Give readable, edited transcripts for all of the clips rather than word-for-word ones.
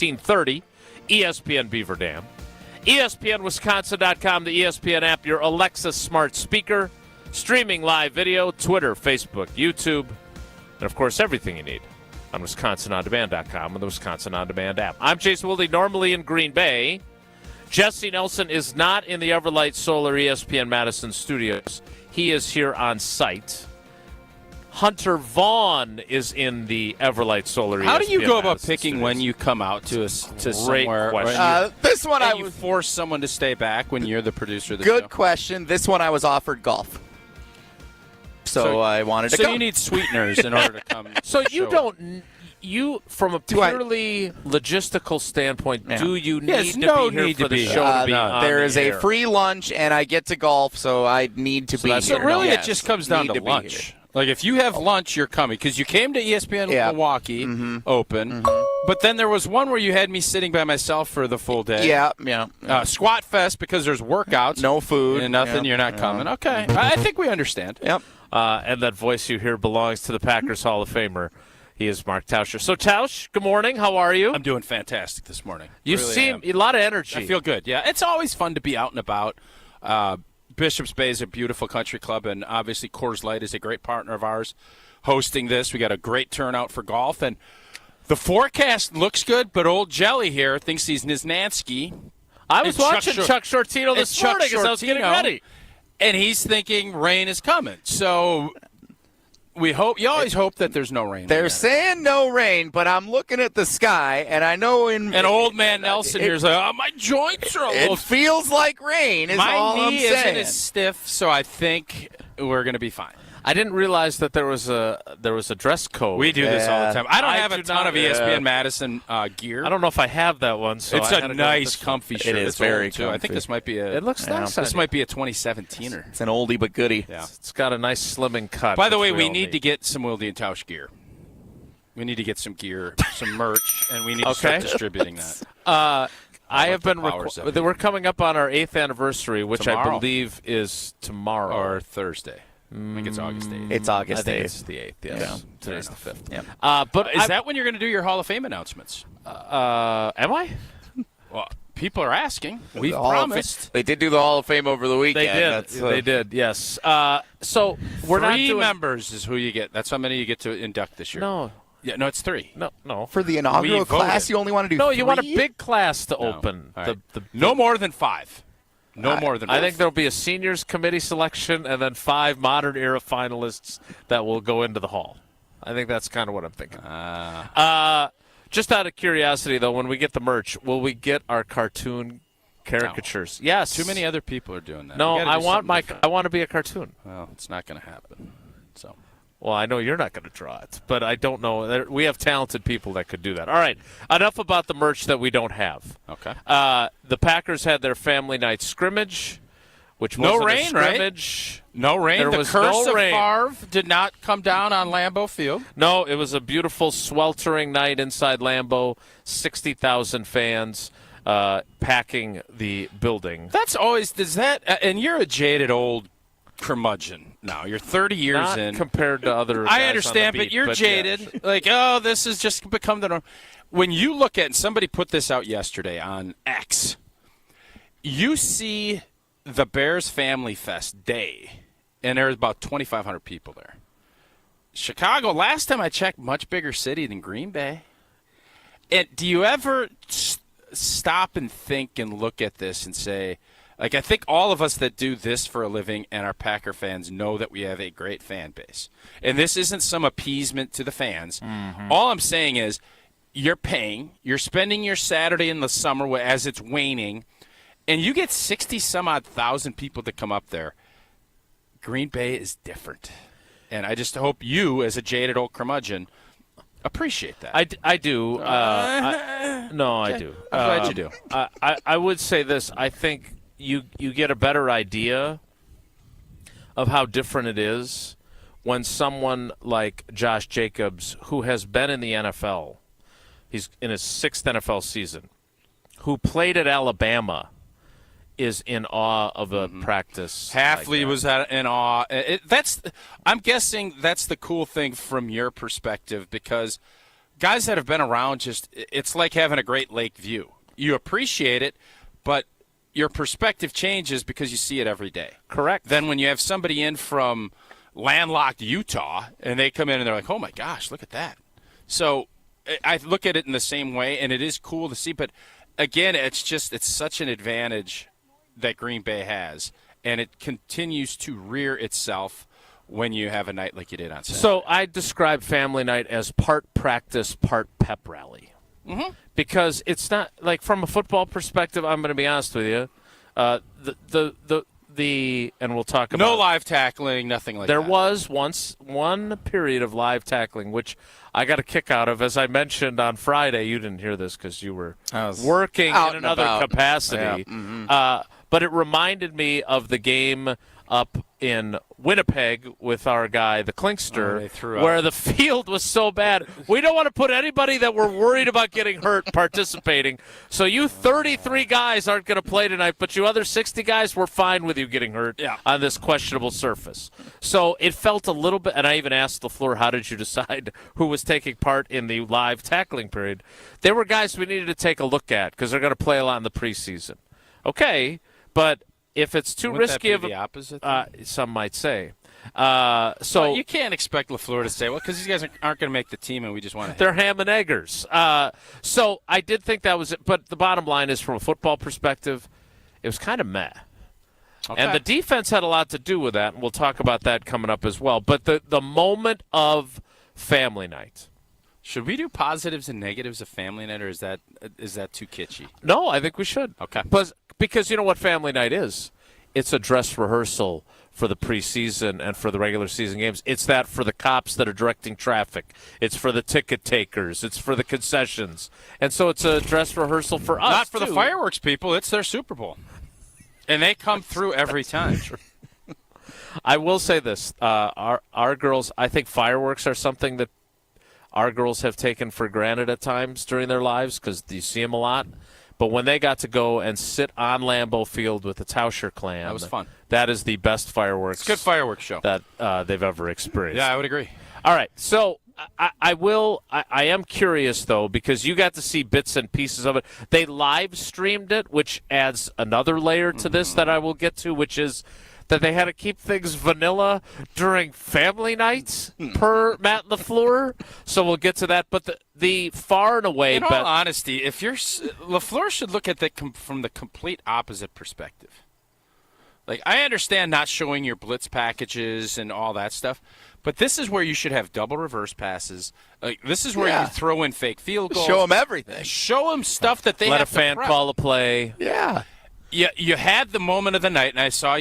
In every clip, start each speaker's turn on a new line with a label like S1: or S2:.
S1: 1530, ESPN Beaver Dam. ESPNWisconsin.com, the ESPN app, your Alexa smart speaker, streaming live video, Twitter, Facebook, YouTube, and, of course, everything you need on WisconsinOnDemand.com and the Wisconsin On Demand app. I'm Chase Wilde, normally in Green Bay. Jesse Nelson is not in the Everlight Solar ESPN Madison studios. He is here on site. Hunter Vaughn is in the Everlight Solar.
S2: How
S1: ESPN
S2: do you go about
S1: Madison
S2: picking
S1: studios.
S2: when you come out to somewhere?
S1: Question.
S3: This one I
S2: you
S3: was
S2: force someone to stay back when you're the producer of the show?
S3: good question. This one I was offered golf, so I wanted to
S2: So
S3: go.
S2: you need sweeteners in order to come.
S1: So you
S2: show.
S1: don't. You, from a purely logistical standpoint,
S3: Yeah.
S1: do you need
S2: Yes,
S1: to
S2: no
S1: be here
S2: need
S1: for
S2: to
S1: the
S2: be
S1: show
S2: here.
S1: to be
S2: No.
S1: on
S3: There
S1: the
S3: is a
S1: air?
S3: free lunch, and I get to golf, so I need to be
S1: that's-
S3: here.
S2: So really,
S3: Yes.
S2: it just comes down
S3: Need
S2: to
S3: be
S2: lunch.
S3: here.
S2: Like if you have lunch, you're coming because you came to ESPN
S3: Yeah.
S2: Milwaukee Open, but then there was one where you had me sitting by myself for the full day.
S3: Yeah.
S2: Squat Fest because there's workouts,
S3: No food.
S2: and nothing.
S3: Yeah.
S2: You're not coming. Okay, I think we understand.
S3: Yep.
S1: And that voice you hear belongs to the Packers Hall of Famer. He is Mark Tauscher. So, Tausch, good morning. How are you?
S2: I'm doing fantastic this morning.
S1: You
S2: Really
S1: seem
S2: am.
S1: a lot of energy.
S2: I feel good. Yeah, it's always fun to be out and about. Bishop's Bay is a beautiful country club, and obviously Coors Light is a great partner of ours hosting this. We got a great turnout for golf, and the forecast looks good, but old Jelly here thinks he's Niznansky.
S1: I was
S2: And
S1: watching Chuck Shortino
S2: and
S1: this
S2: Chuck
S1: morning as I was getting
S2: Shortino,
S1: ready.
S2: And he's thinking rain is coming. So we hope. You always hope that there's no rain.
S3: They're saying no rain, but I'm looking at the sky, and I know
S2: And old man Nelson here's like, oh, my joints are a little.
S3: It feels like rain. Is
S2: My
S3: all I'm
S2: knee isn't
S3: saying.
S2: as stiff, so I think we're going to be fine.
S1: I didn't realize that there was a dress code.
S2: We do this all the
S3: Yeah.
S2: time. I don't
S1: I
S2: have a
S1: do
S2: ton
S1: not-
S2: of ESPN Madison gear.
S1: I don't know if I have that one. So
S2: It's
S1: I
S2: a
S1: gotta go
S2: nice,
S1: with this one.
S2: comfy shirt.
S3: It is
S2: It's
S3: very
S2: old, too. I think
S3: comfy.
S2: this might be a.
S1: It looks nice.
S2: This
S1: on
S2: might be a 2017er.
S3: It's an oldie but goodie.
S2: Yeah.
S1: It's got a nice slimming cut.
S2: By the way,
S1: which
S2: we
S1: all
S2: need to get some Wilde and Tausch gear. We need to get some gear, some merch, and we need to start distributing that.
S1: I have been.
S2: powers of it.
S1: We're coming up on our 8th anniversary, which I
S2: Tomorrow.
S1: believe is tomorrow.
S2: Or Thursday. I think it's August 8th.
S3: It's
S1: I
S3: August
S1: think
S3: 8th.
S1: it's the 8th. Yes.
S3: Yeah.
S1: Today's the 5th.
S3: Yeah.
S1: But
S2: Is that when you're going to do your Hall of Fame announcements?
S1: Am I?
S2: Well, people are asking. We've
S3: The Hall of
S2: promised.
S3: Fame- They did do the Hall of Fame over the weekend.
S1: They did.
S3: That's,
S1: They did. Yes. So we're not
S2: Three
S1: doing.
S2: members is who you get. That's how many you get to induct this year.
S1: No.
S2: Yeah, no, it's 3.
S1: No.
S3: For the inaugural
S2: We
S3: class,
S2: voted.
S3: you only want to do
S1: No,
S3: three?
S1: you want a big class to open.
S2: All right.
S1: The
S2: No more than 5. No more than 5.
S1: I think there'll be a seniors committee selection and then 5 modern era finalists that will go into the hall. I think that's kind of what I'm thinking. Just out of curiosity, though, when we get the merch, will we get our cartoon caricatures? Yes.
S2: Too many other people are doing that.
S1: No,
S2: We gotta
S1: I
S2: do
S1: want
S2: something different.
S1: I want to be a cartoon.
S2: Well, it's not going to happen. So.
S1: Well, I know you're not going to draw it, but I don't know. We have talented people that could do that. All right, enough about the merch that we don't have.
S2: Okay.
S1: The Packers had their family night scrimmage, which
S2: No
S1: wasn't
S2: rain,
S1: a
S2: right?
S1: scrimmage.
S2: No rain.
S1: There
S2: The
S1: was
S2: curse
S1: no
S2: of
S1: rain.
S2: Favre did not come down on Lambeau Field.
S1: No, it was a beautiful, sweltering night inside Lambeau. 60,000 fans packing the building.
S2: That's always does that. And you're a jaded old curmudgeon now. You're 30 years
S1: Not
S2: in.
S1: compared to other guys
S2: I
S1: on
S2: understand,
S1: the
S2: but
S1: beat,
S2: you're
S1: yeah.
S2: jaded. Like, oh, this has just become the norm. When you look at, and somebody put this out yesterday on X, you see the Bears Family Fest day, and there's about 2,500 people there. Chicago, last time I checked, much bigger city than Green Bay. And do you ever stop and think and look at this and say, like, I think all of us that do this for a living and are Packer fans know that we have a great fan base. And this isn't some appeasement to the fans. Mm-hmm. All I'm saying is you're paying, you're spending your Saturday in the summer as it's waning, and you get 60-some-odd thousand people to come up there. Green Bay is different. And I just hope you, as a jaded old curmudgeon, appreciate that.
S1: I do. I do.
S2: I'm glad you do.
S1: I would say this. I think you get a better idea of how different it is when someone like Josh Jacobs, who has been in the NFL, he's in his 6th NFL season, who played at Alabama, is in awe of a practice.
S2: Hafley
S1: like
S2: was in awe. I'm guessing that's the cool thing from your perspective, because guys that have been around, it's like having a Great Lake view. You appreciate it, but your perspective changes because you see it every day.
S1: Correct.
S2: Then when you have somebody in from landlocked Utah and they come in and they're like, oh my gosh, look at that. So I look at it in the same way, and it is cool to see. But again, it's such an advantage that Green Bay has, and it continues to rear itself when you have a night like you did on Saturday.
S1: So I describe family night as part practice, part pep rally.
S2: Mm-hmm.
S1: Because it's not like from a football perspective. I'm going to be honest with you. And we'll talk about
S2: no live tackling, nothing like that.
S1: There was once one period of live tackling, which I got a kick out of. As I mentioned on Friday, you didn't hear this because you were working in another capacity.
S3: Yeah. Mm-hmm.
S1: But it reminded me of the game up in Winnipeg with our guy, the Klinkster, where the field was so bad. We don't want to put anybody that we're worried about getting hurt participating. So you 33 guys aren't going to play tonight, but you other 60 guys, we're fine with you getting hurt on this questionable surface. So it felt a little bit, and I even asked LaFleur, how did you decide who was taking part in the live tackling period? There were guys we needed to take a look at because they're going to play a lot in the preseason. Okay, but if it's too risky
S2: of the opposite,
S1: some might say.
S2: So you can't expect LaFleur to say, well, because these guys aren't going to make the team, and we just want to.
S1: They're ham and eggers. So I did think that was it. But the bottom line is, from a football perspective, it was kind of meh. Okay. And the defense had a lot to do with that, and we'll talk about that coming up as well. But the moment of family night.
S2: Should we do positives and negatives of family night, or is that too kitschy?
S1: No, I think we should.
S2: Okay.
S1: Because you know what family night is? It's a dress rehearsal for the preseason and for the regular season games. It's that for the cops that are directing traffic. It's for the ticket takers. It's for the concessions. And so it's a dress rehersal for us,
S2: Not for the fireworks people. It's their Super Bowl. And they come through every time.
S1: I will say this. Our girls, I think fireworks are something that our girls have taken for granted at times during their lives because you see them a lot. But when they got to go and sit on Lambeau Field with the Tauscher clan,
S2: that was fun.
S1: That is the best fireworks.
S2: It's a good fireworks show
S1: that they've ever experienced.
S2: Yeah, I would agree.
S1: All right, so I am curious though because you got to see bits and pieces of it. They live streamed it, which adds another layer to this that I will get to, which is that they had to keep things vanilla during family nights per Matt LaFleur. So we'll get to that. But the far and away
S2: in all honesty, if you're LaFleur should look at it from the complete opposite perspective. Like, I understand not showing your blitz packages and all that stuff, but this is where you should have double reverse passes. Like, this is where you throw in fake field goals.
S3: Show them everything.
S2: Show them stuff that they
S1: let
S2: have
S1: a fan
S2: to prep.
S1: call a play.
S3: Yeah.
S2: You had the moment of the night, and I saw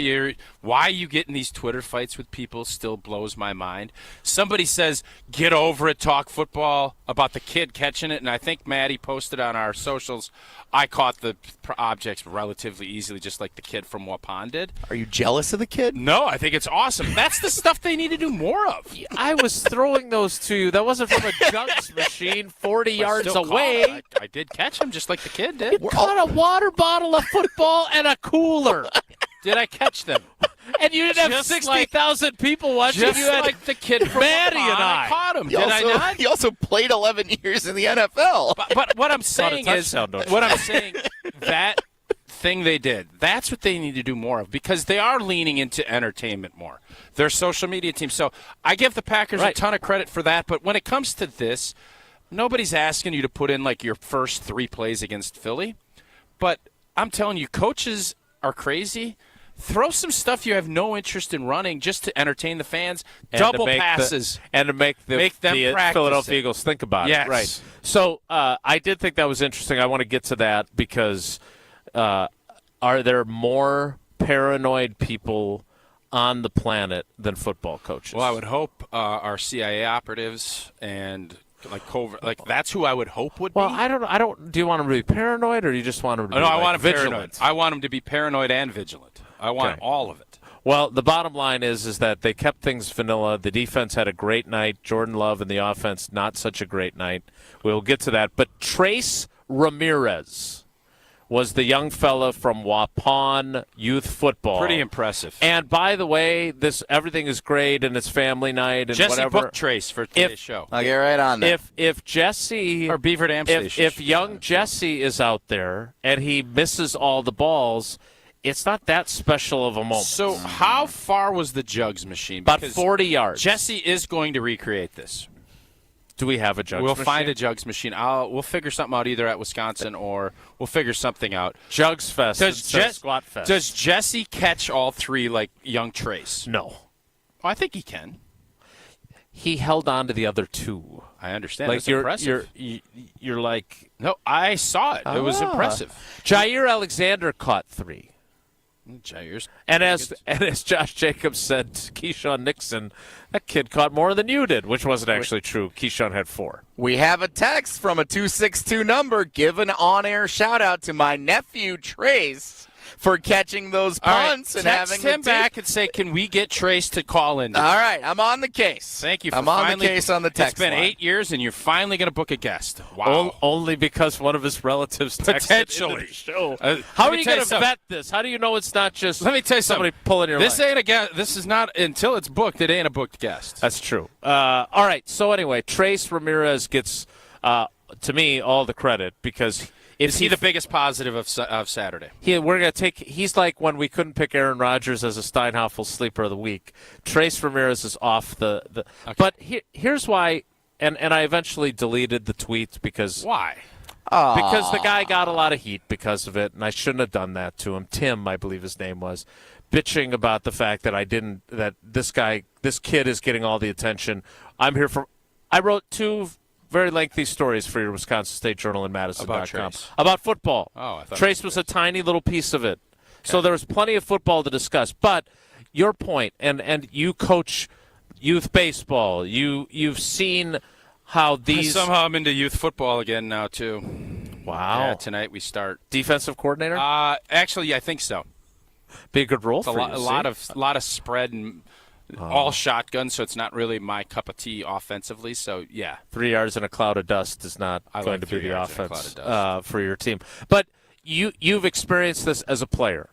S2: why you get in these Twitter fights with people still blows my mind. Somebody says, get over it, talk football, about the kid catching it, and I think Maddie posted on our socials, I caught the objects relatively easily, just like the kid from Waupun did.
S3: Are you jealous of the kid?
S2: No, I think it's awesome. That's the stuff they need to do more of.
S1: I was throwing those to you. That wasn't from a jugs machine 40 yards away.
S2: I did catch him just like the kid did.
S1: You caught a water bottle, a football, and a cooler.
S2: Did I catch them?
S1: And you didn't have 60,000 people watching.
S2: Just
S1: you had
S2: like the kid from
S1: Maddie and
S2: I caught him. Did I not?
S3: He also played 11 years in the NFL.
S2: But what I'm saying is, that thing they did, that's what they need to do more of because they are leaning into entertainment more. Their social media team. So I give the Packers a ton of credit for that. But when it comes to this, nobody's asking you to put in like your first 3 plays against Philly. But I'm telling you, coaches are crazy. Throw some stuff you have no interest in running just to entertain the fans.
S1: And
S2: double passes.
S1: And to make the Philadelphia Eagles think about
S2: it.
S1: Right. So I did think that was interesting. I want to get to that because are there more paranoid people on the planet than football coaches?
S2: Well, I would hope our CIA operatives and covert, that's who I would hope would be.
S1: Well, I don't. Do you want them to be paranoid, or do you just want them to be?
S2: No, I want them
S1: vigilant?
S2: Paranoid. I want them to be paranoid and vigilant. I want all of it.
S1: Well, the bottom line is that they kept things vanilla. The defense had a great night. Jordan Love and the offense, not such a great night. We'll get to that. But Trace Ramirez was the young fella from Waupun Youth Football.
S2: Pretty impressive.
S1: And by the way, everything is great, and it's family night and
S2: Jesse
S1: whatever.
S2: booked Trace for today's show.
S3: I'll get right on that.
S1: If Jesse
S2: Or Beaver Dam Station.
S1: if young Jesse is out there and he misses all the balls, it's not that special of a moment.
S2: So how far was the jugs machine?
S1: About
S2: Because
S1: 40 yards.
S2: Jesse is going to recreate this.
S1: Do we have a jugs
S2: We'll
S1: machine?
S2: find a jugs machine. We'll figure something out either at Wisconsin or we'll figure something out.
S1: Jugs Fest instead of Squat Fest.
S2: Does Jesse catch all three like young Trace?
S1: No.
S2: Oh, I think he can.
S1: He held on to the other two.
S2: I understand.
S1: Like
S2: That's impressive.
S1: you're like
S2: No, I saw it. It was impressive.
S1: Jair Alexander caught 3.
S2: Jair's.
S1: And as Josh Jacobs said to Keyshawn Nixon, that kid caught more than you did, which wasn't actually true. Keyshawn had 4.
S3: We have a text from a 262 number. Give an on-air shout-out to my nephew, Trace, for catching those punts and
S2: text
S3: having
S2: him back and say, can we get Trace to call in?
S3: All right, I'm on the case.
S2: Thank you for
S3: I'm on
S2: finally,
S3: the case on the text
S2: It's been
S3: line.
S2: 8 years, and you're finally going to book a guest. Wow.
S1: Only because one of his relatives texted
S2: Potentially.
S1: into the show.
S2: Let
S1: How are
S2: me
S1: you
S2: tell
S1: going
S2: you
S1: to
S2: something.
S1: vet this? How do you know it's not just
S2: Let me tell you
S1: somebody
S2: something.
S1: pulling your
S2: This
S1: leg?
S2: ain't a guest. This is not until it's booked. It ain't a booked guest.
S1: That's true. All right. So anyway, Trace Ramirez gets, to me, all the credit because
S2: Is he the biggest positive of Saturday?
S1: we're gonna take. He's like when we couldn't pick Aaron Rodgers as a Steinhoffel sleeper of the week. Trace Ramirez is off the.
S2: Okay.
S1: But here's why, and I eventually deleted the tweet because
S2: Why?
S1: because the guy got a lot of heat because of it, and I shouldn't have done that to him. Tim, I believe his name was, bitching about the fact that this kid is getting all the attention. I'm here for. I wrote 2 very lengthy stories for your Wisconsin State Journal in Madison.com
S2: About Trace.
S1: about football.
S2: Oh, I thought
S1: Trace was a tiny little piece of it. So there was plenty of football to discuss. But your point, and you coach youth baseball. You've seen how these
S2: Somehow I'm into youth football again now too.
S1: Wow.
S2: Yeah, tonight we start.
S1: Defensive coordinator?
S2: Actually, I think so.
S1: Be a good role
S2: It's
S1: for
S2: a
S1: you.
S2: lot of spread and all shotgun, so it's not really my cup of tea offensively. So yeah,
S1: 3 yards in a cloud of dust is not
S2: I
S1: going
S2: like
S1: to be
S2: 3
S1: the
S2: yards in a
S1: offense
S2: cloud of dust.
S1: for your team. But you've experienced this as a player,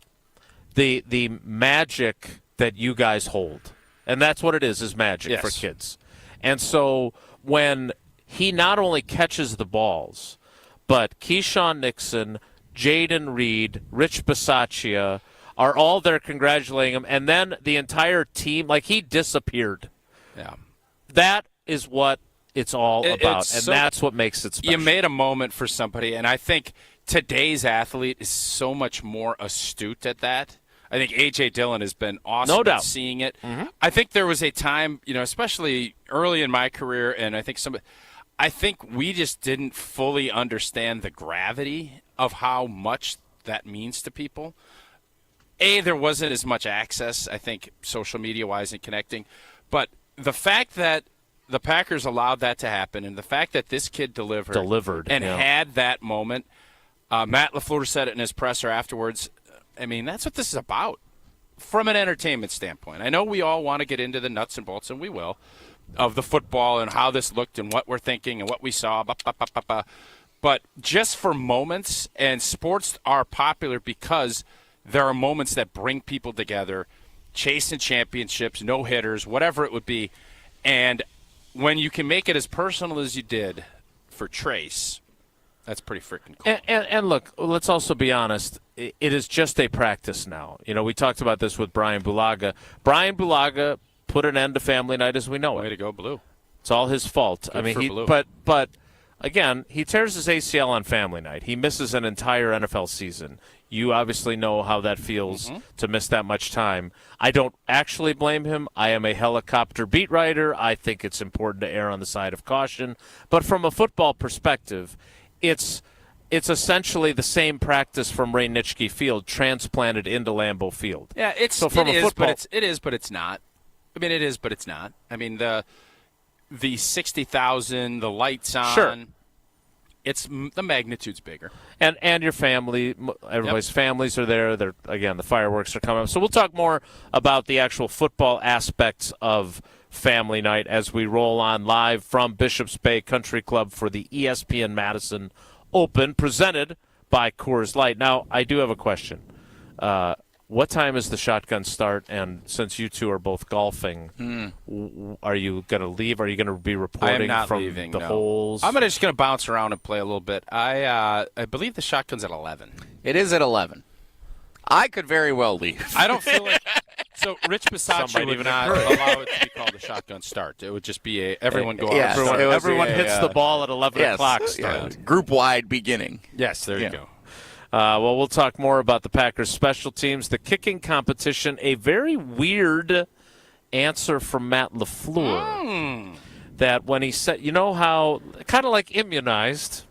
S1: the magic that you guys hold, and that's what it is magic
S2: Yes.
S1: for kids. And so when he not only catches the balls, but Keyshawn Nixon, Jaden Reed, Rich Bisaccia are all there congratulating him, and then the entire team, like he disappeared.
S2: yeah.
S1: That is what it's all about,
S2: it's
S1: and
S2: so-
S1: that's what makes it special.
S2: You made a moment for somebody, and I think today's athlete is so much more astute at that. I think A.J. Dillon has been awesome
S1: No
S2: at
S1: doubt.
S2: seeing it. Mm-hmm. I think there was a time, especially early in my career, and I think we just didn't fully understand the gravity of how much that means to people. There wasn't as much access, I think, social media-wise and connecting. But the fact that the Packers allowed that to happen and the fact that this kid delivered and
S1: yeah.
S2: had that moment, Matt LaFleur said it in his presser afterwards, I mean, that's what this is about from an entertainment standpoint. I know we all want to get into the nuts and bolts, and we will, of the football and how this looked and what we're thinking and what we saw. But just for moments, and sports are popular because there are moments that bring people together, chasing championships, no-hitters, whatever it would be. And when you can make it as personal as you did for Trace, that's pretty freaking cool.
S1: And look, let's also be honest. It is just a practice now. We talked about this with Brian Bulaga. Brian Bulaga put an end to family night as we know
S2: Way
S1: it.
S2: to go, Blue.
S1: It's all his fault.
S2: Good for Blue.
S1: But again, he tears his ACL on family night. He misses an entire NFL season. You obviously know how that feels to miss that much time. I don't actually blame him. I am a helicopter beat writer. I think it's important to err on the side of caution. But from a football perspective, it's essentially the same practice from Ray Nitschke Field transplanted into Lambeau Field.
S2: Yeah,
S1: it is, but
S2: it's not. I mean, it is, but it's not. I mean, the 60,000, the lights on.
S1: Sure.
S2: It's the magnitude's bigger.
S1: And your family, everybody's families are there. The fireworks are coming up. So we'll talk more about the actual football aspects of family night as we roll on live from Bishops Bay Country Club for the ESPN Madison Open, presented by Coors Light. Now, I do have a question. What time is the shotgun start? And since you two are both golfing, are you going to leave? Are you going to be reporting
S2: I am not
S1: from
S2: leaving,
S1: the
S2: no.
S1: holes?
S2: I'm just going to bounce around and play a little bit. I believe the shotgun's at 11.
S3: It is at 11. I could very well leave.
S2: I don't feel like so. Rich
S1: Some
S2: Bisaccia
S1: might
S2: would
S1: even
S2: not
S1: agree.
S2: allow it to be called a shotgun start. It would just be everyone go
S3: Yeah,
S2: out.
S3: so
S2: and
S3: it
S2: start.
S3: was
S1: Everyone
S3: a,
S1: hits the ball at 11 o'clock start.
S3: Group-wide beginning.
S2: Yes, there you
S3: Yeah.
S2: go.
S1: Well, we'll talk more about the Packers' special teams, the kicking competition, a very weird answer from Matt LaFleur that when he said, you know how, kind of like immunized,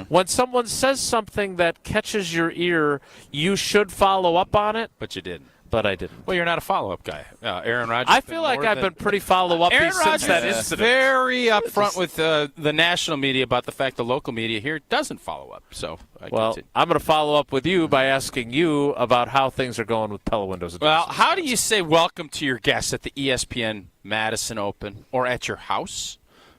S1: when someone says something that catches your ear, you should follow up on it,
S2: But you didn't.
S1: but I didn't.
S2: Well, you're not a follow-up guy. Aaron Rodgers.
S1: I feel like I've been pretty follow-uppy
S2: Aaron
S1: since
S2: Rodgers
S1: that
S2: is
S1: incident.
S2: very upfront with the national media about the fact the local media here doesn't follow up. So,
S1: Well, I'm going to follow up with you by asking you about how things are going with Pella Windows.
S2: well, how do you say welcome to your guests at the ESPN Madison Open or at your house?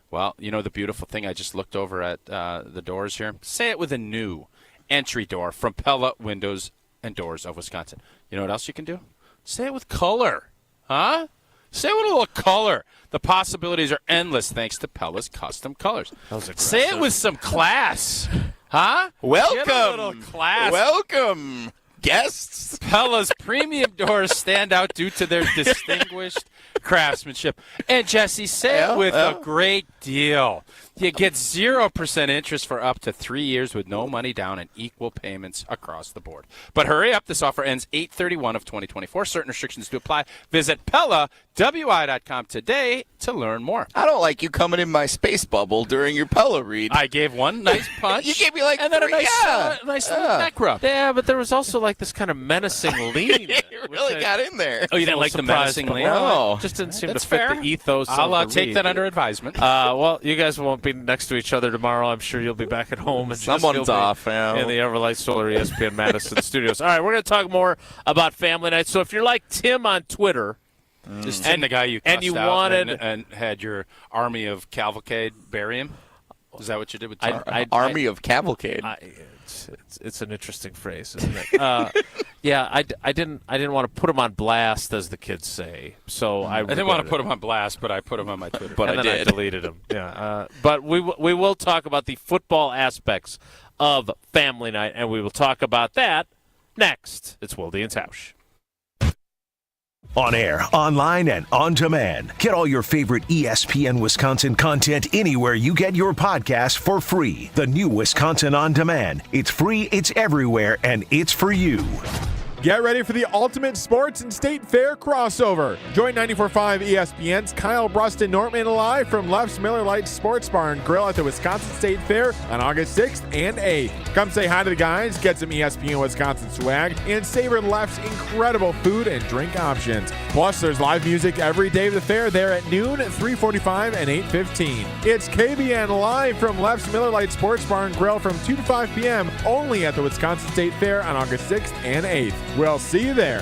S2: Well, you know the beautiful thing, I just looked over at the doors here. Say it with a new entry door from Pella Windows and Doors of Wisconsin. You know what else you can do? Say it with color. Huh? Say it with a little color. The possibilities are endless thanks to Pella's custom colors. Say it with some class. Huh?
S3: Welcome.
S2: Get a little class.
S3: Welcome, guests.
S2: Pella's premium doors stand out due to their distinguished craftsmanship. And, Jesse, say it with a great deal. You get 0% interest for up to 3 years with no money down and equal payments across the board. But hurry up. This offer ends 8/31 of 2024. Certain restrictions do apply. Visit PellaWI.com today to learn more.
S3: I don't like you coming in my space bubble during your Pella read.
S2: I gave one nice punch.
S3: You gave me like
S2: and then a
S3: three,
S2: nice little neck rub.
S1: Yeah, but there was also like this kind of menacing lean.
S3: You really got in there.
S2: Oh, you didn't like the menacing lean?
S3: No.
S1: It just didn't seem
S2: That's
S1: to fit
S2: fair.
S1: the ethos
S2: I'll
S1: of the
S2: take
S1: read.
S2: that under advisement.
S1: Well, you guys won't be next to each other tomorrow. I'm sure you'll be back at home. And
S3: Someone's
S1: you'll be
S3: off, yeah.
S1: in the Everlight Solar ESPN Madison studios. All right, we're going to talk more about family night. So if you're like Tim on Twitter,
S2: Is Tim the guy you cussed
S1: and you
S2: out
S1: wanted
S2: and had your army of cavalcade bury him? Is that what you did with Tim?
S3: Army of Cavalcade.
S1: It's an interesting phrase, isn't it? Yeah, I didn't want to put him on blast, as the kids say. So I
S2: didn't want to put him on blast, but I put him on my Twitter.
S3: But
S1: and
S3: I
S1: then
S3: did.
S1: I deleted him. Yeah, but we will talk about the football aspects of family night, and we will talk about that next. It's Wilde and Tausch.
S4: On air, online, and on demand. Get all your favorite ESPN Wisconsin content anywhere you get your podcasts for free. The new Wisconsin On Demand. It's free, it's everywhere, and it's for you.
S5: Get ready for the ultimate sports and state fair crossover. Join 94.5 ESPN's Kyle Bruston Nortman live from Leff's Miller Lite Sports Bar and Grill at the Wisconsin State Fair on August 6th and 8th. Come say hi to the guys, get some ESPN Wisconsin swag, and savor Leff's incredible food and drink options. Plus, there's live music every day of the fair there at noon, 3:45, and 8:15. It's KBN live from Leff's Miller Lite Sports Bar and Grill from 2 to 5 p.m. only at the Wisconsin State Fair on August 6th and 8th. We'll see you there.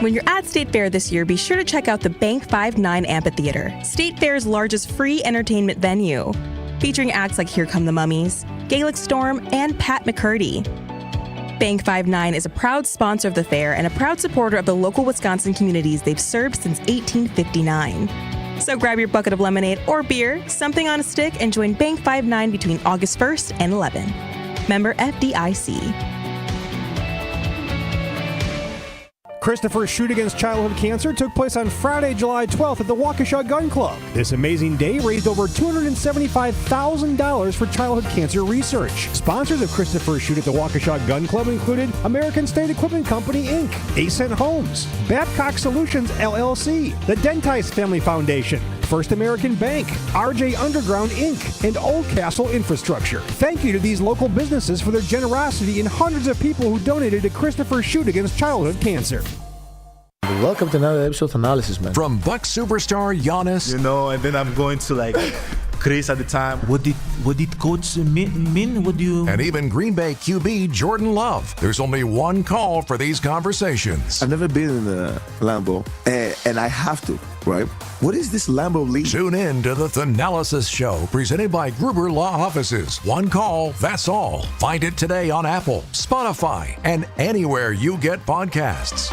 S6: When you're at State Fair this year, be sure to check out the Bank 5-9 Amphitheater, State Fair's largest free entertainment venue, featuring acts like Here Come the Mummies, Gaelic Storm, and Pat McCurdy. Bank 5-9 is a proud sponsor of the fair and a proud supporter of the local Wisconsin communities they've served since 1859. So grab your bucket of lemonade or beer, something on a stick, and join Bank 5-9 between August 1st and 11th. Member FDIC.
S7: Christopher's Shoot Against Childhood Cancer took place on Friday, July 12th at the Waukesha Gun Club. This amazing day raised over $275,000 for childhood cancer research. Sponsors of Christopher's Shoot at the Waukesha Gun Club included American State Equipment Company, Inc., Ascent Homes, Babcock Solutions, LLC, the Dentice Family Foundation, First American Bank, RJ Underground, Inc., and Old Castle Infrastructure. Thank you to these local businesses for their generosity and hundreds of people who donated to Christopher's Shoot Against Childhood Cancer.
S8: Welcome to another episode of Analysis, man.
S4: From Buck superstar Giannis
S9: and then I'm going to
S8: Chris at the time. What did coach mean? What do you?
S9: And even Green Bay QB Jordan Love. There's only one call for these conversations.
S10: I've never been in a Lambo, and I have to, right? What is this Lambo league?
S9: Tune in to the Thanalysis Show, presented by Gruber Law Offices. One call, that's all. Find it today on Apple, Spotify, and anywhere you get podcasts.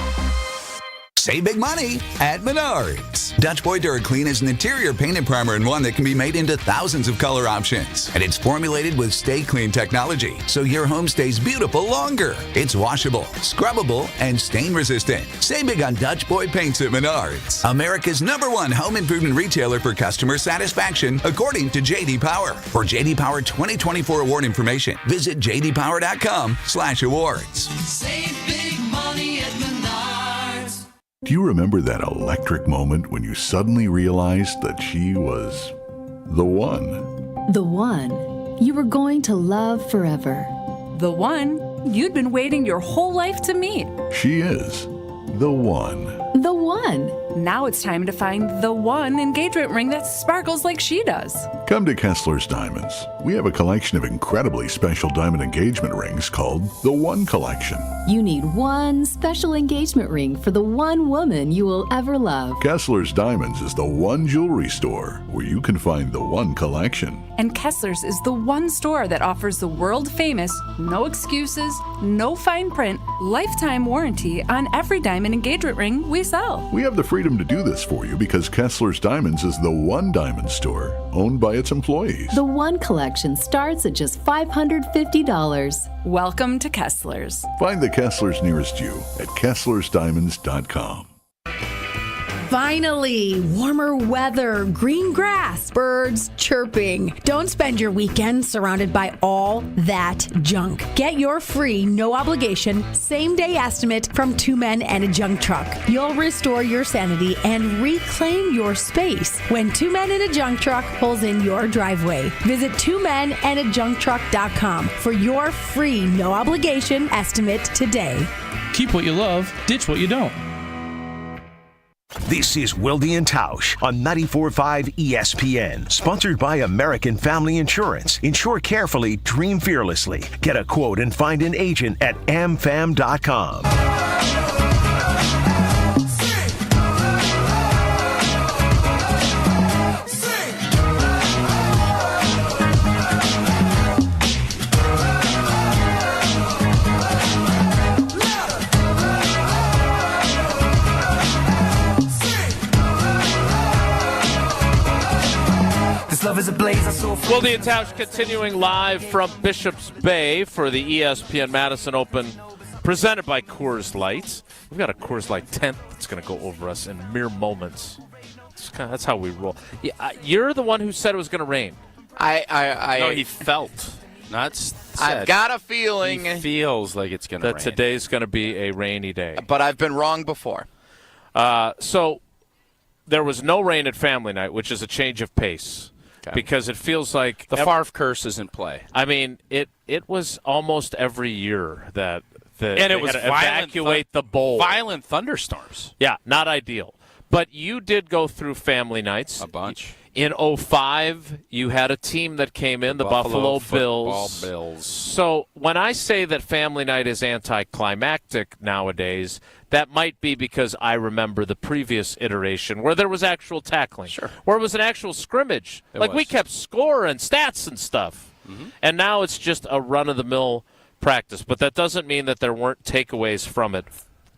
S11: Save big money at Menards. Dutch Boy DuraClean is an interior paint and primer in one that can be made into thousands of color options. And it's formulated with Stay Clean technology, so your home stays beautiful longer. It's washable, scrubbable, and stain resistant. Save big on Dutch Boy paints at Menards. America's #1 home improvement retailer for customer satisfaction, according to J.D. Power. For J.D. Power 2024 award information, visit jdpower.com/awards.
S12: Save big money at Menards.
S13: Do you remember that electric moment when you suddenly realized that she was the one?
S14: The one you were going to love forever.
S15: The one you'd been waiting your whole life to meet.
S13: She is the one.
S14: The one.
S15: Now it's time to find the one engagement ring that sparkles like she does.
S13: Come to Kessler's Diamonds. We have a collection of incredibly special diamond engagement rings called the One Collection.
S14: You need one special engagement ring for the one woman you will ever love.
S13: Kessler's Diamonds is the one jewelry store where you can find the One Collection.
S15: And Kessler's is the one store that offers the world-famous, no excuses, no fine print, lifetime warranty on every diamond engagement ring we sell.
S13: We have the freedom to do this for you because Kessler's Diamonds is the one diamond store owned by its employees.
S14: The One Collection starts at just $550.
S15: Welcome to Kessler's.
S13: Find the Kesslers nearest you at kesslersdiamonds.com.
S16: Finally, warmer weather, green grass, birds chirping. Don't spend your weekend surrounded by all that junk. Get your free, no obligation, same-day estimate from Two Men and a Junk Truck. You'll restore your sanity and reclaim your space when Two Men and a Junk Truck pulls in your driveway. Visit twomenandajuncktruck.com for your free, no obligation estimate today.
S17: Keep what you love, ditch what you don't.
S4: This is Wilde and Tausch on 94.5 ESPN. Sponsored by American Family Insurance. Insure carefully, dream fearlessly. Get a quote and find an agent at amfam.com.
S1: Wilde and Tausch continuing live from Bishop's Bay for the ESPN Madison Open, presented by Coors Light. We've got a Coors Light tent that's going to go over us in mere moments. That's how we roll. Yeah, you're the one who said it was going to rain.
S3: No,
S2: he felt. Not said.
S3: I've got a feeling.
S2: He feels like it's going to rain.
S1: That today's going to be a rainy day.
S3: But I've been wrong before.
S1: So there was no rain at family night, which is a change of pace. Okay. Because it feels like
S2: the Favre curse is in play.
S1: I mean, it was almost every year that
S2: and it was
S1: had to evacuate the bowl.
S2: Violent thunderstorms.
S1: Yeah, not ideal. But you did go through family nights.
S2: A bunch.
S1: In 2005, you had a team that came in, the Buffalo
S2: Bills.
S1: So when I say that family night is anticlimactic nowadays, that might be because I remember the previous iteration where there was actual tackling.
S2: Sure.
S1: Where it was an actual scrimmage. We kept score and stats and stuff.
S2: Mm-hmm.
S1: And now it's just a run-of-the-mill practice. But that doesn't mean that there weren't takeaways from it.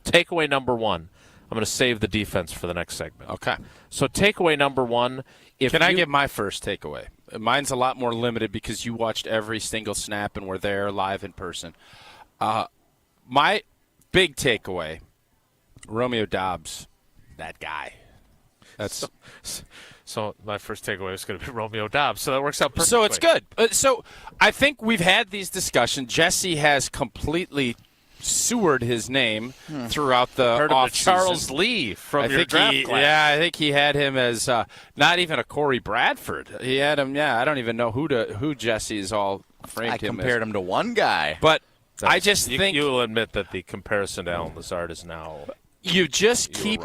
S1: Takeaway number one. I'm going to save the defense for the next segment.
S2: Okay.
S1: So takeaway number one.
S2: Can I give my first takeaway? Mine's a lot more limited because you watched every single snap and were there live in person. My big takeaway, Romeo Doubs, that guy. That's
S1: so my first takeaway is going to be Romeo Doubs. So that works out perfectly.
S2: So it's good. So I think we've had these discussions. Jesse has completely sewered his name throughout the
S1: Heard
S2: offseason.
S1: of Charles Lee from your draft class.
S2: Yeah, I think he had him as not even a Corey Bradford. He had him. Yeah, I don't even know who Jesse's all framed him.
S3: I compared him to one guy,
S2: but I just think
S1: you will admit that the comparison to Alan Lazard is now.
S2: You just keep.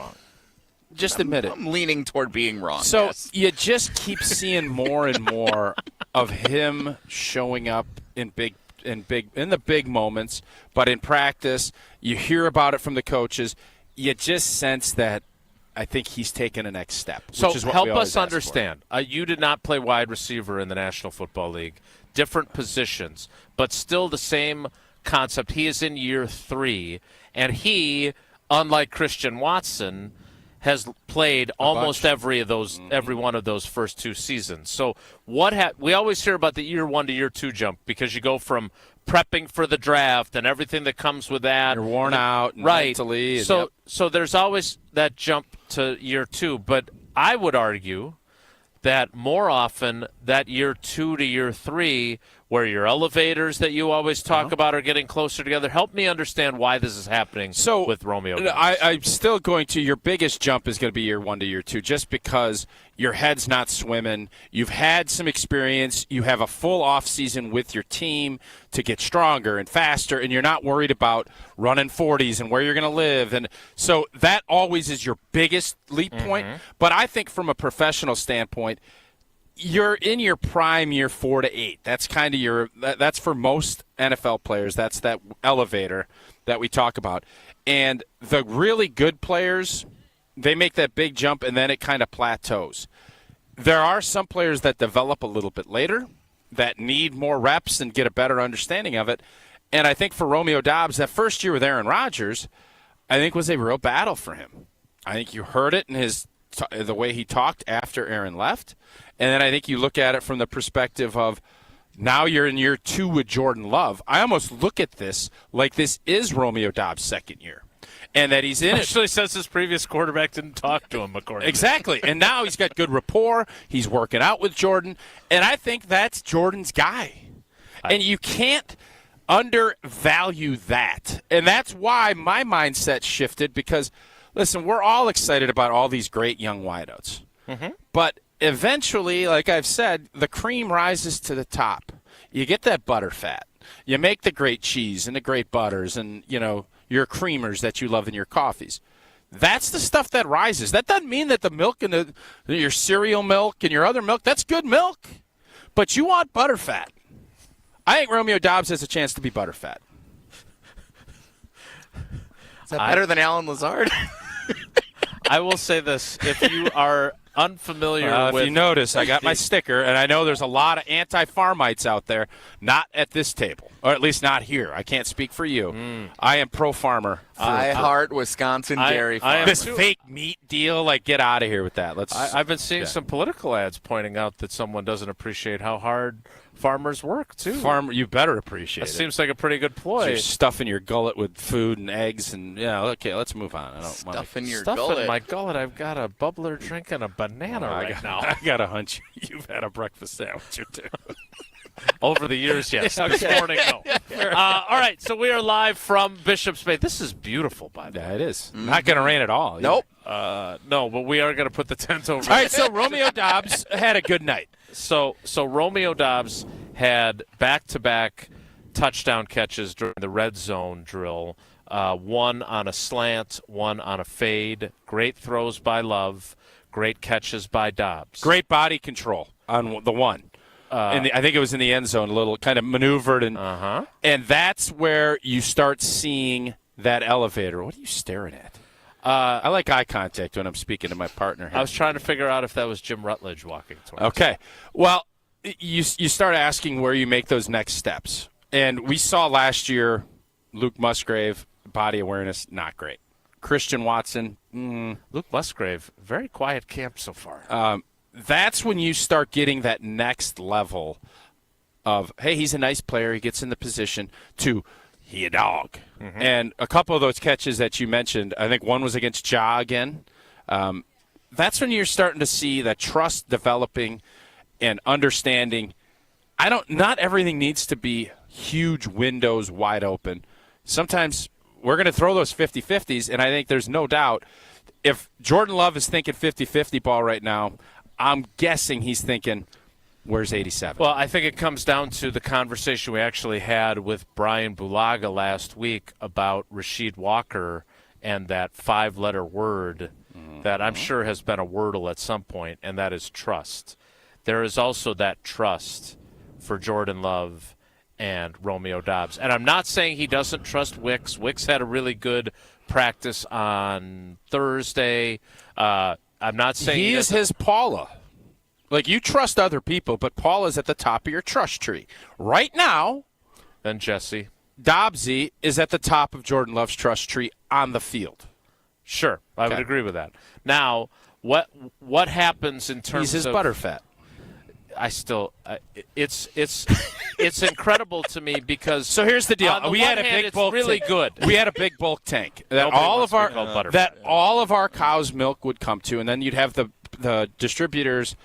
S2: Just admit it.
S3: I'm leaning toward being wrong.
S2: So
S3: yes.
S2: you just keep seeing more and more of him showing up in the big moments, but in practice, you hear about it from the coaches. You just sense that I think he's taken a next step.
S1: So
S2: which is what
S1: help
S2: we always
S1: us
S2: ask
S1: understand. You did not play wide receiver in the National Football League. Different positions, but still the same concept. He is in year 3, and he, unlike Christian Watson, has played almost every one of those first 2 seasons. So we always hear about the year 1 to year 2 jump because you go from prepping for the draft and everything that comes with that.
S2: You're worn out and
S1: right.
S2: mentally. And,
S1: So there's always that jump to year 2, but I would argue that more often that year 2 to year 3, where your elevators that you always talk about are getting closer together. Help me understand why this is happening with Romeo Doubs.
S2: I'm still going to – your biggest jump is going to be year 1 to year 2 just because your head's not swimming. You've had some experience. You have a full offseason with your team to get stronger and faster, and you're not worried about running 40s and where you're going to live. And so that always is your biggest leap point. But I think from a professional standpoint – you're in your prime year 4 to 8. That's kind of that's for most NFL players. That's that elevator that we talk about. And the really good players, they make that big jump and then it kind of plateaus. There are some players that develop a little bit later that need more reps and get a better understanding of it. And I think for Romeo Doubs, that first year with Aaron Rodgers, I think was a real battle for him. I think you heard it in the way he talked after Aaron left. And then I think you look at it from the perspective of now you're in year 2 with Jordan Love. I almost look at this like this is Romeo Doubs' second year. And that he's in
S1: Especially since his previous quarterback didn't talk to him, according
S2: Exactly. And now he's got good rapport. He's working out with Jordan. And I think that's Jordan's guy. And you can't undervalue that. And that's why my mindset shifted because, listen, we're all excited about all these great young wideouts. But eventually, like I've said, the cream rises to the top. You get that butter fat. You make the great cheese and the great butters and, your creamers that you love in your coffees. That's the stuff that rises. That doesn't mean that the milk and your cereal milk and your other milk, that's good milk. But you want butter fat. I think Romeo Doubs has a chance to be butter fat.
S3: Is that better than Alan Lazard?
S1: I will say this. If you are unfamiliar with...
S2: If you notice, I got my sticker, and I know there's a lot of anti-farmites out there, not at this table, or at least not here. I can't speak for you. I am pro-farmer.
S3: I heart Wisconsin dairy farm.
S2: This fake meat deal, get out of here with that.
S1: I've been seeing some political ads pointing out that someone doesn't appreciate how hard farmers work, too.
S2: You better appreciate it.
S1: That seems like a pretty good ploy.
S2: You're stuffing your gullet with food and eggs, and okay, let's move on. I don't
S3: stuffing your
S1: stuff
S3: gullet.
S1: in my gullet. I've got a bubbler drinking a banana now.
S2: I got a hunch you've had a breakfast sandwich or two.
S1: Over the years, yes. This morning, no. All right, so we are live from Bishop's Bay. This is beautiful, by the way.
S2: Yeah, it is. Not going to rain at all.
S3: Nope.
S1: No, but we are going to put the tent over.
S2: All right, so Romeo Doubs had a good night.
S1: So Romeo Doubs had back-to-back touchdown catches during the red zone drill. One on a slant, one on a fade. Great throws by Love. Great catches by Doubs.
S2: Great body control on the one. I think it was in the end zone, a little kind of maneuvered. And that's where you start seeing that elevator. What are you staring at? I like eye contact when I'm speaking to my partner here.
S1: I was trying to figure out if that was Jim Rutledge walking towards
S2: Okay. Well, you start asking where you make those next steps. And we saw last year Luke Musgrave, body awareness, not great. Christian Watson.
S1: Luke Musgrave, very quiet camp so far.
S2: That's when you start getting that next level of, hey, he's a nice player, he gets in the position, to he a dog. And a couple of those catches that you mentioned, I think one was against Ja again. That's when you're starting to see that trust developing and understanding. Not everything needs to be huge windows wide open. Sometimes we're going to throw those 50-50s, and I think there's no doubt if Jordan Love is thinking 50-50 ball right now, I'm guessing he's thinking, where's 87?
S1: Well, I think it comes down to the conversation we actually had with Brian Bulaga last week about Rasheed Walker and that 5-letter word that I'm sure has been a wordle at some point, and that is trust. There is also that trust for Jordan Love and Romeo Doubs. And I'm not saying he doesn't trust Wicks. Wicks had a really good practice on Thursday. I'm not saying
S2: he is his Paula. Like, you trust other people, but Paula's at the top of your trust tree. Right now,
S1: then Jesse
S2: Dobbsy is at the top of Jordan Love's trust tree on the field.
S1: Sure, I would agree with that. Now, what happens in terms
S2: He's his
S1: of
S2: butterfat.
S1: I still, it's incredible to me because.
S2: So here's the deal:
S1: we had a big bulk. Really
S2: tank.
S1: good.
S2: We had a big bulk tank that all of our cow's milk would come to, and then you'd have the distributors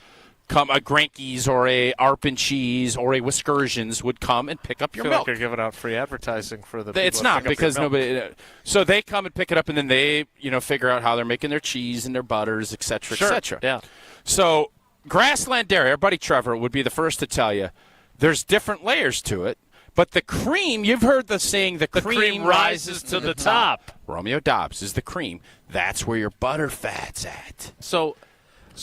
S2: come, a Grankies or a Arpin Cheese or a Whiskersions would come and pick up your
S1: I feel
S2: milk.
S1: like you're giving out free advertising for the.
S2: It's not because nobody. So they come and pick it up, and then they figure out how they're making their cheese and their butters, et cetera, et cetera.
S1: Yeah.
S2: So Grassland Dairy, our buddy Trevor would be the first to tell you, there's different layers to it. But the cream, you've heard the saying, the cream rises to the top. Romeo Doubs is the cream. That's where your butter fat's at.
S1: So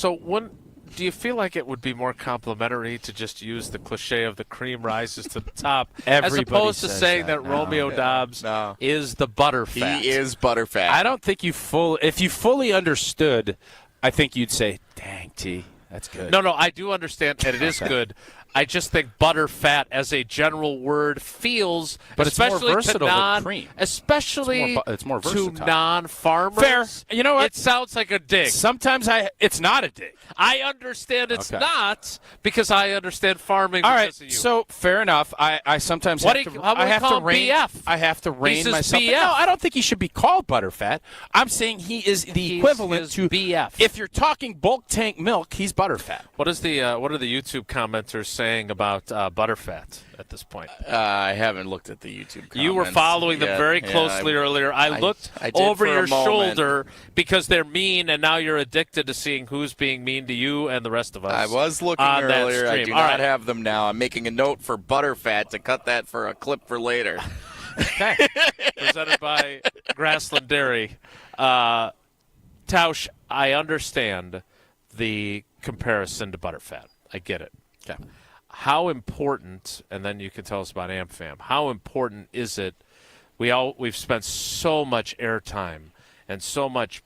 S1: when. Do you feel like it would be more complimentary to just use the cliche of the cream rises to the top as opposed to saying that Romeo Doubs is the butterfat?
S3: He is butterfat.
S2: I don't think if you fully understood, I think you'd say, dang, T, that's good.
S1: No, I do understand, and it is good. I just think butterfat as a general word feels,
S2: but it's
S1: especially
S2: more versatile than
S1: cream. Especially
S2: it's more
S1: to non-farmers.
S2: Fair. You know what?
S1: It sounds like a dig.
S2: Sometimes it's not a dig.
S1: I understand it's not because I understand farming.
S2: All right,
S1: of you.
S2: so fair enough. I sometimes have to rein.
S1: BF?
S2: I have to rein myself.
S1: BF.
S2: No, I don't think he should be called butterfat. I'm saying he's equivalent to
S1: BF.
S2: If you're talking bulk tank milk, he's butterfat.
S1: What are the YouTube commenters saying about butterfat at this point?
S3: I haven't looked at the YouTube comments.
S1: You were following them very closely earlier. I looked
S3: I
S1: over your shoulder because they're mean, and now you're addicted to seeing who's being mean to you and the rest of us.
S3: I was looking earlier. I do not have them now. I'm making a note for butterfat to cut that for a clip for later.
S1: Okay. Presented by Grassland Dairy. Tausch, I understand the comparison to butterfat. I get it.
S2: Okay.
S1: How important, and then you can tell us about AmFam, how important is it? We've spent so much airtime and so much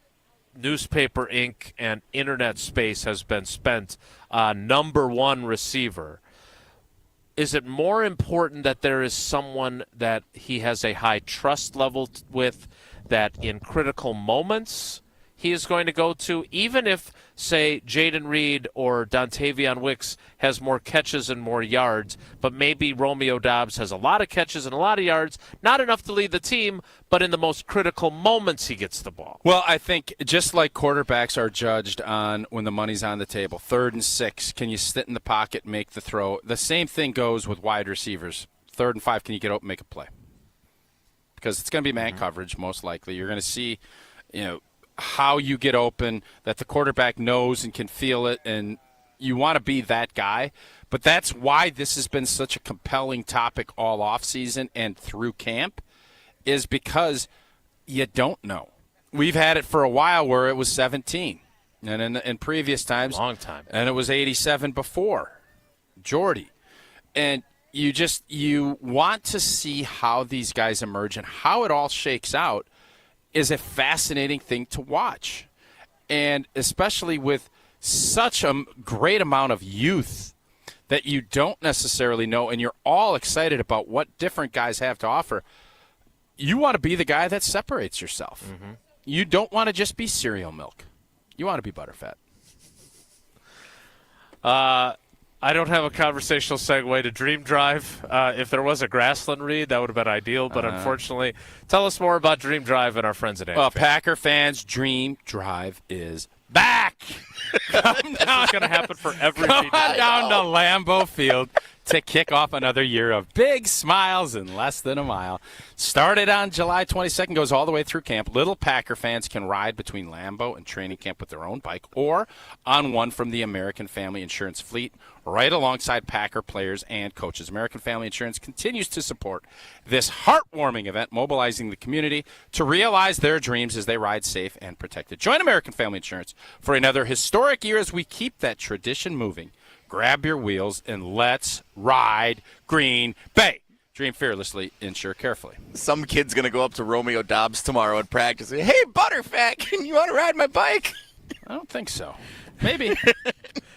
S1: newspaper ink and internet space has been spent on number one receiver. Is it more important that there is someone that he has a high trust level with, that in critical moments he is going to go to, even if, say, Jaden Reed or Dontavion Wicks has more catches and more yards, but maybe Romeo Doubs has a lot of catches and a lot of yards, not enough to lead the team, but in the most critical moments he gets the ball?
S2: Well, I think just like quarterbacks are judged on when the money's on the table, 3rd and 6, can you sit in the pocket and make the throw? The same thing goes with wide receivers. 3rd and 5, can you get open and make a play? Because it's going to be man coverage, most likely. You're going to see, how you get open, that the quarterback knows and can feel it, and you want to be that guy. But that's why this has been such a compelling topic all offseason and through camp, is because you don't know. We've had it for a while where it was 17, and in previous times,
S1: long time,
S2: and it was 87 before Jordy. And you want to see how these guys emerge and how it all shakes out. Is a fascinating thing to watch. And especially with such a great amount of youth that you don't necessarily know, and you're all excited about what different guys have to offer, you want to be the guy that separates yourself. Mm-hmm. You don't want to just be cereal milk. You want to be butterfat.
S1: I don't have a conversational segue to Dream Drive. If there was a Grassland read, that would have been ideal. But unfortunately, tell us more about Dream Drive and our friends at AmFam.
S2: Well, Packer fans, Dream Drive is back.
S1: That's what's going to happen for every
S2: Come on down to Lambeau Field. to kick off another year of big smiles in less than a mile. Started on July 22nd, goes all the way through camp. Little Packer fans can ride between Lambeau and training camp with their own bike or on one from the American Family Insurance fleet, right alongside Packer players and coaches. American Family Insurance continues to support this heartwarming event, mobilizing the community to realize their dreams as they ride safe and protected. Join American Family Insurance for another historic year as we keep that tradition moving. Grab your wheels and let's ride Green Bay. Dream fearlessly, insure carefully.
S3: Some kid's going to go up to Romeo Doubs tomorrow at practice and say, hey, Butterfat, can you want to ride my bike?
S2: I don't think so. Maybe.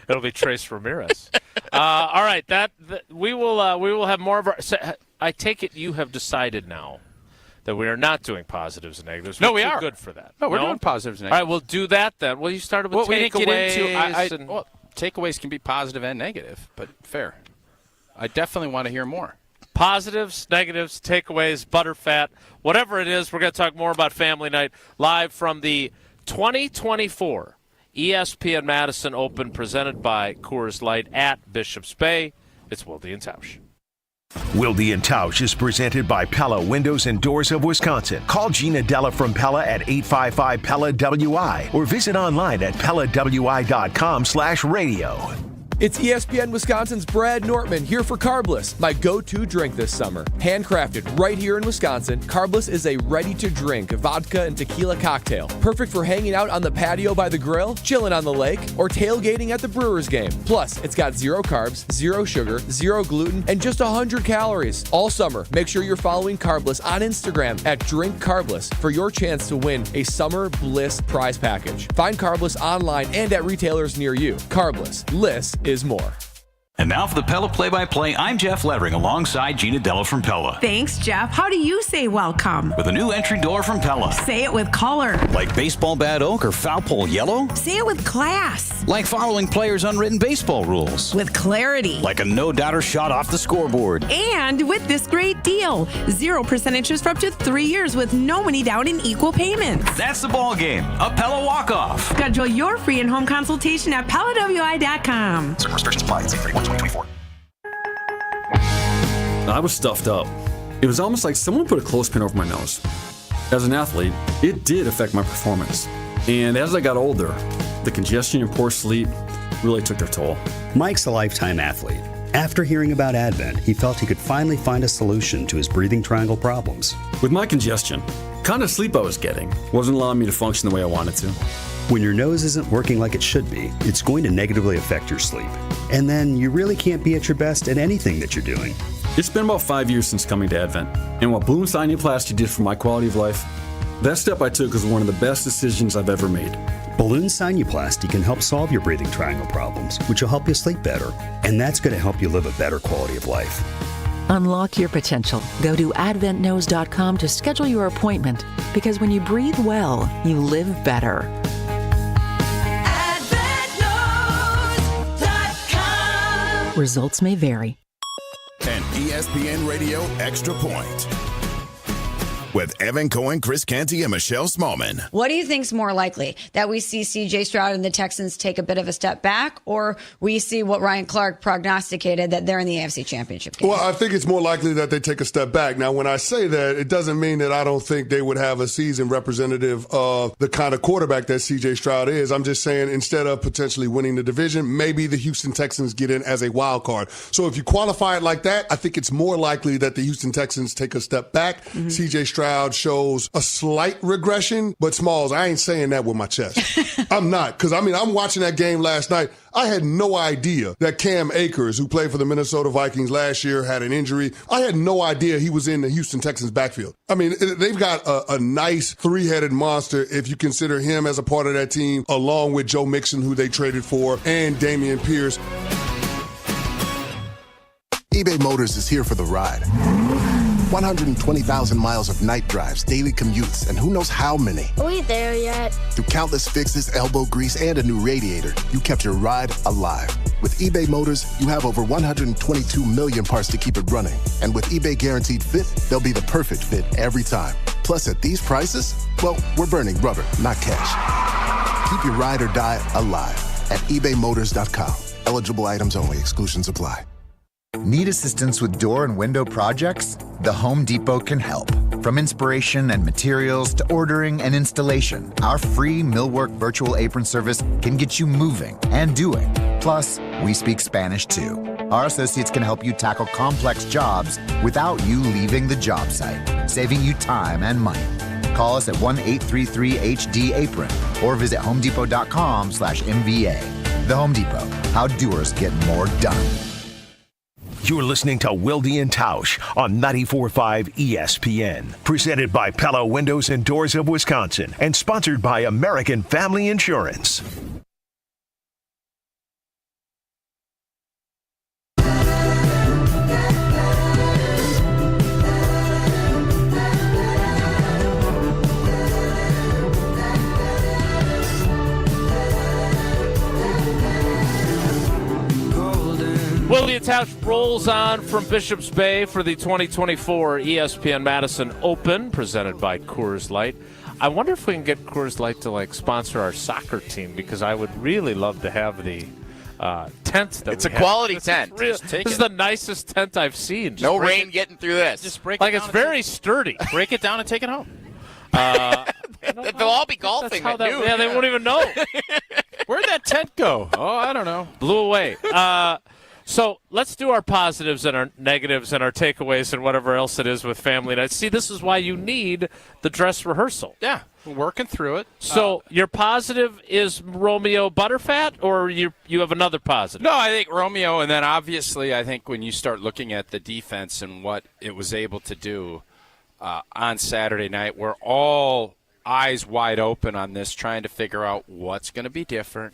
S1: It'll be Trace Ramirez. All right, we will have more of our. I take it you have decided now that we are not doing positives and negatives.
S2: No,
S1: we're
S2: we
S1: too
S2: are
S1: good for that.
S2: No, we're doing positives and
S1: All
S2: negatives.
S1: right, we'll do that then. Well, you started with takeaways.
S2: Well, takeaways can be positive and negative, but fair. I definitely want to hear more.
S1: Positives, negatives, takeaways, butterfat, whatever it is. We're going to talk more about Family Night live from the 2024 ESPN Madison Open presented by Coors Light at Bishop's Bay. It's Wilde and Tausch.
S4: Wilde and Tausch is presented by Pella Windows and Doors of Wisconsin. Call Gina Della from Pella at 855-PELLA-WI or visit online at PellaWI.com/radio.
S18: It's ESPN Wisconsin's Brad Nortman here for Carbless, my go-to drink this summer. Handcrafted right here in Wisconsin, Carbless is a ready-to-drink vodka and tequila cocktail. Perfect for hanging out on the patio by the grill, chilling on the lake, or tailgating at the Brewers game. Plus, it's got 0 carbs, 0 sugar, 0 gluten, and just 100 calories. All summer, make sure you're following Carbless on Instagram at Drink Carbless for your chance to win a Summer Bliss prize package. Find Carbless online and at retailers near you. Carbless. Liss is more.
S19: And now for the Pella play-by-play, I'm Jeff Levering alongside Gina Della from Pella.
S20: Thanks, Jeff. How do you say welcome?
S19: With a new entry door from Pella.
S20: Say it with color.
S19: Like baseball bat oak or foul pole yellow?
S20: Say it with class.
S19: Like following players' unwritten baseball rules.
S20: With clarity.
S19: Like a no-doubter shot off the scoreboard.
S20: And with this great deal, 0% interest for up to 3 years with no money down in equal payments.
S19: That's the ball game. A Pella walk-off.
S20: Schedule your free in-home consultation at PellaWI.com.
S19: Certain restrictions apply. See 31/2024.
S21: I was stuffed up. It was almost like someone put a clothespin over my nose. As an athlete, it did affect my performance. And as I got older, the congestion and poor sleep really took their toll.
S22: Mike's a lifetime athlete. After hearing about Advent, he felt he could finally find a solution to his breathing triangle problems.
S21: With my congestion, the kind of sleep I was getting wasn't allowing me to function the way I wanted to.
S22: When your nose isn't working like it should be, it's going to negatively affect your sleep. And then you really can't be at your best at anything that you're doing.
S21: It's been about 5 years since coming to Advent, and what balloon sinuplasty did for my quality of life, that step I took was one of the best decisions I've ever made.
S22: Balloon sinuplasty can help solve your breathing triangle problems, which will help you sleep better, and that's going to help you live a better quality of life.
S23: Unlock your potential. Go to adventknows.com to schedule your appointment, because when you breathe well, you live better. Results may vary.
S24: An ESPN Radio Extra Point with Evan Cohen, Chris Canty, and Michelle Smallman.
S25: What do you think's more likely? That we see C.J. Stroud and the Texans take a bit of a step back, or we see what Ryan Clark prognosticated, that they're in the AFC Championship game?
S26: Well, I think it's more likely that they take a step back. Now, when I say that, it doesn't mean that I don't think they would have a season representative of the kind of quarterback that C.J. Stroud is. I'm just saying, instead of potentially winning the division, maybe the Houston Texans get in as a wild card. So if you qualify it like that, I think it's more likely that the Houston Texans take a step back. Mm-hmm. C.J. Stroud shows a slight regression, but Smalls, I ain't saying that with my chest. I'm not, because, I'm watching that game last night. I had no idea that Cam Akers, who played for the Minnesota Vikings last year, had an injury. I had no idea he was in the Houston Texans backfield. They've got a nice three-headed monster if you consider him as a part of that team, along with Joe Mixon, who they traded for, and Damian Pierce.
S27: eBay Motors is here for the ride. 120,000 miles of night drives, daily commutes, and who knows how many.
S28: Are we there yet?
S27: Through countless fixes, elbow grease, and a new radiator, you kept your ride alive. With eBay Motors, you have over 122 million parts to keep it running. And with eBay Guaranteed Fit, they'll be the perfect fit every time. Plus, at these prices, well, we're burning rubber, not cash. Keep your ride or die alive at ebaymotors.com. Eligible items only. Exclusions apply.
S5: Need assistance with door and window projects? The Home Depot can help. From inspiration and materials to ordering and installation, our free Millwork virtual apron service can get you moving and doing. Plus, we speak Spanish too. Our associates can help you tackle complex jobs without you leaving the job site, saving you time and money. Call us at 1-833-HD-APRON or visit homedepot.com/MVA. The Home Depot, how doers get more done.
S4: You're listening to Wilde and Tausch on 94.5 ESPN. Presented by Pella Windows and Doors of Wisconsin and sponsored by American Family Insurance.
S1: Wilde and Tausch rolls on from Bishop's Bay for the 2024 ESPN Madison Open, presented by Coors Light. I wonder if we can get Coors Light to sponsor our soccer team, because I would really love to have the tent.
S3: It's a quality tent.
S1: This is the nicest tent I've seen.
S3: No rain getting through this.
S2: Just break it down.
S1: It's very sturdy.
S2: Break it down and take it home.
S3: They'll all be golfing at noon.
S1: Yeah, they won't even know.
S2: Where'd that tent go? Oh, I don't know.
S1: Blew away. So let's do our positives and our negatives and our takeaways and whatever else it is with family night. See, this is why you need the dress rehearsal.
S2: Yeah, we're working through it.
S1: So your positive is Romeo Butterfat, or you have another positive?
S2: No, I think Romeo, and then obviously I think when you start looking at the defense and what it was able to do on Saturday night, we're all eyes wide open on this, trying to figure out what's going to be different.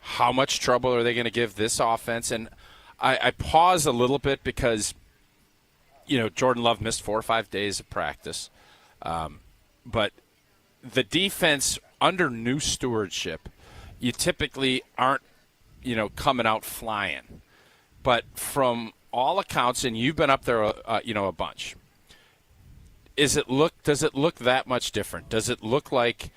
S2: How much trouble are they going to give this offense? And I pause a little bit because, Jordan Love missed 4 or 5 days of practice. But the defense under new stewardship, you typically aren't, coming out flying. But from all accounts, and you've been up there, a bunch, does it look that much different? Does it look like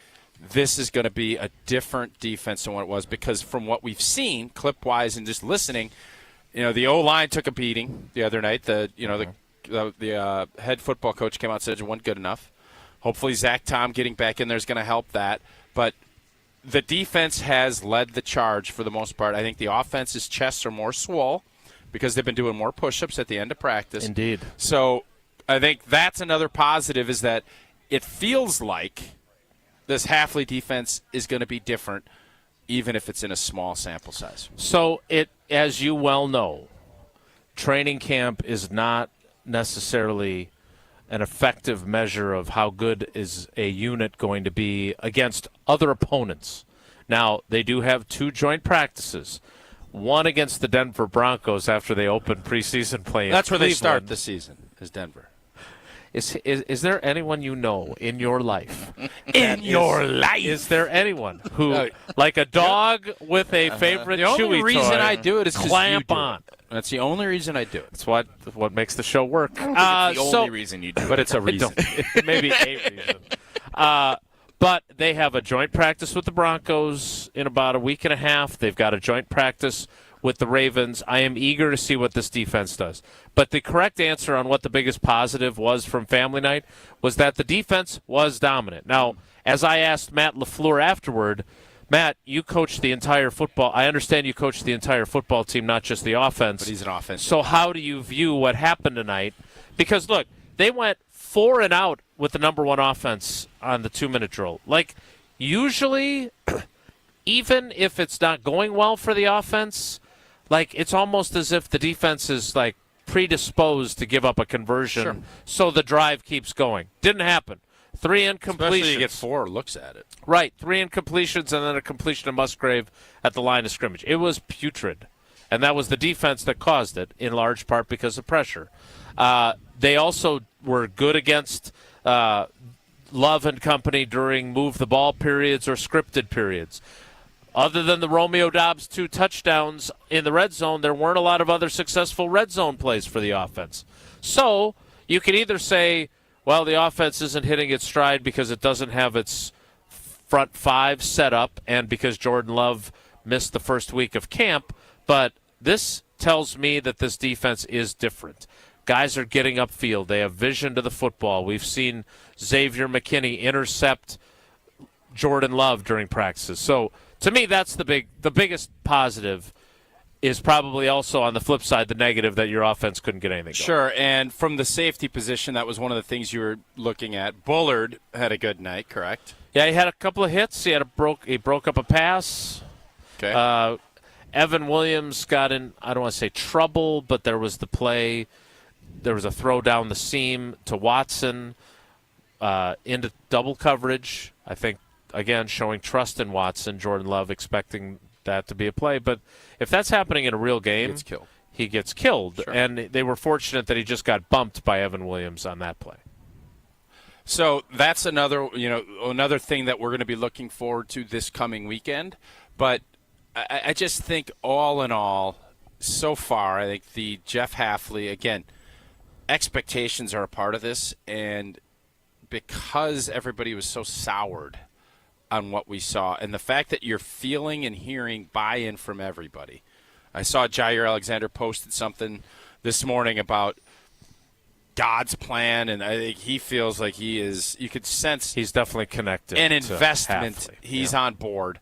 S2: this is going to be a different defense than what it was? Because from what we've seen, clip-wise and just listening, the O-line took a beating the other night. The head football coach came out and said it wasn't good enough. Hopefully Zach Tom getting back in there is going to help that. But the defense has led the charge for the most part. I think the offense's chests are more swole because they've been doing more push-ups at the end of practice.
S1: Indeed.
S2: So I think that's another positive, is that it feels like this Hafley defense is going to be different, even if it's in a small sample size.
S1: So as you well know, training camp is not necessarily an effective measure of how good is a unit going to be against other opponents. Now, they do have 2 joint practices. One against the Denver Broncos after they open preseason play.
S2: That's where they start the season, is Denver.
S1: Is there anyone you know in your life?
S2: Is
S1: there anyone who, like a dog with a favorite chewy toy,
S2: the only reason I do it is
S1: clamp on?
S2: That's the only reason I do it.
S1: It's what makes the show work.
S3: It's the only reason you do it.
S2: But it's a reason.
S1: Maybe a reason. But they have a joint practice with the Broncos in about a week and a half. They've got a joint practice with the Ravens. I am eager to see what this defense does. But the correct answer on what the biggest positive was from family night was that the defense was dominant. Now, as I asked Matt LaFleur afterward, Matt, you coached the entire football. I understand you coached the entire football team, not just the offense.
S2: But he's an offense.
S1: So how do you view what happened tonight? Because, look, they went 4 and out with the number 1 offense on the 2-minute drill. Usually, even if it's not going well for the offense, it's almost as if the defense is predisposed to give up a conversion, so the drive keeps going. Didn't happen. 3 incompletions.
S2: Especially you get 4 looks at it.
S1: Right, 3 incompletions and then a completion of Musgrave at the line of scrimmage. It was putrid, and that was the defense that caused it, in large part because of pressure. They also were good against Love and company during move-the-ball periods or scripted periods. Other than the Romeo Doubs 2 touchdowns in the red zone, there weren't a lot of other successful red zone plays for the offense. So you can either say, well, the offense isn't hitting its stride because it doesn't have its front 5 set up and because Jordan Love missed the first week of camp, but this tells me that this defense is different. Guys are getting upfield. They have vision to the football. We've seen Xavier McKinney intercept Jordan Love during practices. So to me, that's the biggest positive. Is probably also on the flip side the negative that your offense couldn't get anything going.
S2: Sure, and from the safety position, that was one of the things you were looking at. Bullard had a good night, correct?
S1: Yeah, he had a couple of hits. He broke up a pass.
S2: Okay.
S1: Evan Williams got in, I don't want to say trouble, but there was the play. There was a throw down the seam to Watson into double coverage. I think, again, showing trust in Watson. Jordan Love expecting that to be a play. But if that's happening in a real game, he gets killed.
S2: Sure.
S1: And they were fortunate that he just got bumped by Evan Williams on that play.
S2: So that's another thing that we're going to be looking forward to this coming weekend. But I just think all in all, so far, I think the Jeff Hafley, again, expectations are a part of this. And because everybody was so soured on what we saw, and the fact that you're feeling and hearing buy-in from everybody. I saw Jair Alexander posted something this morning about God's plan, and I think he feels like he is. You could sense
S1: he's definitely connected.
S2: An investment.
S1: Hafley.
S2: He's on board.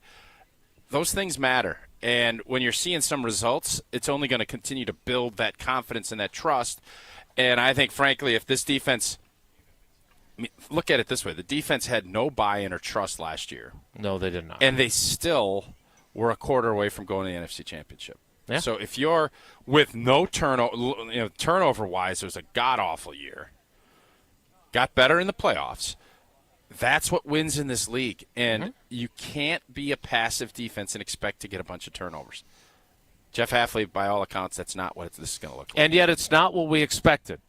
S2: Those things matter, and when you're seeing some results, it's only going to continue to build that confidence and that trust. And I think, frankly, if this defense. Look at it this way. The defense had no buy-in or trust last year.
S1: No, they did not.
S2: And they still were a quarter away from going to the NFC Championship.
S1: Yeah.
S2: So if you're with no turnover-wise, it was a god-awful year. Got better in the playoffs. That's what wins in this league. And you can't be a passive defense and expect to get a bunch of turnovers. Jeff Hafley, by all accounts, that's not what this is going to look like.
S1: And yet it's not what we expected,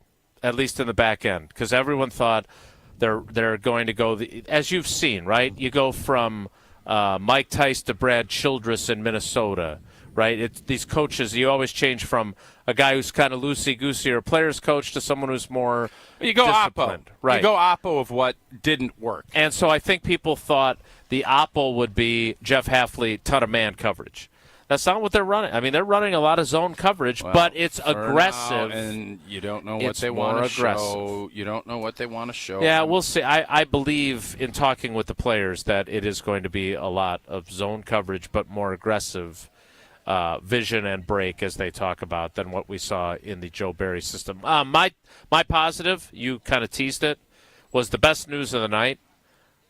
S1: at least in the back end, because everyone thought – They're going to go, as you've seen, right? You go from Mike Tice to Brad Childress in Minnesota, right? These coaches, you always change from a guy who's kind of loosey-goosey or a player's coach to someone who's more disciplined. Right.
S2: You go oppo of what didn't work.
S1: And so I think people thought the oppo would be Jeff Hafley, ton of man coverage. That's not what they're running. I mean, they're running a lot of zone coverage, but it's aggressive.
S2: Now, and you don't know what they want to show. You don't know what they want to show.
S1: Yeah, we'll see. I believe in talking with the players that it is going to be a lot of zone coverage, but more aggressive vision and break, as they talk about, than what we saw in the Joe Barry system. My positive, you kind of teased it, was the best news of the night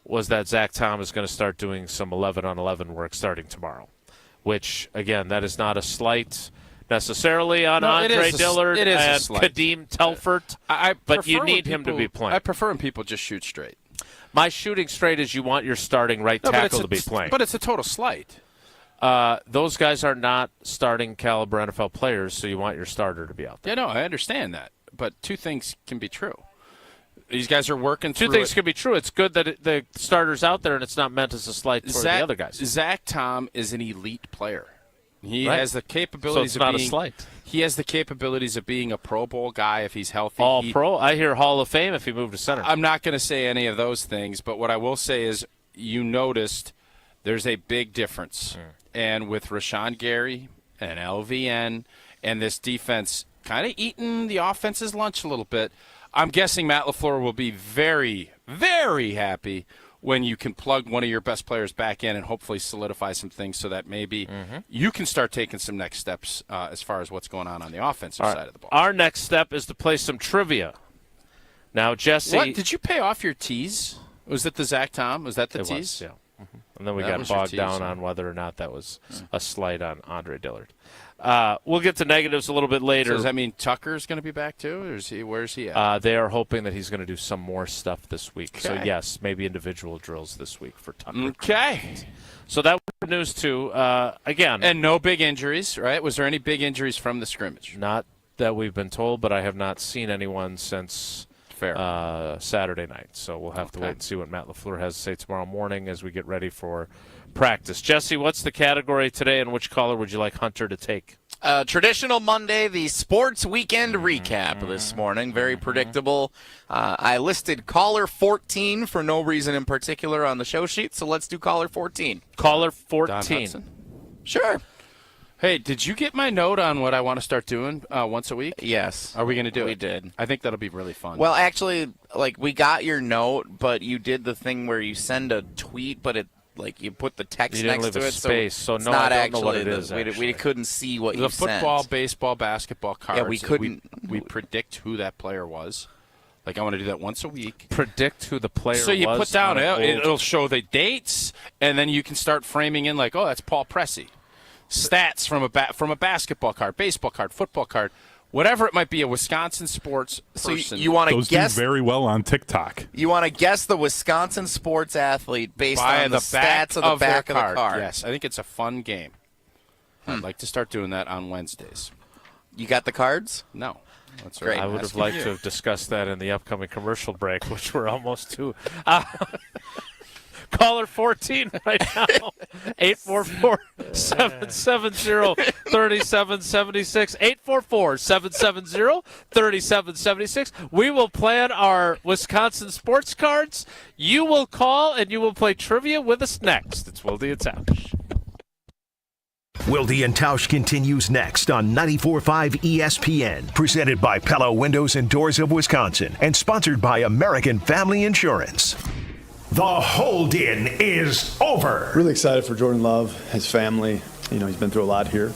S1: was that Zach Tom is going to start doing some 11-on-11 work starting tomorrow. Which, again, that is not a slight necessarily on Andre Dillard and Kadeem Telfort, but you need him to be playing.
S2: I prefer when people just shoot straight.
S1: My shooting straight is you want your starting right tackle to be playing.
S2: But it's a total slight.
S1: Those guys are not starting caliber NFL players, so you want your starter to be out there.
S2: Yeah, no, I understand that. But two things can be true. These guys are working through
S1: Two things can be true. It's good that the starter's out there, and it's not meant as a slight toward the other guys.
S2: Zach Tom is an elite player. He has the capabilities
S1: of being a slight.
S2: He has the capabilities of being a Pro Bowl guy if he's healthy.
S1: All-Pro? I hear Hall of Fame if he moved to center.
S2: I'm not going to say any of those things, but what I will say is you noticed there's a big difference. And with Rashawn Gary and LVN and this defense kind of eating the offense's lunch a little bit, I'm guessing Matt LaFleur will be very, very happy when you can plug one of your best players back in and hopefully solidify some things so that maybe you can start taking some next steps as far as what's going on the offensive side of the ball.
S1: Our next step is to play some trivia. Now, Jesse.
S2: What? Did you pay off your tees? Was it the Zach Tom? Was that the tees?
S1: Was, yeah. And then we got bogged down on whether or not that was a slight on Andre Dillard. We'll get to negatives a little bit later.
S2: So does that mean Tucker's going to be back too, or where's he at?
S1: They are hoping that he's going to do some more stuff this week. Okay. So, yes, maybe individual drills this week for Tucker.
S2: Okay.
S1: So that was news, too. Again.
S2: And no big injuries, right? Was there any big injuries from the scrimmage?
S1: Not that we've been told, but I have not seen anyone since Saturday night. So we'll have to wait and see what Matt LaFleur has to say tomorrow morning as we get ready for practice. Jesse, what's the category today, and which caller would you like Hunter to take?
S3: Traditional Monday, the sports weekend recap this morning. Very predictable. I listed caller 14 for no reason in particular on the show sheet, so let's do caller 14.
S1: Caller 14.
S3: Sure.
S2: Hey, did you get my note on what I want to start doing once a week?
S3: Yes.
S2: Are we going to do it?
S3: We did.
S2: I think that'll be really fun.
S3: Well, actually, we got your note, but you did the thing where you send a tweet, but you put the text next to it.
S1: Space, so
S3: it's
S1: no,
S3: not
S1: I don't know what
S3: actually
S1: it is.
S3: We couldn't see what you sent.
S2: The football, baseball, basketball cards.
S3: Yeah, we couldn't.
S2: We predict who that player was. I want to do that once a week.
S1: Predict who the player was.
S2: So you put down, it'll show the dates, and then you can start framing in that's Paul Pressey. Stats from a basketball card, baseball card, football card, whatever it might be, a Wisconsin sports person.
S3: So you want to guess
S6: do very well on TikTok.
S3: You want to guess the Wisconsin sports athlete based
S2: by
S3: on the stats of the back of the card.
S2: Yes, I think it's a fun game. I'd like to start doing that on Wednesdays.
S3: You got the cards?
S2: No. That's
S3: great.
S1: I would have liked to have discussed that in the upcoming commercial break, which we're almost to. Caller 14 right now, 844-770-3776, 844-770-3776. We will plan our Wisconsin sports cards. You will call, and you will play trivia with us next. It's Wilde and Tausch.
S4: Wilde and Tausch continues next on 94.5 ESPN, presented by Pella Windows and Doors of Wisconsin, and sponsored by American Family Insurance. The hold-in is over.
S7: Really excited for Jordan Love, his family. He's been through a lot here.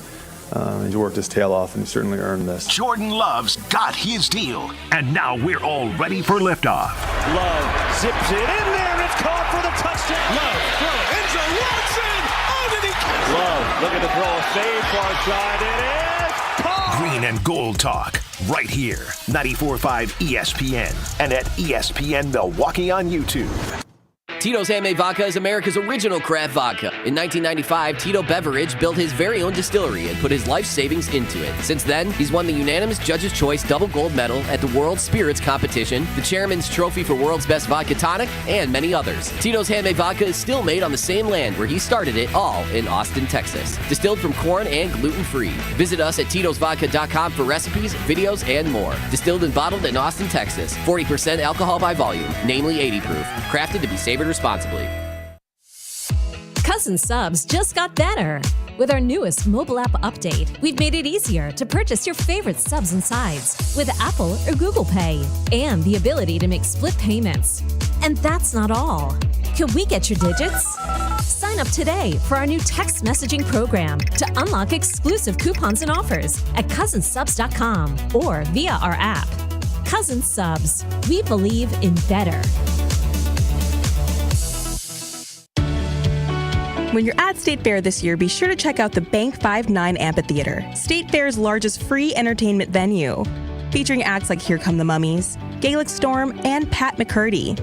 S7: He's worked his tail off, and he certainly earned this.
S4: Jordan Love's got his deal, and now we're all ready for liftoff.
S8: Love zips it in there, and it's caught for the touchdown. Love, throw, end zone, Watson! Oh, did he catch it? Love, looking to throw a fade far side, it is caught!
S4: Green and Gold Talk, right here, 94.5 ESPN, and at ESPN Milwaukee on YouTube.
S9: Tito's Handmade Vodka is America's original craft vodka. In 1995, Tito Beveridge built his very own distillery and put his life savings into it. Since then, he's won the unanimous Judge's Choice Double Gold Medal at the World Spirits Competition, the Chairman's Trophy for World's Best Vodka Tonic, and many others. Tito's Handmade Vodka is still made on the same land where he started it, all in Austin, Texas. Distilled from corn and gluten-free. Visit us at titosvodka.com for recipes, videos, and more. Distilled and bottled in Austin, Texas. 40% alcohol by volume, namely 80 proof. Crafted to be savored responsibly.
S14: Cousin Subs just got better. With our newest mobile app update, we've made it easier to purchase your favorite subs and sides with Apple or Google Pay, and the ability to make split payments. And that's not all. Could we get your digits? Sign up today for our new text messaging program to unlock exclusive coupons and offers at cousinsubs.com or via our app. Cousin Subs. We believe in better.
S10: When you're at State Fair this year, be sure to check out the Bank 5-9 Amphitheater, State Fair's largest free entertainment venue, featuring acts like Here Come the Mummies, Gaelic Storm, and Pat McCurdy.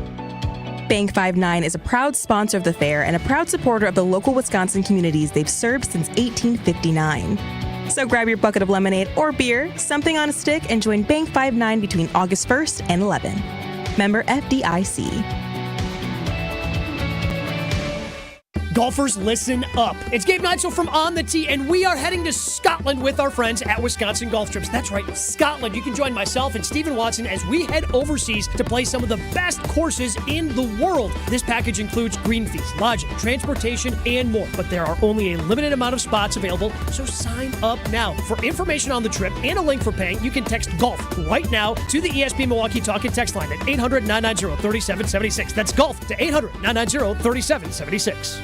S10: Bank 5-9 is a proud sponsor of the fair and a proud supporter of the local Wisconsin communities they've served since 1859. So grab your bucket of lemonade or beer, something on a stick, and join Bank 5-9 between August 1st and 11. Member FDIC.
S11: Golfers, listen up. It's Gabe Neitzel from On the Tee, and we are heading to Scotland with our friends at Wisconsin Golf Trips. That's right, Scotland. You can join myself and Stephen Watson as we head overseas to play some of the best courses in the world. This package includes green fees, lodging, transportation, and more. But there are only a limited amount of spots available, so sign up now. For information on the trip and a link for paying, you can text GOLF right now to the ESPN Milwaukee Talk and Text line at 800-990-3776. That's GOLF to 800-990-3776.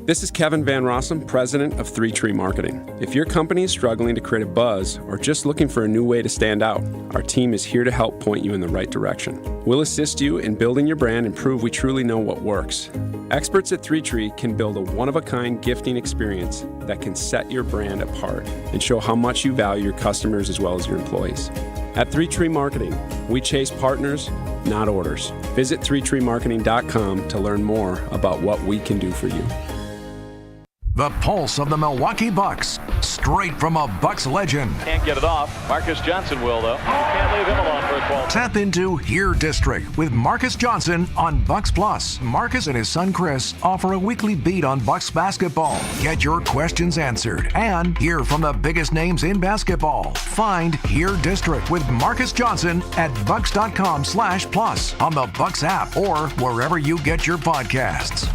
S12: This is Kevin Van Rossum, president of 3 Tree Marketing. If your company is struggling to create a buzz or just looking for a new way to stand out, our team is here to help point you in the right direction. We'll assist you in building your brand and prove we truly know what works. Experts at 3 Tree can build a one-of-a-kind gifting experience that can set your brand apart and show how much you value your customers as well as your employees. At 3 Tree Marketing, we chase partners, not orders. Visit 3treemarketing.com to learn more about what we can do for you.
S28: The pulse of the Milwaukee Bucks, straight from a Bucks legend.
S29: Can't get it off. Marcus Johnson will, though. Can't leave him alone for a 12.
S28: Tap into Here District with Marcus Johnson on Bucks Plus. Marcus and his son Chris offer a weekly beat on Bucks basketball. Get your questions answered and hear from the biggest names in basketball. Find Here District with Marcus Johnson at bucks.com/plus on the Bucks app or wherever you get your podcasts.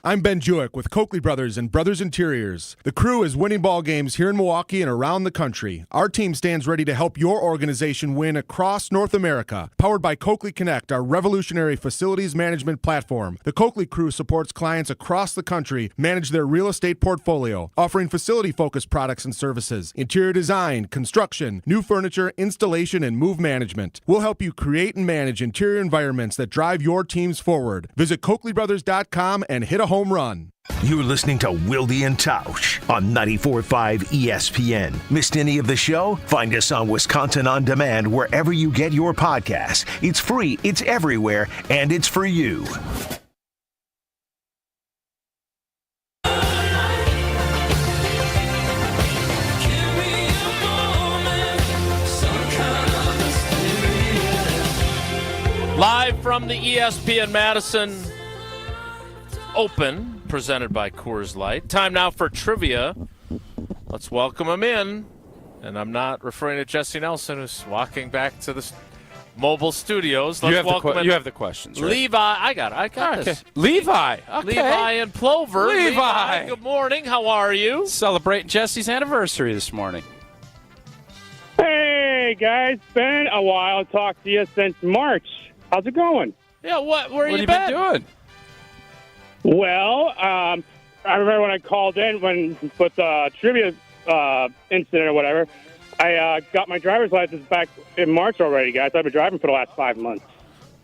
S6: I'm Ben Jewick with Coakley Brothers and Brothers Interiors. The crew is winning ball games here in Milwaukee and around the country. Our team stands ready to help your organization win across North America. Powered by Coakley Connect, our revolutionary facilities management platform. The Coakley crew supports clients across the country manage their real estate portfolio, offering facility-focused products and services, interior design, construction, new furniture, installation, and move management. We'll help you create and manage interior environments that drive your teams forward. Visit CoakleyBrothers.com and hit a home run.
S4: You're listening to Wilde and Tausch on 94.5 ESPN. Missed any of the show? Find us on Wisconsin On Demand wherever you get your podcasts. It's free, it's everywhere, and it's for you.
S1: Live from the ESPN Madison Open, presented by Coors Light. Time now for trivia. Let's welcome him in. And I'm not referring to Jesse Nelson, who's walking back to the mobile studios. Let's welcome
S2: you have the questions, right?
S1: Levi. I got this.
S2: Levi. Okay.
S1: Levi and Plover.
S2: Levi.
S1: Good morning. How are you?
S2: Celebrating Jesse's anniversary this morning.
S13: Hey, guys. Been a while. Talked to you since March. How's it going?
S1: Yeah, where
S2: have you been doing?
S13: Well, I remember when I called in with the trivia incident or whatever, I got my driver's license back in March already, guys. I've been driving for the last 5 months.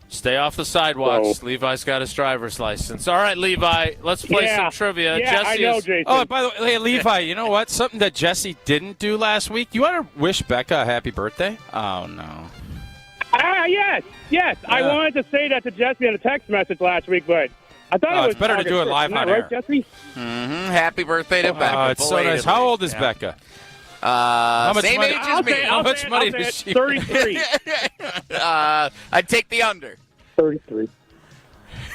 S1: Stay off the sidewalks. So, Levi's got his driver's license. All right, Levi, let's play some trivia.
S13: Yeah,
S1: Jesse
S13: I know, Jason.
S2: Oh, by the way, hey, Levi, you know what? Something that Jesse didn't do last week. You want to wish Becca a happy birthday? Oh, no.
S13: Yes. Yeah. I wanted to say that to Jesse in a text message last week, but I thought it was
S2: it's better to do it live on air.
S13: Right, Jesse?
S3: Mm-hmm. Happy birthday to Becca.
S2: Oh, it's so nice. How old is Becca? How much
S3: same
S2: money?
S3: age as me.
S13: How much money does she 33.
S3: I'd take the under.
S13: 33.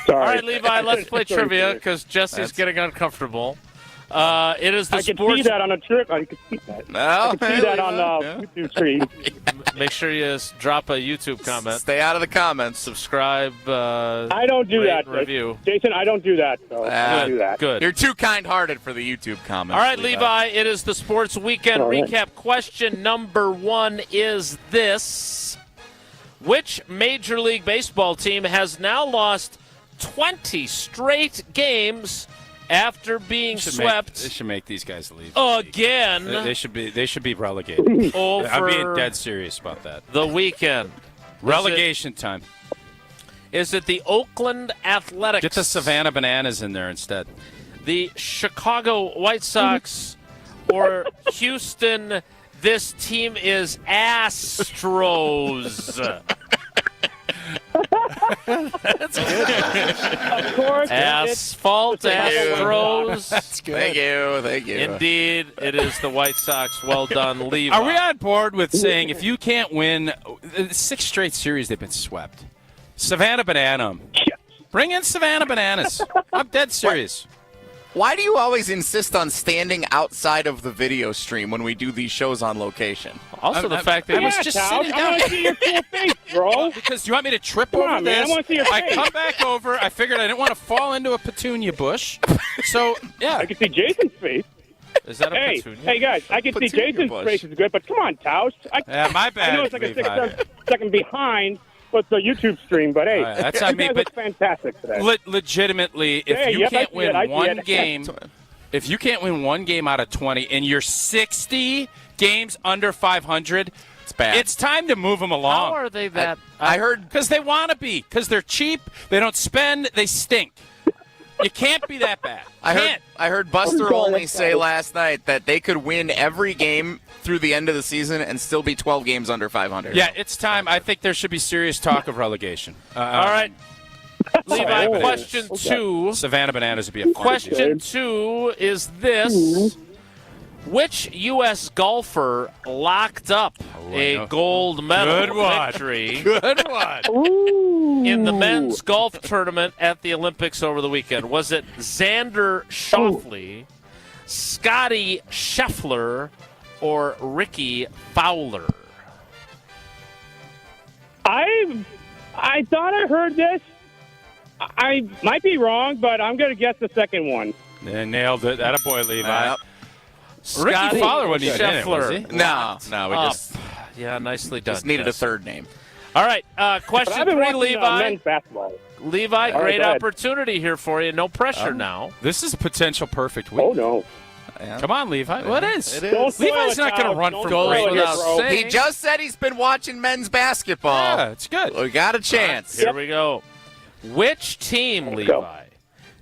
S13: Sorry.
S1: All right, Levi, let's play trivia because Jesse's getting uncomfortable. It is the
S13: I can
S1: sports.
S13: see that on a trip. I can see that. I can see that on the YouTube stream.
S1: Make sure you drop a YouTube comment.
S3: Stay out of the comments.
S1: Subscribe.
S13: I don't do that.
S1: Review.
S13: Jason, I don't do that. So I don't do that.
S1: Good.
S3: You're too kind-hearted for the YouTube comments.
S1: All right, Levi, it is the Sports Weekend recap. Question number 1 is this. Which Major League Baseball team has now lost 20 straight games after being swept?
S2: They should make these guys leave.
S1: Again.
S2: They should be relegated. I'm being dead serious about that.
S1: The weekend.
S2: Relegation time.
S1: Is it the Oakland Athletics?
S2: Get the Savannah Bananas in there instead.
S1: The Chicago White Sox or Houston? This team is Astros.
S13: That's good. Of course.
S1: Asphalt Astros.
S2: That's good.
S3: Thank you.
S1: Indeed, it is the White Sox. Well done, Levi.
S2: Are we on board with saying if you can't win 6 straight series, they've been swept? Savannah Banana. Bring in Savannah Bananas. I'm dead serious.
S3: Why do you always insist on standing outside of the video stream when we do these shows on location?
S1: Also, the fact that
S13: I was just sitting down. I want to see your cool face, bro.
S2: Because you want me to trip over
S13: man,
S2: this?
S13: I want to see your face.
S2: I come back over. I figured I didn't want to fall into a petunia bush. So, yeah.
S13: I can see Jason's face.
S1: Is that a petunia?
S13: Hey, guys, I can see Jason's face is good, but come on, Tausch.
S2: My bad.
S13: I know it's like a 6-second behind with the YouTube stream, but hey,
S2: that's on me.
S13: But
S2: look
S13: fantastic today.
S2: Legitimately, if you can't win one game, if you can't win one game out of 20, and you're 60 games under 500,
S3: it's bad.
S2: It's time to move them along.
S1: How are they that?
S3: I heard
S2: because they want to be. Because they're cheap. They don't spend. They stink. You can't be that bad.
S3: I heard Buster Olney say last night that they could win every game through the end of the season and still be 12 games under 500.
S2: Yeah, it's time. I think there should be serious talk of relegation.
S1: All right. Levi, question 2.
S2: Savannah Bananas would be a fun
S1: Question 2 is this. Which U.S. golfer locked up a gold medal victory
S2: Good one.
S1: in the men's golf tournament at the Olympics over the weekend? Was it Xander Schauffele, Scotty Scheffler, or Ricky Fowler?
S13: I thought I heard this, I might be wrong, but I'm going to guess the second one.
S2: Nailed it. Attaboy, Levi.
S1: Scotty
S2: Ricky Fowler wasn't even in it, was
S1: Scheffler.
S2: he?
S3: No, we just
S1: nicely done.
S3: just needed a
S1: Jesse.
S3: third name.
S1: All right,
S13: But
S1: question
S13: I've been
S1: 3,
S13: watching,
S1: Levi.
S13: men's basketball.
S1: Levi,
S13: All right,
S1: great
S13: go ahead.
S1: opportunity here for you. No pressure now.
S2: This is a potential perfect week.
S13: Oh, no.
S2: Come on, Levi. What is?
S13: Don't spoil
S2: Levi's
S13: it,
S2: not going to
S13: Kyle.
S2: run
S13: Don't
S2: from
S13: spoil
S2: great.
S13: it,
S1: without
S13: bro.
S1: saying.
S3: He just said he's been watching men's basketball.
S2: Yeah, it's good.
S3: We got a chance.
S1: Here we go. Which team, Levi,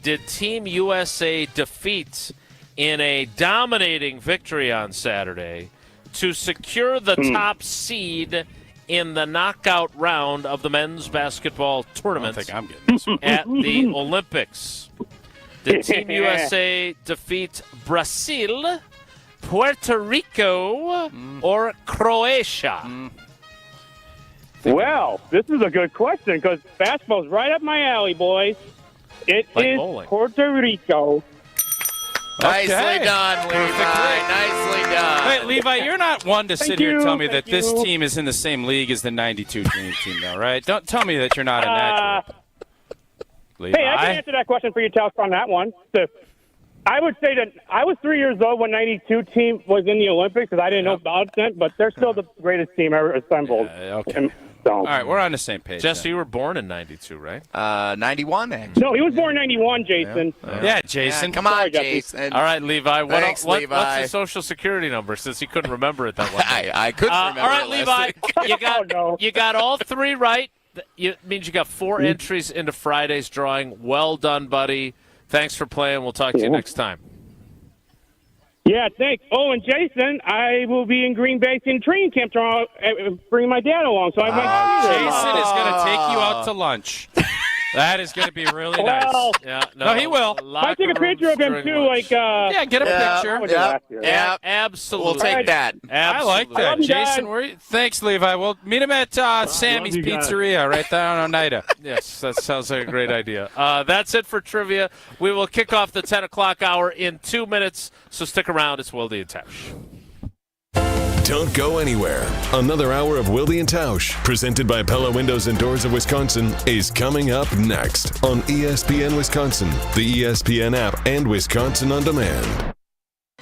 S1: did Team USA defeat in a dominating victory on Saturday to secure the top seed in the knockout round of the men's basketball tournament
S2: I think I'm getting this one.
S1: at the Olympics? Did Team USA defeat Brazil, Puerto Rico, or Croatia?
S13: Well, this is a good question because basketball's right up my alley, boys. It
S1: Like
S13: is
S1: bowling.
S13: Puerto Rico.
S3: Nicely
S2: Okay.
S3: done, Levi. Nicely done.
S2: Hey, Levi, you're not one to sit
S13: Thank
S2: here and
S13: you,
S2: tell me that
S13: thank
S2: this
S13: you.
S2: team is in the same league as the 92 Dream Team, though, right? Don't tell me that you're not inaccurate. Levi?
S13: Hey, I can answer that question for you, Tausch, on that one. So, I would say that I was 3 years old when 92 team was in the Olympics because I didn't know about it, but they're still the greatest team ever assembled.
S2: Okay.
S13: And so,
S2: All right, we're on the same page.
S1: Jesse,
S2: then.
S1: you were born in 92, right?
S3: 91, actually.
S13: no, he was born 91, Jason.
S2: Yeah, Jason.
S3: Yeah, come on,
S13: Sorry, Jesse.
S3: Jason.
S1: All right, Levi.
S3: Thanks,
S1: What's
S3: Levi.
S1: his social security number since he couldn't remember it that one day?
S3: I couldn't remember.
S1: All right,
S3: it
S1: Levi.
S3: last week.
S1: You got
S13: Oh, no.
S1: you got all three right. It means you got 4 entries into Friday's drawing. Well done, buddy. Thanks for playing. We'll talk to you next time.
S13: Yeah, thanks. Oh, and Jason, I will be in Green Bay in training camp tomorrow, bringing my dad along, so I might see you there.
S2: Jason is going to take you out to lunch. That is going to be really nice.
S13: Well,
S1: Yeah,
S2: No, he will.
S13: might take a picture of him, too, like,
S2: Yeah, get a picture.
S13: was it last year?
S3: Yeah,
S1: Absolutely.
S3: we'll take that.
S2: I like
S1: Absolutely.
S2: that.
S13: love you
S2: Jason,
S13: guys.
S2: thanks, Levi. We'll meet him at Sammy's
S8: you guys.
S2: Pizzeria right there on Oneida.
S1: Yes, that sounds like a great idea. That's it for trivia. We will kick off the 10 o'clock hour in 2 minutes, so stick around. It's Wilde and Tausch.
S15: Don't go anywhere. Another hour of Wilde and Tausch, presented by Pella Windows and Doors of Wisconsin, is coming up next on ESPN Wisconsin, the ESPN app, and Wisconsin On Demand.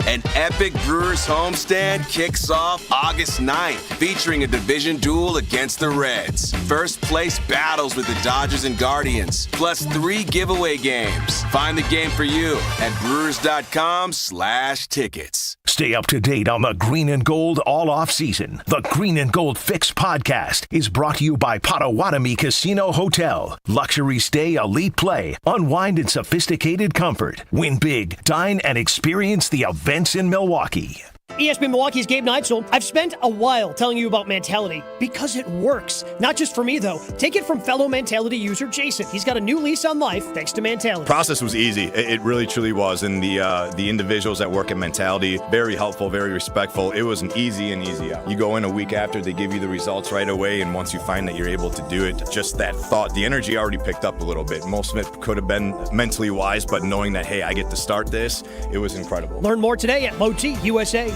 S16: An epic Brewers homestand kicks off August 9th, featuring a division duel against the Reds. First place battles with the Dodgers and Guardians, plus 3 giveaway games. Find the game for you at brewers.com/tickets.
S4: Stay up to date on the green and gold all off season. The Green and Gold Fix podcast is brought to you by Potawatomi Casino Hotel. Luxury stay, elite play, unwind in sophisticated comfort. Win big, dine, and experience the events in Milwaukee.
S11: ESPN Milwaukee's Gabe Neitzel. I've spent a while telling you about mentality because it works. Not just for me, though. Take it from fellow mentality user Jason. He's got a new lease on life thanks to mentality.
S17: Process was easy. It really, truly was. And the individuals that work at Mentality, very helpful, very respectful. It was an easy and easy out. You go in a week after, they give you the results right away. And once you find that you're able to do it, just that thought, the energy already picked up a little bit. Most of it could have been mentally wise, but knowing that, hey, I get to start this, it was incredible.
S11: Learn more today at LoTUSA.com.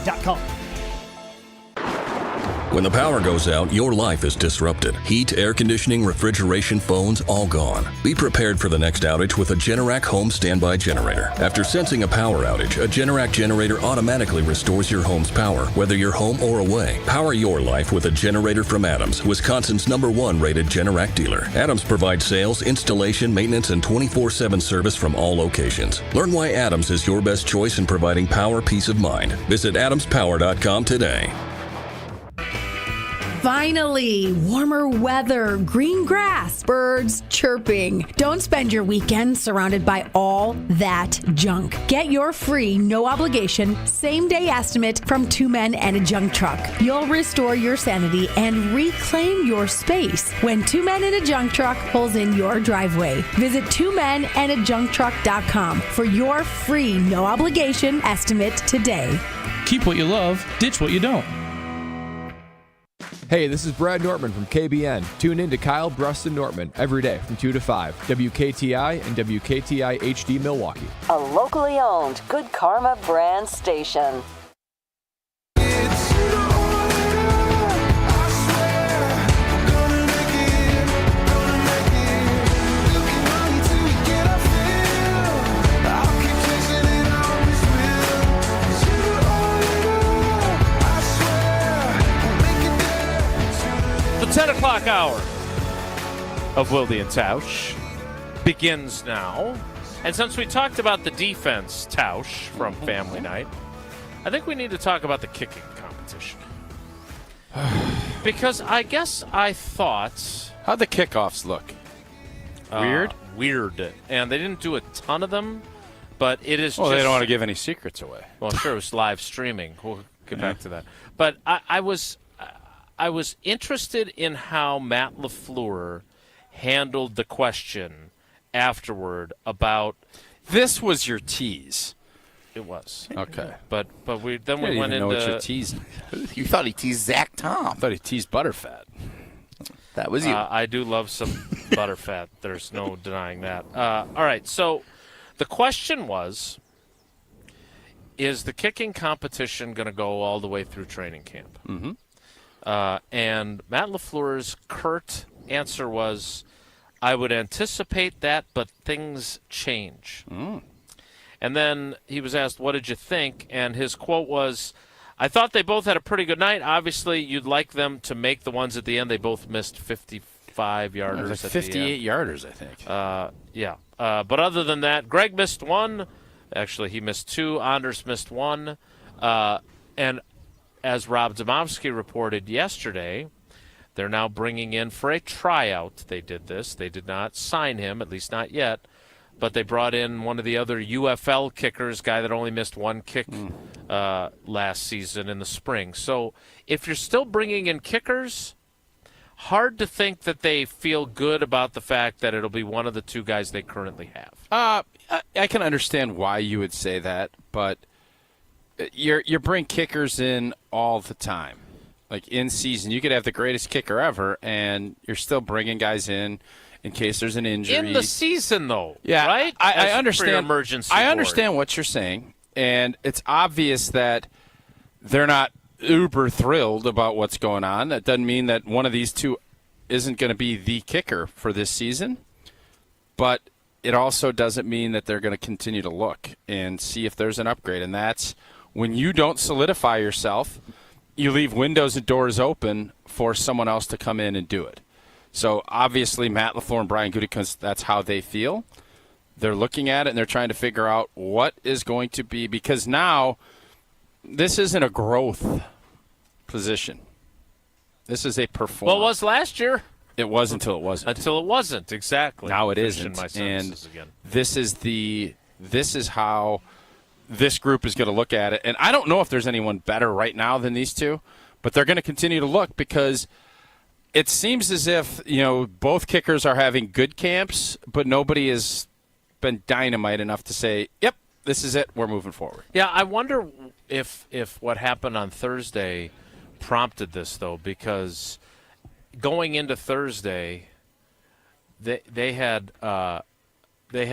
S18: When the power goes out, your life is disrupted. Heat, air conditioning, refrigeration, phones, all gone. Be prepared for the next outage with a Generac home standby generator. After sensing a power outage, a Generac generator automatically restores your home's power, whether you're home or away. Power your life with a generator from Adams, Wisconsin's #1 rated Generac dealer. Adams provides sales, installation, maintenance, and 24/7 service from all locations. Learn why Adams is your best choice in providing power peace of mind. Visit adamspower.com today.
S19: Finally, warmer weather, green grass, birds chirping. Don't spend your weekend surrounded by all that junk. Get your free, no obligation, same-day estimate from 2 Men and a Junk Truck. You'll restore your sanity and reclaim your space when 2 Men and a Junk Truck pulls in your driveway. Visit 2menandajuncktruck.com for your free, no obligation estimate today.
S20: Keep what you love, ditch what you don't.
S21: Hey, this is Brad Nortman from KBN. Tune in to Kyle, Brust, and Nortman every day from 2 to 5. WKTI and WKTI HD Milwaukee.
S22: A locally owned Good Karma brand station.
S1: hour of Wilde and Tausch begins now. And since we talked about the defense, Tausch, from Family Night, I think we need to talk about the kicking competition. Because I guess I thought...
S2: How'd the kickoffs look? Weird?
S1: Weird. And they didn't do a ton of them, but it is
S2: Well, they don't want to give any secrets away.
S1: Well, sure, it was live streaming. We'll get back to that. But I was interested in how Matt LaFleur handled the question afterward about...
S2: This was your tease.
S1: It was.
S2: Okay.
S1: But we
S2: I
S1: went
S2: didn't even know what
S1: into...
S2: you're teasing.
S3: You thought he teased Zach Tom.
S2: I thought he teased Butterfat.
S3: That was you.
S1: I do love some Butterfat. There's no denying that. All right, so the question was, is the kicking competition going to go all the way through training camp?
S2: Mm-hmm.
S1: And Matt LaFleur's curt answer was, I would anticipate that, but things change. And then he was asked, what did you think? And his quote was, I thought they both had a pretty good night. Obviously, you'd like them to make the ones at the end. They both missed 55-yarders
S2: Like
S1: at
S2: 58
S1: the end.
S2: yarders, I think.
S1: Yeah. But other than that, Greg missed one. Actually, he missed two. Anders missed one. And as Rob Domofsky reported yesterday, they're now bringing in for a tryout. They did this. They did not sign him, at least not yet. But they brought in one of the other UFL kickers, guy that only missed one kick last season in the spring. So if you're still bringing in kickers, hard to think that they feel good about the fact that it'll be one of the two guys they currently have.
S2: I can understand why you would say that, but you bring kickers in all the time. Like in season, you could have the greatest kicker ever, and you're still bringing guys in case there's an injury.
S1: In the season, though,
S2: yeah,
S1: right?
S2: I understand.
S1: Emergency
S2: I
S1: board.
S2: understand what you're saying, and it's obvious that they're not uber thrilled about what's going on. That doesn't mean that one of these two isn't going to be the kicker for this season, but it also doesn't mean that they're going to continue to look and see if there's an upgrade. And that's when you don't solidify yourself, you leave windows and doors open for someone else to come in and do it. So obviously Matt LaFleur and Brian Gutekunst, that's how they feel. They're looking at it and they're trying to figure out what is going to be, because now this isn't a growth position. This is a performance.
S1: Well, it was last year.
S2: It was until it wasn't.
S1: Until it wasn't, exactly.
S2: Now it
S1: Finishing
S2: isn't.
S1: my sentences
S2: And
S1: again.
S2: this is how this group is going to look at it. And I don't know if there's anyone better right now than these two, but they're going to continue to look, because it seems as if, both kickers are having good camps, but nobody has been dynamite enough to say, yep, this is it, we're moving forward.
S1: Yeah, I wonder if what happened on Thursday prompted this, though, because going into Thursday, they had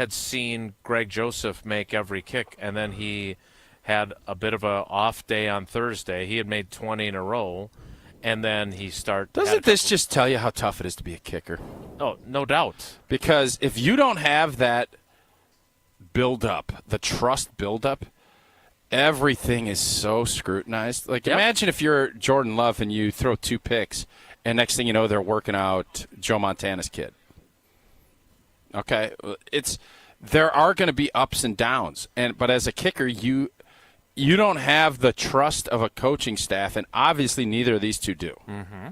S1: seen Greg Joseph make every kick, and then he had a bit of an off day on Thursday. He had made 20 in a row, and then he
S2: Doesn't this just tell you how tough it is to be a kicker?
S1: Oh, no doubt.
S2: Because if you don't have that build-up, the trust build-up, everything is so scrutinized. Like, imagine if you're Jordan Love and you throw 2 picks, and next thing you know, they're working out Joe Montana's kid. Okay? There are going to be ups and downs, but as a kicker, you don't have the trust of a coaching staff, and obviously neither of these two do.
S1: Mm-hmm.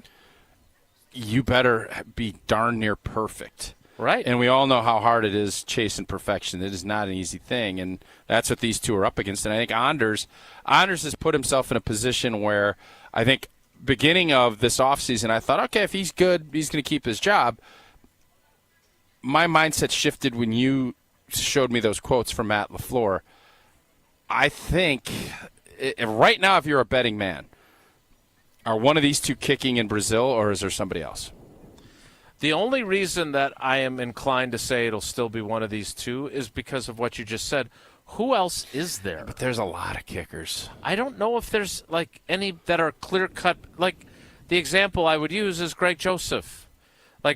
S2: You better be darn near perfect.
S1: Right.
S2: And we all know how hard it is chasing perfection. It is not an easy thing, and that's what these two are up against. And I think Anders has put himself in a position where I think beginning of this offseason, I thought, okay, if he's good, he's going to keep his job. My mindset shifted when you showed me those quotes from Matt LaFleur. I think right now, if you're a betting man, are one of these two kicking in Brazil, or is there somebody else?
S1: The only reason that I am inclined to say it'll still be one of these two is because of what you just said. Who else is there?
S2: But there's a lot of kickers.
S1: I don't know if there's any that are clear-cut. The example I would use is Greg Joseph.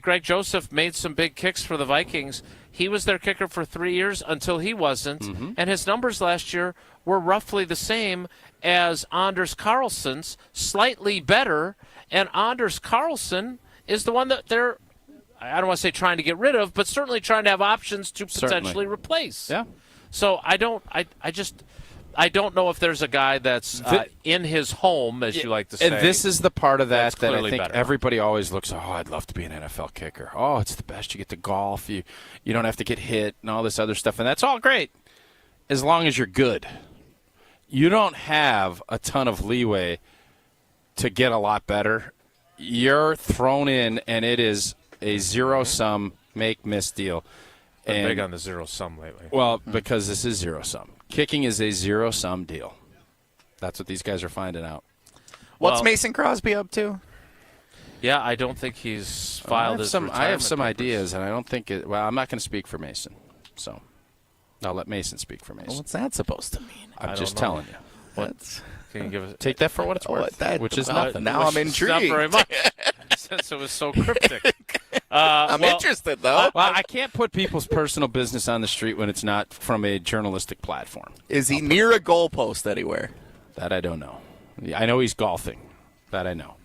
S1: Greg Joseph made some big kicks for the Vikings. He was their kicker for 3 years until he wasn't, and his numbers last year were roughly the same as Anders Carlson's, slightly better, and Anders Carlson is the one that they're, I don't want to say trying to get rid of, but certainly trying to have options to potentially replace.
S2: Yeah.
S1: So I don't know if there's a guy that's in his home, as you like to say.
S2: And this is the part of that I think
S1: better.
S2: everybody always looks, I'd love to be an NFL kicker. Oh, it's the best. You get to golf. You don't have to get hit and all this other stuff. And that's all great as long as you're good. You don't have a ton of leeway to get a lot better. You're thrown in, and it is a zero-sum make-miss deal.
S1: Been big on the zero-sum lately.
S2: Well, because this is zero-sum. Kicking is a zero-sum deal. That's what these guys are finding out.
S3: What's Mason Crosby up to?
S1: Yeah, I don't think he's filed his retirement
S2: I have some
S1: papers.
S2: ideas, and I don't think it – well, I'm not going to speak for Mason. So I'll let Mason speak for Mason.
S3: What's that supposed to mean?
S2: I'm just telling you.
S1: Can you give us
S2: Take that for what it's worth, which is nothing.
S3: Now I'm intrigued.
S1: Not very much, since it was so cryptic.
S3: I'm interested, though.
S2: Well, I can't put people's personal business on the street when it's not from a journalistic platform.
S3: Is he near a goalpost anywhere?
S2: That I don't know. I know he's golfing. That I know.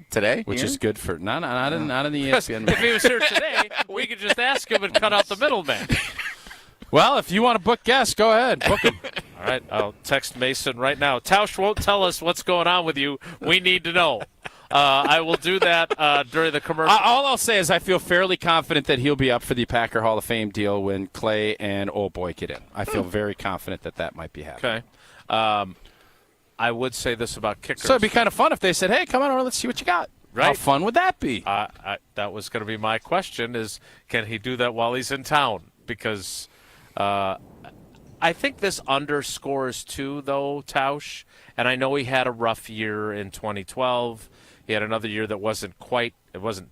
S3: Today?
S2: Which is good for not in the ESPN.
S1: If he was here today, we could just ask him and cut out the middleman.
S2: Well, if you want to book guests, go ahead. Book him.
S1: All right, I'll text Mason right now. Tausch won't tell us what's going on with you. We need to know. I will do that during the commercial.
S2: All I'll say is I feel fairly confident that he'll be up for the Packer Hall of Fame deal when Clay and Old Boy get in. I feel very confident that might be happening.
S1: Okay. I would say this about kickers.
S2: So it'd be kind of fun if they said, hey, come on over, let's see what you got.
S1: Right.
S2: How fun would that be?
S1: That was going to be my question is, can he do that while he's in town? Because I think this underscores, too, though, Tausch, and I know he had a rough year in 2012. He had another year that wasn't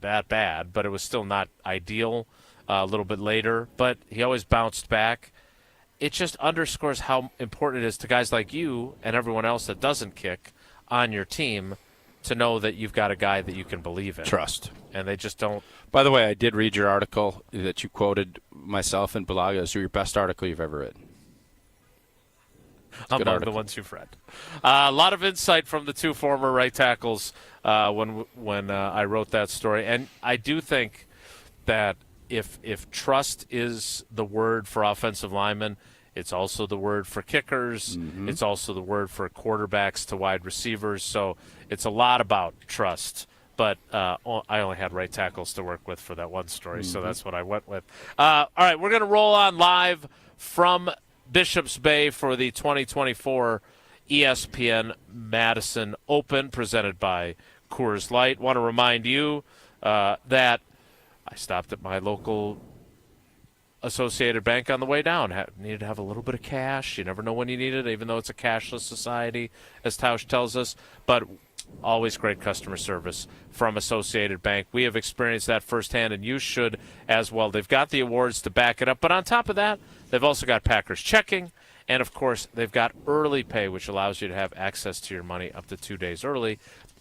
S1: that bad, but it was still not ideal a little bit later. But he always bounced back. It just underscores how important it is to guys like you and everyone else that doesn't kick on your team to know that you've got a guy that you can believe in.
S2: Trust.
S1: And they just don't.
S2: By the way, I did read your article that you quoted myself and Balaga as your best article you've ever written.
S1: Among the ones you've read. A lot of insight from the two former right tackles when I wrote that story. And I do think that if trust is the word for offensive linemen, it's also the word for kickers. Mm-hmm. It's also the word for quarterbacks to wide receivers. So it's a lot about trust. But I only had right tackles to work with for that one story, so that's what I went with. All right, we're going to roll on live from Bishop's Bay for the 2024 ESPN Madison Open presented by Coors Light. Want to remind you that I stopped at my local Associated Bank on the way down. Needed to have a little bit of cash. You never know when you need it, even though it's a cashless society, as Tausch tells us. But always great customer service from Associated Bank. We have experienced that firsthand, and you should as well. They've got the awards to back it up. But on top of that, they've also got Packers checking. And, of course, they've got early pay, which allows you to have access to your money up to 2 days early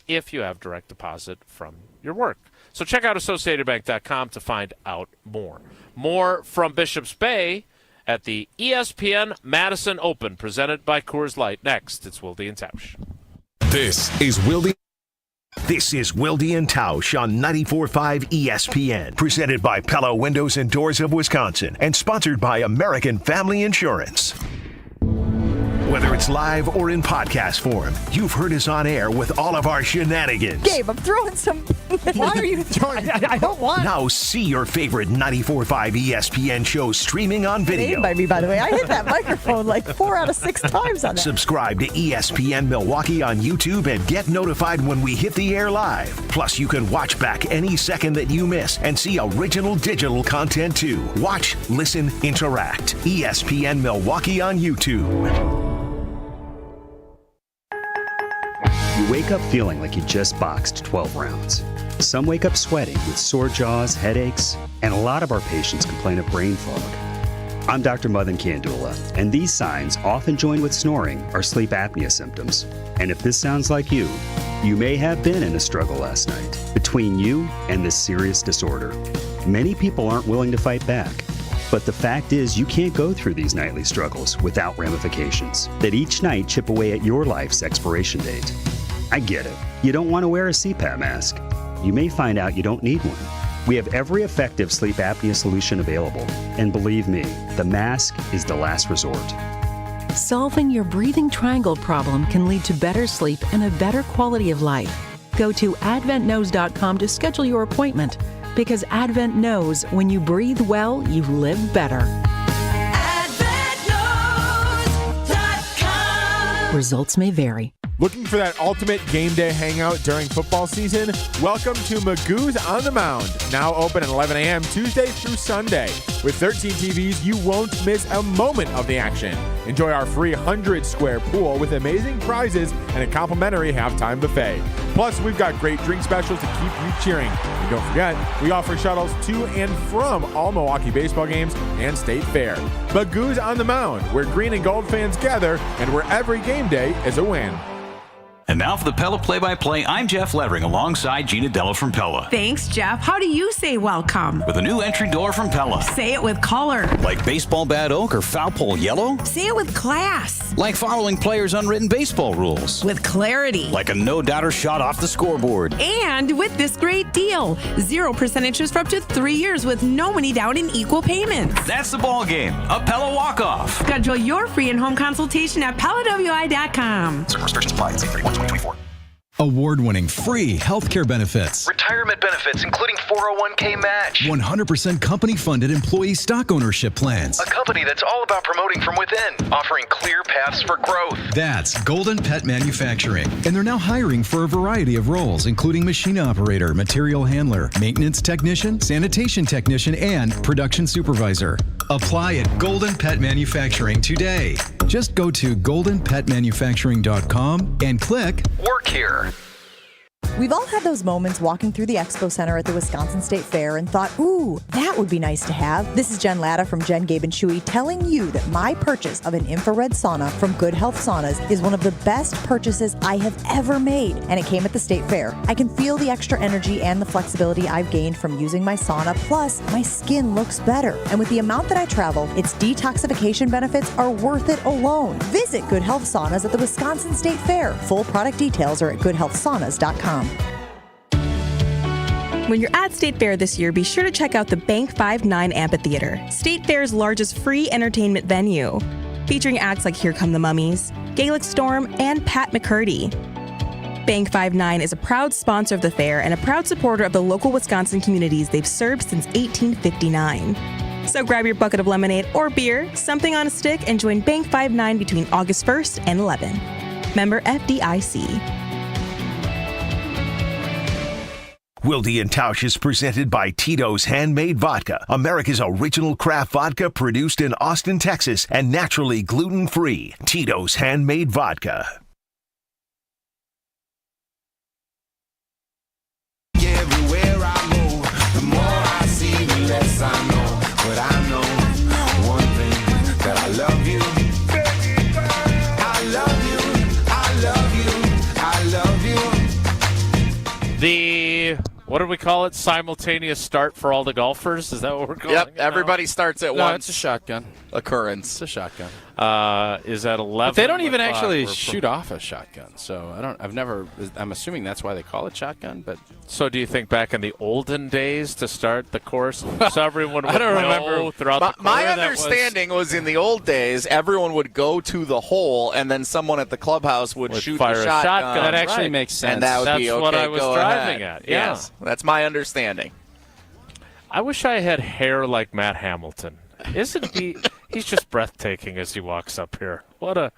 S1: if you have direct deposit from your work. So check out AssociatedBank.com to find out more. More from Bishop's Bay at the ESPN Madison Open, presented by Coors Light. Next, it's Wilde and Tausch.
S15: This is Wilde.
S4: This is Wilde and Tausch on 94.5 ESPN, presented by Pella Windows and Doors of Wisconsin, and sponsored by American Family Insurance. Whether it's live or in podcast form, you've heard us on air with all of our shenanigans.
S5: Gabe, I'm throwing some. Why are you throwing? I don't want.
S4: Now see your favorite 94.5 ESPN shows streaming on video.
S5: By me, by the way. I hit that microphone like 4 out of 6 times on that.
S4: Subscribe to ESPN Milwaukee on YouTube and get notified when we hit the air live. Plus, you can watch back any second that you miss and see original digital content too. Watch, listen, interact. ESPN Milwaukee on YouTube.
S7: You wake up feeling like you just boxed 12 rounds. Some wake up sweating with sore jaws, headaches, and a lot of our patients complain of brain fog. I'm Dr. Madan Kandula, and these signs, often joined with snoring, are sleep apnea symptoms. And if this sounds like you may have been in a struggle last night between you and this serious disorder. Many people aren't willing to fight back. But the fact is, you can't go through these nightly struggles without ramifications that each night chip away at your life's expiration date. I get it. You don't want to wear a CPAP mask. you may find out you don't need one. We have every effective sleep apnea solution available. And believe me, the mask is the last resort.
S9: Solving your breathing triangle problem can lead to better sleep and a better quality of life. Go to adventknows.com to schedule your appointment, because Advent knows when you breathe well, you live better. AdventKnows.com. Results may vary.
S6: Looking for that ultimate game day hangout during football season? Welcome to Magoo's on the Mound, now open at 11 a.m. Tuesday through Sunday. With 13 TVs, you won't miss a moment of the action. Enjoy our free 100-square pool with amazing prizes and a complimentary halftime buffet. Plus, we've got great drink specials to keep you cheering. And don't forget, we offer shuttles to and from all Milwaukee baseball games and State Fair. Magoo's on the Mound, where green and gold fans gather and where every game day is a win.
S10: And now for the Pella play-by-play, I'm Jeff Lettering alongside Gina Della from Pella.
S12: Thanks, Jeff. How do you say welcome?
S10: With a new entry door from Pella.
S12: Say it with color.
S10: Like baseball bat oak or foul pole yellow?
S12: Say it with class.
S10: Like following players' unwritten baseball rules.
S12: With clarity.
S10: Like a no-doubter shot off the scoreboard.
S12: And with this great deal, 0% interest for up to 3 years with no money down in equal payments.
S10: That's the ball game. A Pella walk-off.
S12: Schedule your free in-home consultation at PellaWI.com.
S10: Certain restrictions apply. See 31/2024.
S14: Award-winning free healthcare benefits.
S23: Retirement benefits, including 401k match.
S14: 100% company-funded employee stock ownership plans.
S23: A company that's all about promoting from within, offering clear paths for growth.
S14: That's Golden Pet Manufacturing. And they're now hiring for a variety of roles, including machine operator, material handler, maintenance technician, sanitation technician, and production supervisor. Apply at Golden Pet Manufacturing today. Just go to goldenpetmanufacturing.com and click
S23: Work Here.
S5: We've all had those moments walking through the Expo Center at the Wisconsin State Fair and thought, ooh, that would be nice to have. This is Jen Latta from Jen, Gabe, and Chewy telling you that my purchase of an infrared sauna from Good Health Saunas is one of the best purchases I have ever made, and it came at the State Fair. I can feel the extra energy and the flexibility I've gained from using my sauna, plus my skin looks better. And with the amount that I travel, its detoxification benefits are worth it alone. Visit Good Health Saunas at the Wisconsin State Fair. Full product details are at goodhealthsaunas.com.
S24: When you're at State Fair this year, be sure to check out the Bank 5-9 Amphitheater, State Fair's largest free entertainment venue, featuring acts like Here Come the Mummies, Gaelic Storm, and Pat McCurdy. Bank 5-9 is a proud sponsor of the fair and a proud supporter of the local Wisconsin communities they've served since 1859. So grab your bucket of lemonade or beer, something on a stick, and join Bank 5-9 between August 1st and 11. Member FDIC.
S4: Wilde and Tausch is presented by Tito's Handmade Vodka, America's original craft vodka produced in Austin, Texas, and naturally gluten-free. Tito's Handmade Vodka.
S25: Everywhere I go, the more I see, the less I know. But I know one thing, that I love you. I love you. I love you. I love you.
S1: The, what do we call it? Simultaneous start for all the golfers? Is that what we're calling it?
S3: Yep, everybody starts at once.
S2: It's a shotgun
S3: occurrence.
S2: It's a shotgun.
S1: Is at 11.
S2: But they don't even actually shoot off a shotgun, so I'm assuming that's why they call it shotgun. But
S1: so do you think back in the olden days to start the course, so everyone would
S2: I don't
S1: know
S2: remember
S1: throughout the course?
S3: My understanding was in the old days, everyone would go to the hole, and then someone at the clubhouse would shoot
S1: fire
S3: the
S1: a
S3: shotgun.
S1: shotgun.
S2: that actually makes sense.
S3: And that would
S1: That's
S3: be okay.
S1: what I was
S3: go
S1: driving
S3: ahead.
S1: at. Yeah.
S3: Yes, that's my understanding.
S1: I wish I had hair like Matt Hamilton. Isn't he? He's just breathtaking as he walks up here.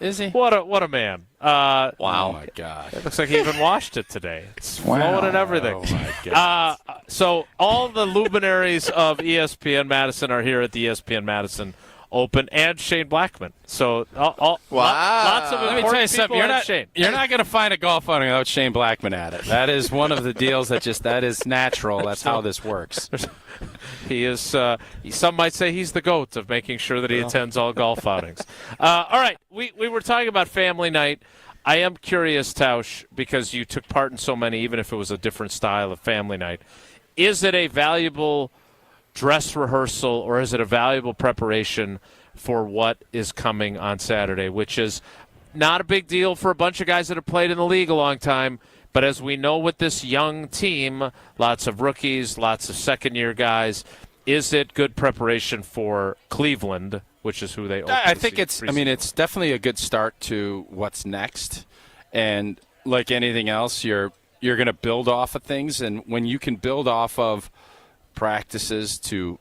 S2: Is he?
S1: What a man. Wow.
S2: Oh my God.
S1: It looks like he even washed it today. It's
S2: Wow.
S1: flowing and everything.
S2: Oh my God.
S1: So all the luminaries of ESPN Madison are here at the ESPN Madison Open, and Shane Blackman. So lots of important
S2: Let me tell you something.
S1: Shane.
S2: You're not going to find a golf outing without Shane Blackman at it. That is one of the deals that is natural. That's how this works.
S1: He is. Some might say he's the GOAT of making sure that he attends all golf outings. All right, we were talking about family night. I am curious, Tausch, because you took part in so many, even if it was a different style of family night. Is it a valuable dress rehearsal, or is it a valuable preparation for what is coming on Saturday, which is not a big deal for a bunch of guys that have played in the league a long time, But as we know with this young team, lots of rookies, lots of second-year guys, is it good preparation for Cleveland, which is who they open?
S2: I think it's definitely a good start to what's next. And like anything else, you're going to build off of things. And when you can build off of practices to,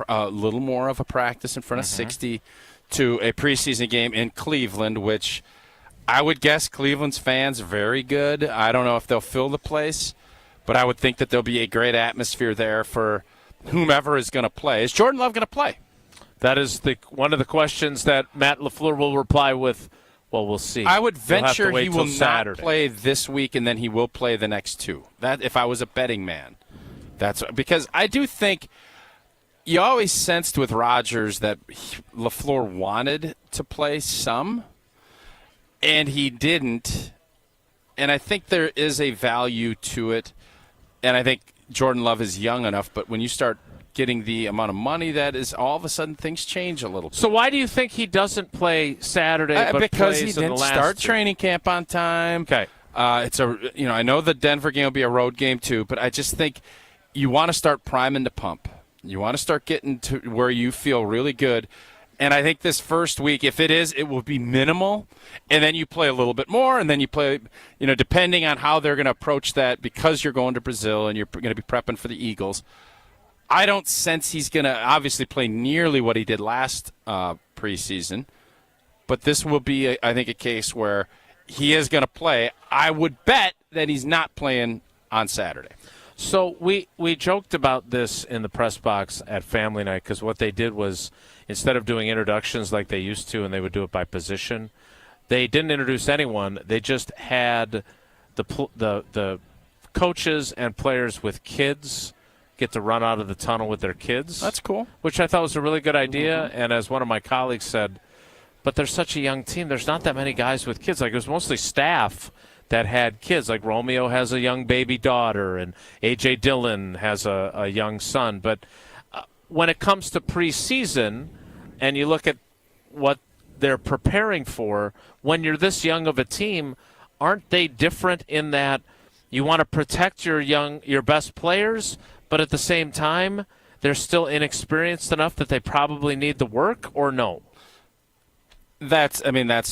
S2: a little more of a practice in front of 60 to a preseason game in Cleveland, which I would guess Cleveland's fans are very good. I don't know if they'll fill the place, but I would think that there'll be a great atmosphere there for whomever is going to play. Is Jordan Love going to play?
S1: That is one of the questions that Matt LaFleur will reply with, well, we'll see.
S2: I would venture he will
S1: Saturday.
S2: not play this week, and then he will play the next two. That, if I was a betting man. That's because I do think you always sensed with Rodgers that LaFleur wanted to play some, and he didn't. And I think there is a value to it. And I think Jordan Love is young enough, but when you start getting the amount of money that is, all of a sudden things change a little bit.
S1: So why do you think he doesn't play Saturday but
S2: because
S1: plays
S2: he didn't start training camp on time.
S1: Okay.
S2: I know the Denver game will be a road game too, but I just think you want to start priming the pump. You want to start getting to where you feel really good. And I think this first week, if it is, it will be minimal. And then you play a little bit more, and then you play, depending on how they're going to approach that, because you're going to Brazil and you're going to be prepping for the Eagles. I don't sense he's going to obviously play nearly what he did last preseason. But this will be, I think, a case where he is going to play. I would bet that he's not playing on Saturday.
S1: So we joked about this in the press box at Family Night because what they did was, instead of doing introductions like they used to and they would do it by position, they didn't introduce anyone. They just had the coaches and players with kids get to run out of the tunnel with their kids.
S2: That's cool.
S1: Which I thought was a really good idea. And as one of my colleagues said, but they're such a young team. There's not that many guys with kids. Like, it was mostly staff that had kids. Like Romeo has a young baby daughter, and A.J. Dillon has a young son. But when it comes to preseason, and you look at what they're preparing for, when you're this young of a team, aren't they different in that you want to protect your best players, but at the same time, they're still inexperienced enough that they probably need the work, or no?
S2: That's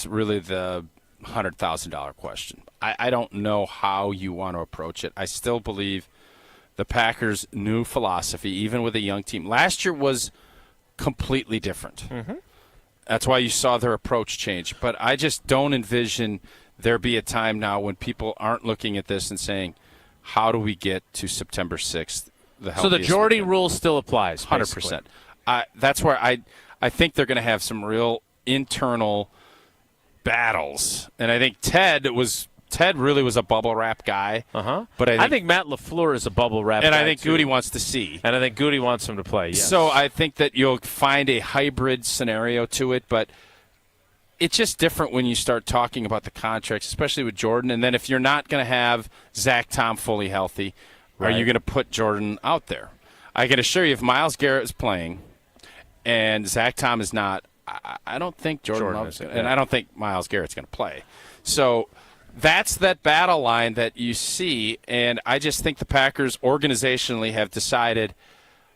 S2: really the $100,000 question. I don't know how you want to approach it. I still believe the Packers' new philosophy, even with a young team, last year was completely different.
S1: Mm-hmm.
S2: That's why you saw their approach change. But I just don't envision there be a time now when people aren't looking at this and saying, how do we get to September 6th?
S1: So the Jordy rule still applies,
S2: 100%. That's where I think they're going to have some real internal battles. And I think Ted really was a bubble wrap guy. But I think
S1: Matt LaFleur is a bubble wrap guy.
S2: And I think Goody wants to see.
S1: And I think Goody wants him to play, yes.
S2: So I think that you'll find a hybrid scenario to it, but it's just different when you start talking about the contracts, especially with Jordan. And then if you're not going to have Zach Tom fully healthy, are you going to put Jordan out there? I can assure you, if Myles Garrett is playing and Zach Tom is not, I don't think Jordan Love's and I don't think Myles Garrett's going to play. So that's that battle line that you see, and I just think the Packers organizationally have decided,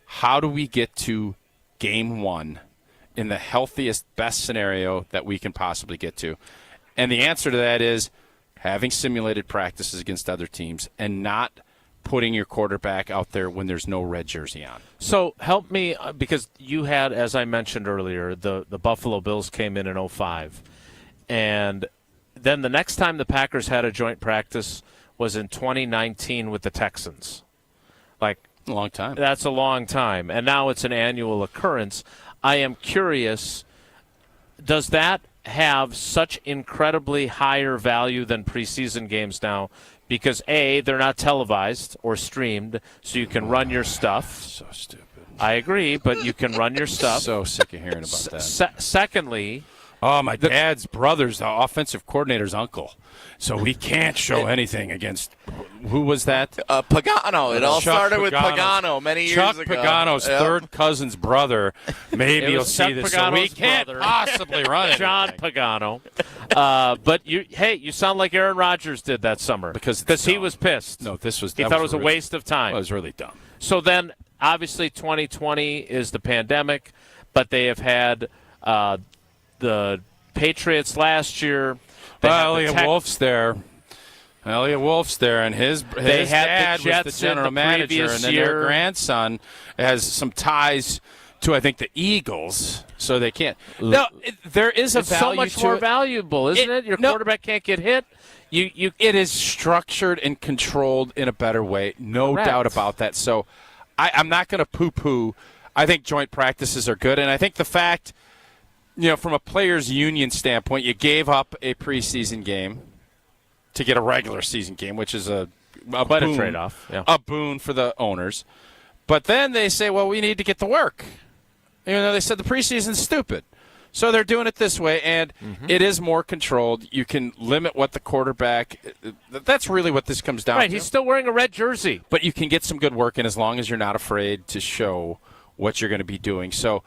S2: how do we get to game one in the healthiest, best scenario that we can possibly get to? And the answer to that is having simulated practices against other teams and not putting your quarterback out there when there's no red jersey on.
S1: So help me, because you had, as I mentioned earlier, the Buffalo Bills came in 2005. And then the next time the Packers had a joint practice was in 2019 with the Texans. Like,
S2: a long time.
S1: That's a long time. And now it's an annual occurrence. I am curious, does that have such incredibly higher value than preseason games now? Because, A, they're not televised or streamed, so you can run your stuff.
S2: So stupid.
S1: I agree, but you can run your stuff.
S2: So sick of hearing about that.
S1: Secondly,
S2: Oh, my dad's brother's the offensive coordinator's uncle. So we can't show anything against – who was that?
S3: Pagano. It all started with
S2: Pagano's-
S3: Pagano many years
S2: Chuck
S3: ago.
S2: Pagano's
S3: Yep.
S2: third cousin's brother. Maybe
S1: It
S2: you'll
S1: was
S2: see
S1: Chuck
S2: this.
S1: Pagano's
S2: So we can't
S1: brother.
S2: possibly run it.
S1: John Pagano. But you sound like Aaron Rodgers did that summer
S2: because
S1: he was pissed.
S2: No, he
S1: thought it was a waste of time.
S2: It was really dumb.
S1: So then, obviously, 2020 is the pandemic, but they have had the Patriots last year.
S2: Elliot Wolf's there. Elliot Wolf's there, and his
S1: They had
S2: dad
S1: the Jets
S2: was the general
S1: in the
S2: manager,
S1: previous
S2: and then
S1: year.
S2: their grandson has some ties to, I think, the Eagles, so they can't. No, there is a
S1: It's
S2: value
S1: so much
S2: to
S1: more
S2: it.
S1: valuable, isn't it? Your quarterback can't get hit.
S2: It is structured and controlled in a better way, no
S1: Correct.
S2: doubt about that. So I'm not going to poo-poo. I think joint practices are good, and I think the fact, from a players' union standpoint, you gave up a preseason game to get a regular season game, which is
S1: Quite a
S2: boon,
S1: trade-off, yeah.
S2: a boon for the owners. But then they say, well, we need to get to work. Even though they said the preseason's stupid. So they're doing it this way, and it is more controlled. You can limit what the quarterback – that's really what this comes down to.
S1: Right, he's still wearing a red jersey.
S2: But you can get some good work in as long as you're not afraid to show what you're going to be doing. So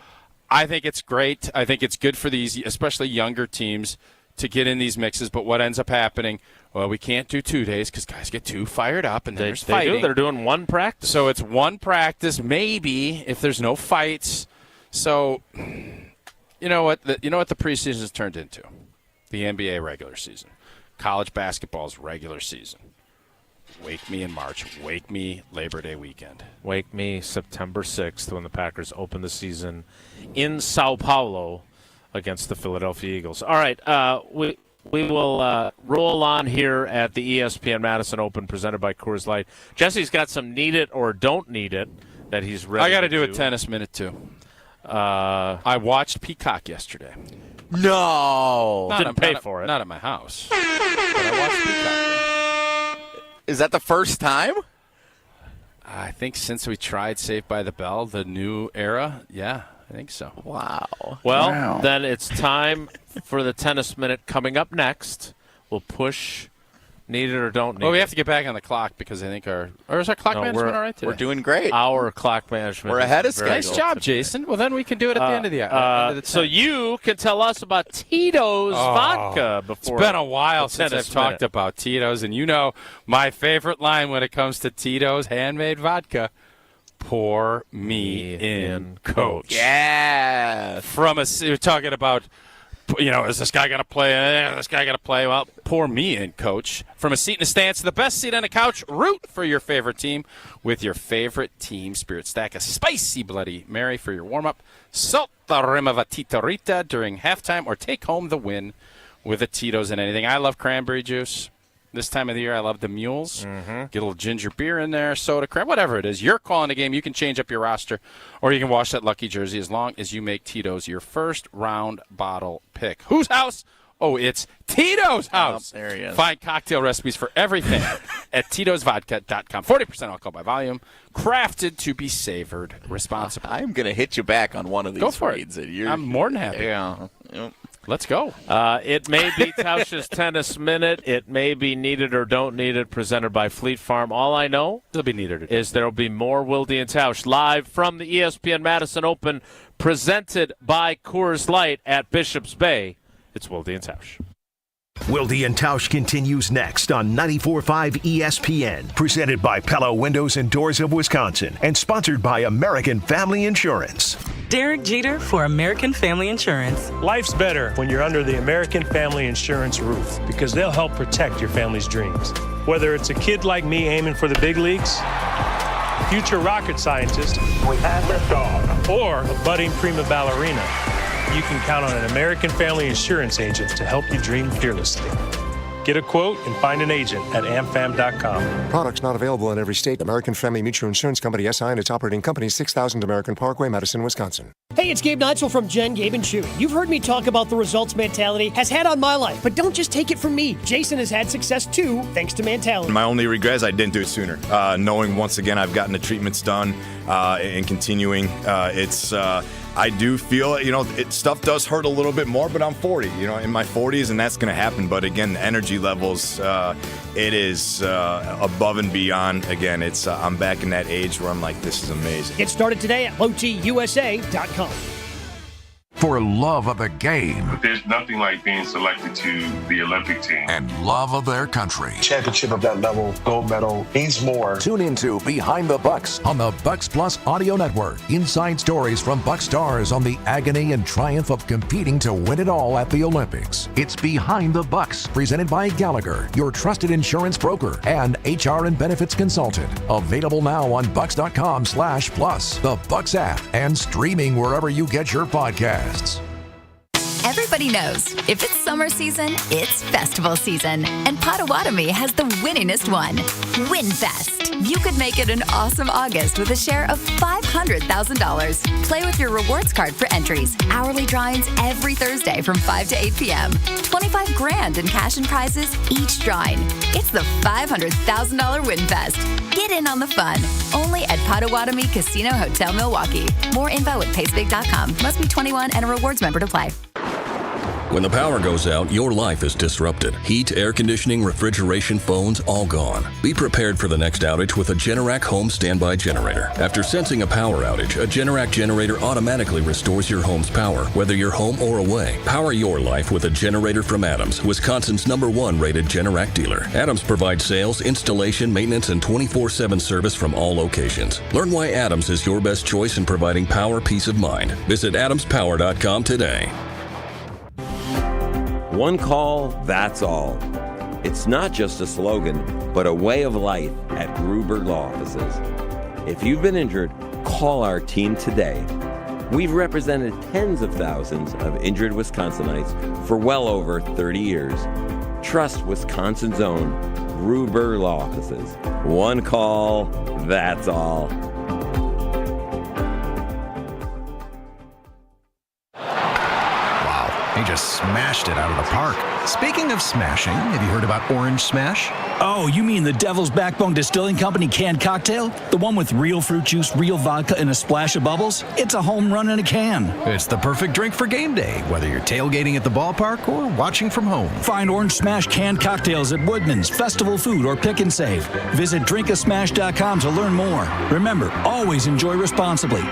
S2: I think it's great. I think it's good for these, especially younger teams, to get in these mixes. But what ends up happening, well, we can't do 2 days because guys get too fired up, and then there's fighting.
S1: They're doing one practice.
S2: So it's one practice, maybe, if there's no fights. So you know what the preseason has turned into? The NBA regular season. College basketball's regular season. Wake me in March. Wake me Labor Day weekend.
S1: Wake me September 6th when the Packers open the season in Sao Paulo against the Philadelphia Eagles. All right, we will roll on here at the ESPN Madison Open presented by Coors Light. Jesse's got some need it or don't need it that he's ready
S2: I got to
S1: to
S2: do a tennis minute, too. I watched Peacock yesterday.
S3: No.
S1: Didn't pay for it.
S2: Not at my house. But I watched Peacock.
S3: Is that the first time?
S2: I think since we tried Saved by the Bell, the new era, yeah, I think so.
S3: Wow.
S1: Well, then it's time for the tennis minute coming up next. We'll push need it or don't need it.
S2: Well, we have to get back on the clock because I think is our clock management all right today?
S3: We're doing great.
S1: Our clock management.
S3: We're ahead of
S1: schedule.
S2: Nice job, Jason. Well, then we can do it at the end of the hour.
S1: So you can tell us about Tito's vodka before.
S2: It's been a while since
S1: tennis
S2: I've talked
S1: minute.
S2: about Tito's, and my favorite line when it comes to Tito's handmade vodka: "Pour me in, coach."
S3: Yeah.
S2: You're talking about, is this guy going to play? This guy going to play? Well, pour me in, coach. From a seat in the stands to the best seat on the couch, root for your favorite team with your favorite team spirit. Stack a spicy Bloody Mary for your warm-up. Salt the rim of a Titorita during halftime, or take home the win with a Tito's and anything. I love cranberry juice. This time of the year, I love the mules. Get a little ginger beer in there, soda, cran, whatever it is. You're calling the game. You can change up your roster, or you can wash that lucky jersey as long as you make Tito's your first round bottle pick. Whose house? Oh, it's Tito's house.
S3: There he is.
S2: Find cocktail recipes for everything at Tito'sVodka.com. 40% alcohol by volume, crafted to be savored responsibly.
S3: I'm going to hit you back on one of these
S2: Go for
S3: reads.
S2: it. I'm more than happy.
S3: Yeah. Yep.
S2: Let's go.
S1: It may be Tausch's Tennis Minute. It may be Needed or Don't Need It, presented by Fleet Farm. All I know
S2: It'll be needed.
S1: is there will be more Wilde and Tausch live from the ESPN Madison Open, presented by Coors Light at Bishop's Bay. It's Wilde and Tausch.
S4: Wilde and Tausch continues next on 94.5 ESPN, presented by Pella Windows and Doors of Wisconsin, and sponsored by American Family Insurance.
S8: Derek Jeter for American Family Insurance.
S11: Life's better when you're under the American Family Insurance roof, because they'll help protect your family's dreams. Whether it's a kid like me aiming for the big leagues, future rocket scientist, we have liftoff, or a budding prima ballerina, you can count on an American Family Insurance agent to help you dream fearlessly. Get a quote and find an agent at amfam.com.
S13: Products not available in every state. American Family Mutual Insurance Company, SI, and its operating company, 6000 American Parkway, Madison, Wisconsin.
S16: Hey, it's Gabe Neitzel from Jen, Gabe, and Chewy. You've heard me talk about the results mentality has had on my life, but don't just take it from me. Jason has had success too, thanks to mentality.
S17: My only regret is I didn't do it sooner. Knowing once again I've gotten the treatments done and continuing, it's I do feel, stuff does hurt a little bit more, but I'm 40, in my 40s, and that's going to happen. But again, the energy levels, it is above and beyond. Again, it's I'm back in that age where I'm like, this is amazing.
S16: Get started today at LowTUSA.com.
S18: For love of the game.
S19: There's nothing like being selected to the Olympic team.
S18: And love of their country.
S20: Championship of that level, gold medal, means more.
S18: Tune into Behind the Bucks on the Bucks Plus Audio Network. Inside stories from Bucks stars on the agony and triumph of competing to win it all at the Olympics. It's Behind the Bucks, presented by Gallagher, your trusted insurance broker and HR and benefits consultant. Available now on bucks.com/plus, the Bucks app, and streaming wherever you get your podcasts.
S21: Everybody knows, if it's summer season, it's festival season. And Potawatomi has the winningest one, WinFest. You could make it an awesome August with a share of $500,000. Play with your rewards card for entries. Hourly drawings every Thursday from 5 to 8 p.m. $25,000 in cash and prizes each drawing. It's the $500,000 WinFest. Get in on the fun. Only at Potawatomi Casino Hotel Milwaukee. More info at pacebig.com. Must be 21 and a rewards member to play.
S26: When the power goes out, your life is disrupted. Heat, air conditioning, refrigeration, phones, all gone. Be prepared for the next outage with a Generac home standby generator. After sensing a power outage, a Generac generator automatically restores your home's power, whether you're home or away. Power your life with a generator from Adams, Wisconsin's #1 rated Generac dealer. Adams provides sales, installation, maintenance, and 24/7 service from all locations. Learn why Adams is your best choice in providing power peace of mind. Visit adamspower.com today.
S27: One call, that's all. It's not just a slogan, but a way of life at Gruber Law Offices. If you've been injured, call our team today. We've represented tens of thousands of injured Wisconsinites for well over 30 years. Trust Wisconsin's own Gruber Law Offices. One call, that's all.
S14: He just smashed it out of the park. Speaking of smashing, have you heard about Orange Smash?
S28: Oh, you mean the Devil's Backbone Distilling Company canned cocktail? The one with real fruit juice, real vodka, and a splash of bubbles? It's a home run in a can.
S14: It's the perfect drink for game day, whether you're tailgating at the ballpark or watching from home.
S28: Find Orange Smash canned cocktails at Woodman's, Festival Food, or Pick and Save. Visit drinkasmash.com to learn more. Remember, always enjoy responsibly.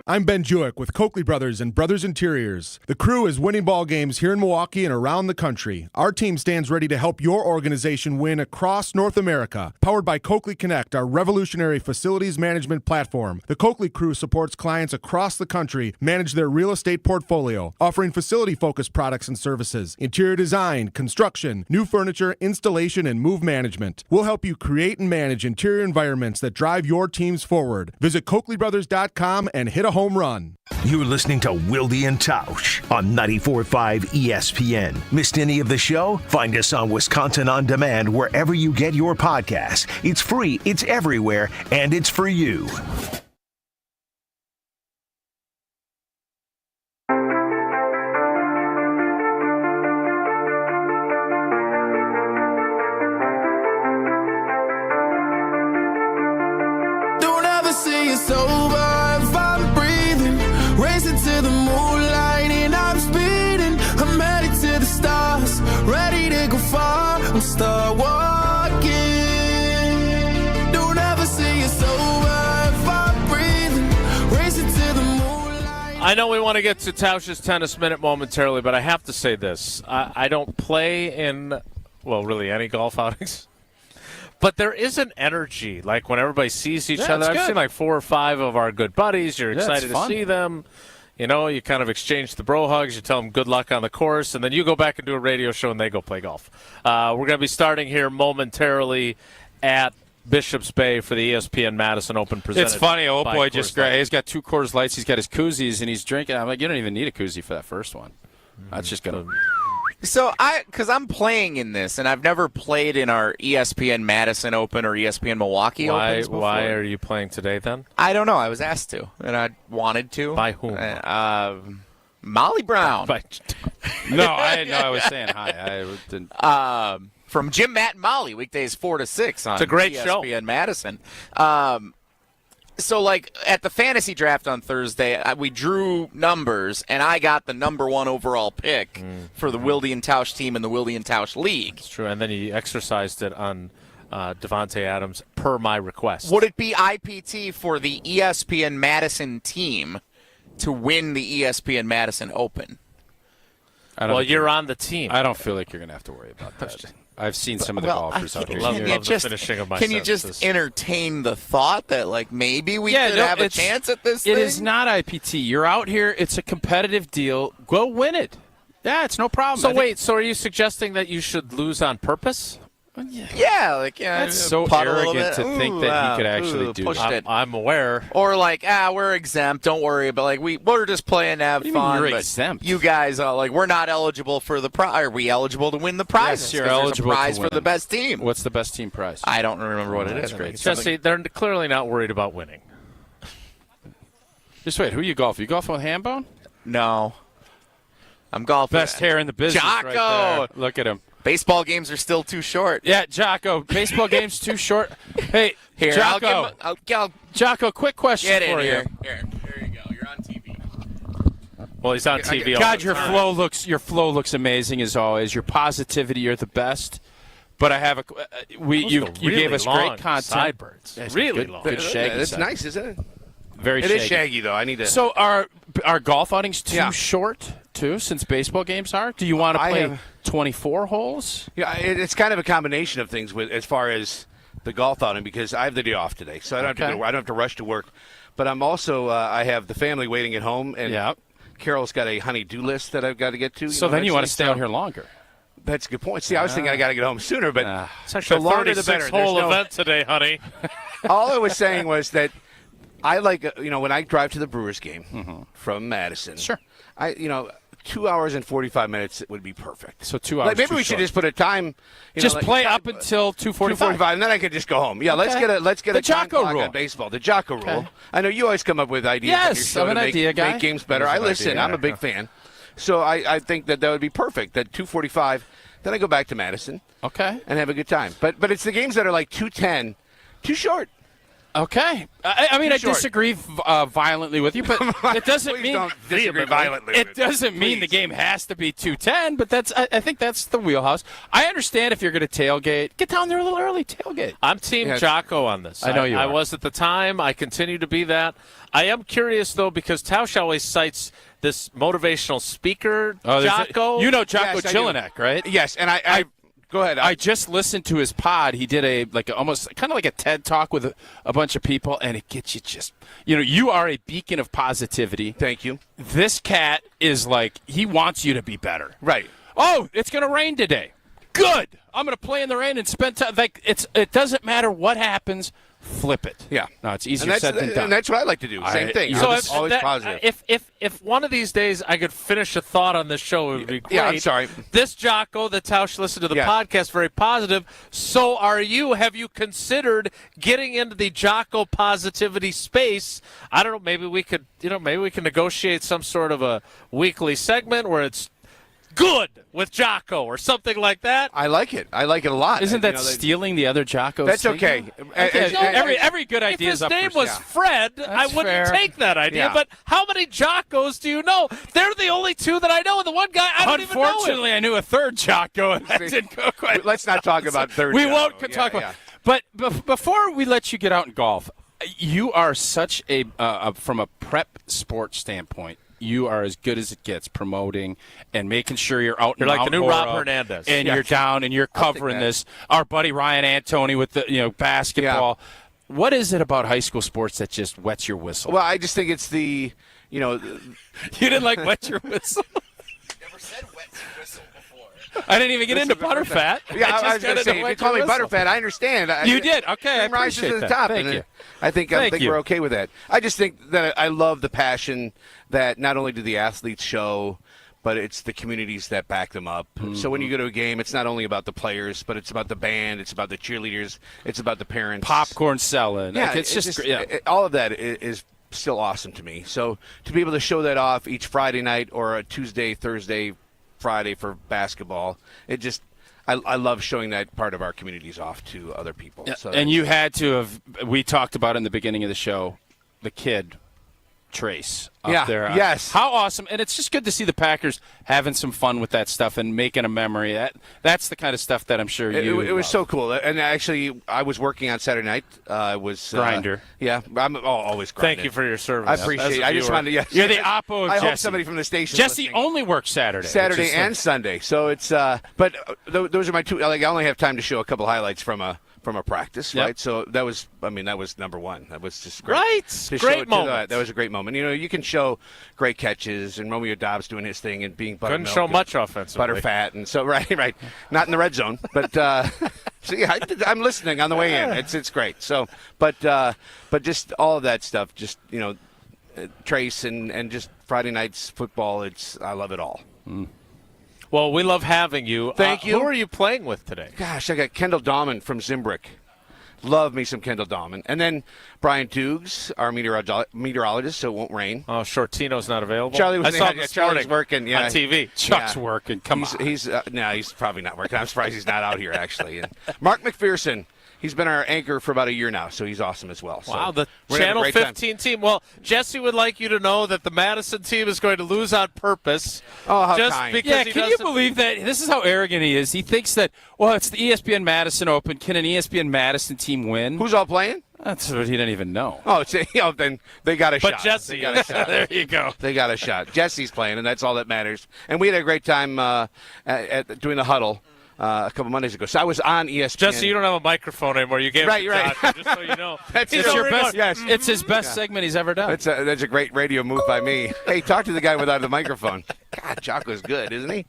S6: I'm Ben Jewick with Coakley Brothers and Brothers Interiors. The crew is winning ball games here in Milwaukee and around the country. Our team stands ready to help your organization win across North America. Powered by Coakley Connect, our revolutionary facilities management platform. The Coakley crew supports clients across the country manage their real estate portfolio, offering facility-focused products and services, interior design, construction, new furniture, installation, and move management. We'll help you create and manage interior environments that drive your teams forward. Visit CoakleyBrothers.com and hit a home run.
S4: You're listening to Wilde and Tausch on 94.5 ESPN. Missed any of the show? Find us on Wisconsin On Demand wherever you get your podcasts. It's free, it's everywhere, and it's for you.
S25: Don't ever see it's over if I'm breathing. Racing to the moonlight and I'm speeding. I'm headed to the stars, ready to go far. I'm start walking. Don't ever see it's over if I'm breathing. Racing to the moonlight.
S1: I know we want to get to Tausch's tennis minute momentarily, but I have to say this. I don't play in, well, really any golf outings. But there is an energy, like when everybody sees each other. I've seen like 4 or 5 of our good buddies. You're excited to see them. You know, you kind of exchange the bro hugs. You tell them good luck on the course, and then you go back and do a radio show, and they go play golf. We're going to be starting here momentarily at Bishop's Bay for the ESPN Madison Open presented.
S2: It's funny, old boy just
S1: Coors Light.
S2: he's got 2 Coors Lights, he's got his koozies, and he's drinking. I'm like, you don't even need a koozie for that first one. That's just going to...
S3: So because I'm playing in this, and I've never played in our ESPN Madison Open or ESPN Milwaukee Opens before.
S1: Why are you playing today then?
S3: I don't know. I was asked to, and I wanted to.
S1: By whom?
S3: Molly Brown.
S2: No, I didn't know I was saying hi. I didn't.
S3: From Jim, Matt, and Molly, weekdays 4 to 6 on
S1: it's a great
S3: ESPN
S1: show.
S3: Madison. So, like, at the fantasy draft on Thursday, we drew numbers, and I got the number 1 overall pick for the Wilde and Tausch team in the Wilde and Tausch League.
S1: It's true, and then he exercised it on Devontae Adams per my request.
S3: Would it be IPT for the ESPN Madison team to win the ESPN Madison Open?
S1: Well, you're on the team.
S2: I don't feel like you're going to have to worry about that. I've seen some of the golfers out here.
S1: Love the finishing of my
S3: Can you
S1: sentences.
S3: just entertain the thought that, like, maybe we could have a chance at this thing?
S2: It is not IPT. You're out here. It's a competitive deal. Go win it. Yeah, it's no problem.
S1: So so are you suggesting that you should lose on purpose?
S3: Yeah, like,
S2: That's so arrogant to think that he could actually do that.
S1: I'm aware.
S3: Or like, we're exempt. Don't worry. But like, we're just playing to have fun.
S2: You're
S3: but
S2: exempt.
S3: You guys, we're not eligible for the prize. Are we eligible to win the prize?
S2: Yes, you're eligible
S3: There's a prize
S2: to win.
S3: for the best team.
S2: What's the best team prize?
S3: I don't remember what it is.
S2: Great.
S1: Jesse, they're clearly not worried about winning.
S2: Just wait. Who you golf? You golfing with Hambone?
S3: No. I'm golfing.
S2: Best hair in the business.
S3: Jocko.
S2: Right there. Look at him.
S3: Baseball games are still too short.
S2: Yeah, Jocko. Baseball games too short. Hey,
S3: Here,
S2: Jocko.
S3: I'll
S2: Jocko, quick question
S3: get
S2: for
S3: in
S2: you.
S3: here. Here you go. You're on TV.
S1: Well, he's on TV.
S2: God, your flow looks amazing as always. Your positivity, you're the best. But I have you gave us great content.
S1: Sideburns.
S2: Yes,
S1: Really
S2: good,
S1: long.
S2: Good shaggy.
S5: It's
S2: side.
S5: nice, isn't it?
S2: Very
S5: It
S2: shaggy.
S5: is shaggy, though. I need to.
S2: So are golf outings too short, too, since baseball games are? Do you want to play 24 holes?
S5: Yeah, it's kind of a combination of things as far as the golf outing, because I have the day off today, so I don't have to rush to work. But I'm also I have the family waiting at home, and Carol's got a honey-do list that I've got to get to.
S2: So then you want to stay out here longer.
S5: That's a good point. See, I was thinking I got to get home sooner, but
S1: It's actually
S5: the
S1: a
S5: longer the better.
S1: 36-hole event today, honey.
S5: All I was saying was that I like, when I drive to the Brewers game from Madison.
S2: Sure.
S5: 2 hours and 45 minutes would be perfect.
S2: So 2 hours.
S5: Like, maybe we should just put a time.
S2: Play up until 2:45.
S5: 2:45, and then I could just go home. Yeah, let's get
S2: The
S5: a time
S2: Jocko
S5: clock
S2: rule.
S5: on baseball. The Jocko rule. I know you always come up with ideas.
S2: Yes,
S5: on your show
S2: I'm an
S5: to
S2: idea guy.
S5: make games better.
S1: He's
S5: I
S1: an
S5: listen.
S1: idea
S5: I'm
S1: guy.
S5: a big fan. So I think that would be perfect. That 2:45. Then I go back to Madison.
S2: Okay.
S5: And have a good time. But it's the games that are like 2:10, too short.
S2: Okay. I
S5: short.
S2: disagree violently with you, but it doesn't mean
S5: don't disagree violently
S2: It
S5: with me.
S2: doesn't mean the game has to be 2:10, but I think that's the wheelhouse. I understand if you're going to tailgate, get down there a little early, tailgate.
S1: I'm Team Jocko on this.
S2: I know you
S1: I
S2: are.
S1: was at the time. I continue to be that. I am curious, though, because Tausch always cites this motivational speaker, Jocko.
S2: You know Jocko
S5: Yes, I do.
S2: Jelinek, right?
S5: Yes, and I go ahead.
S2: I just listened to his pod. He did almost kind of like a TED talk with a bunch of people, and it gets you you are a beacon of positivity.
S5: Thank you.
S2: This cat is like, he wants you to be better.
S5: Right.
S2: Oh, it's going to rain today. Good. I'm going to play in the rain and spend time. It doesn't matter what happens. Flip it.
S5: Yeah.
S2: No, it's easier said than done.
S5: And that's what I like to do. Same thing.
S1: So
S5: always positive.
S1: If one of these days I could finish a thought on this show, it would be great.
S5: Yeah, I'm sorry.
S1: This Jocko, the Tausch listened to the podcast, very positive. So are you? Have you considered getting into the Jocko positivity space? I don't know. Maybe we could, negotiate some sort of a weekly segment where it's good with Jocko or something like that.
S5: I like it. I like it a lot.
S2: Isn't that stealing the other Jocko's?
S5: That's okay.
S2: Every good idea
S1: if
S2: is
S1: his
S2: up
S1: name
S2: for
S1: was Fred, I wouldn't
S2: fair.
S1: take that idea.
S5: Yeah.
S1: But how many Jockos do you know? They're the only two that I know, and the one guy I don't even know him.
S2: Unfortunately, I knew a third Jocko, and that didn't go quite.
S5: Let's not talk about third.
S2: We
S5: Jocko.
S2: won't talk about. But before we let you get out and golf, you are such a from a prep sport standpoint. You are as good as it gets promoting and making sure you're out.
S1: You're
S2: in
S1: like
S2: Mount
S1: the new
S2: Horeb,
S1: Rob Hernandez.
S2: and you're down and you're covering this. Our buddy Ryan Antoni with the basketball. Yeah. What is it about high school sports that just wets your whistle?
S5: Well, I just think it's the
S2: you didn't like wet your whistle.
S3: Never said wet your whistle before.
S2: I didn't even get into butterfat.
S5: Yeah, I was going to say, if you call me butterfat, I understand.
S2: You did. Okay, I
S5: rises
S2: appreciate
S5: to the
S2: that.
S5: top.
S2: Thank
S5: and
S2: you.
S5: I think we're okay with that. I just think that I love the passion that not only do the athletes show, but it's the communities that back them up. Mm-hmm. So when you go to a game, it's not only about the players, but it's about the band, it's about the cheerleaders, it's about the parents.
S2: Popcorn selling.
S5: Yeah,
S2: like, it's just
S5: all of that is still awesome to me. So to be able to show that off each Friday night or a Tuesday, Thursday, Friday for basketball, I love showing that part of our communities off to other people.
S2: Yeah,
S5: So
S2: and you had to have, we talked about in the beginning of the show, the kid, Trace,
S5: Yeah,
S2: up there.
S5: yes.
S2: How awesome. And it's just good to see the Packers having some fun with that stuff and making a memory. That's the kind of stuff that I'm sure you
S5: It was so cool. And actually, I was working on Saturday night. I was
S2: Grinder.
S5: Yeah, I'm always grinding.
S1: Thank you for your service.
S5: I appreciate it. I just wanted to. Yes.
S2: You're the oppo of
S5: I
S2: Jesse.
S5: hope somebody from the station.
S2: Jesse
S5: listening.
S2: only works Saturday.
S5: Saturday and Sunday. So it's. But those are my two. Like I only have time to show a couple highlights from a practice,
S1: Yep.
S5: right? So that was number one. That was just great.
S1: Right.
S5: To
S1: Great
S5: show it to
S1: moment.
S5: that was a great moment. You know, you can show great catches and Romeo Doubs doing his thing and being
S1: Couldn't
S5: buttermilk
S1: show
S5: and
S1: much offensively.
S5: butterfat, and so right, not in the red zone, but so yeah, I'm listening on the way in. It's great. So, but just all of that stuff, just Trace and just Friday night's football. I love it all.
S1: Well, we love having you.
S5: Thank you.
S1: Who are you playing with today?
S5: Gosh, I got Kendall Dahman from Zimbrick. Love me some Kendall Dahman. And then Brian Dukes, our meteorologist, so it won't rain.
S1: Oh, Shortino's not available.
S5: Charlie
S1: I saw him this
S5: Charlie's
S1: morning
S5: working
S1: on TV.
S2: Chuck's working. Come on.
S5: He's probably not working. I'm surprised he's not out here, actually. And Mark McPherson, he's been our anchor for about a year now, so he's awesome as well. So
S1: Wow, the
S5: we're gonna have a
S1: Channel
S5: great
S1: 15 team. Well, Jesse would like you to know that the Madison team is going to lose on purpose.
S5: Oh, how
S1: just
S5: kind.
S1: because
S2: Yeah,
S1: he
S2: can you
S1: doesn't-
S2: believe that? This is how arrogant he is. He thinks that, well, it's the ESPN Madison Open. Can an ESPN Madison team win?
S5: Who's all playing?
S2: That's what he didn't even know.
S5: Oh, then they got a
S1: But
S5: shot.
S1: Jesse,
S5: They got a shot.
S1: there you go.
S5: They got a shot. Jesse's playing, and that's all that matters. And we had a great time at doing the huddle a couple Mondays ago. So I was on ESPN.
S1: Jesse, you don't have a microphone anymore. You gave
S5: Right,
S1: it to
S5: right.
S1: Josh, just so you know.
S5: That's
S1: He's
S5: your
S1: already
S5: best.
S1: going,
S5: Yes,
S2: It's his best segment he's ever done.
S5: That's a great radio move by me. Hey, talk to the guy without the microphone. God, Jocko's good, isn't he?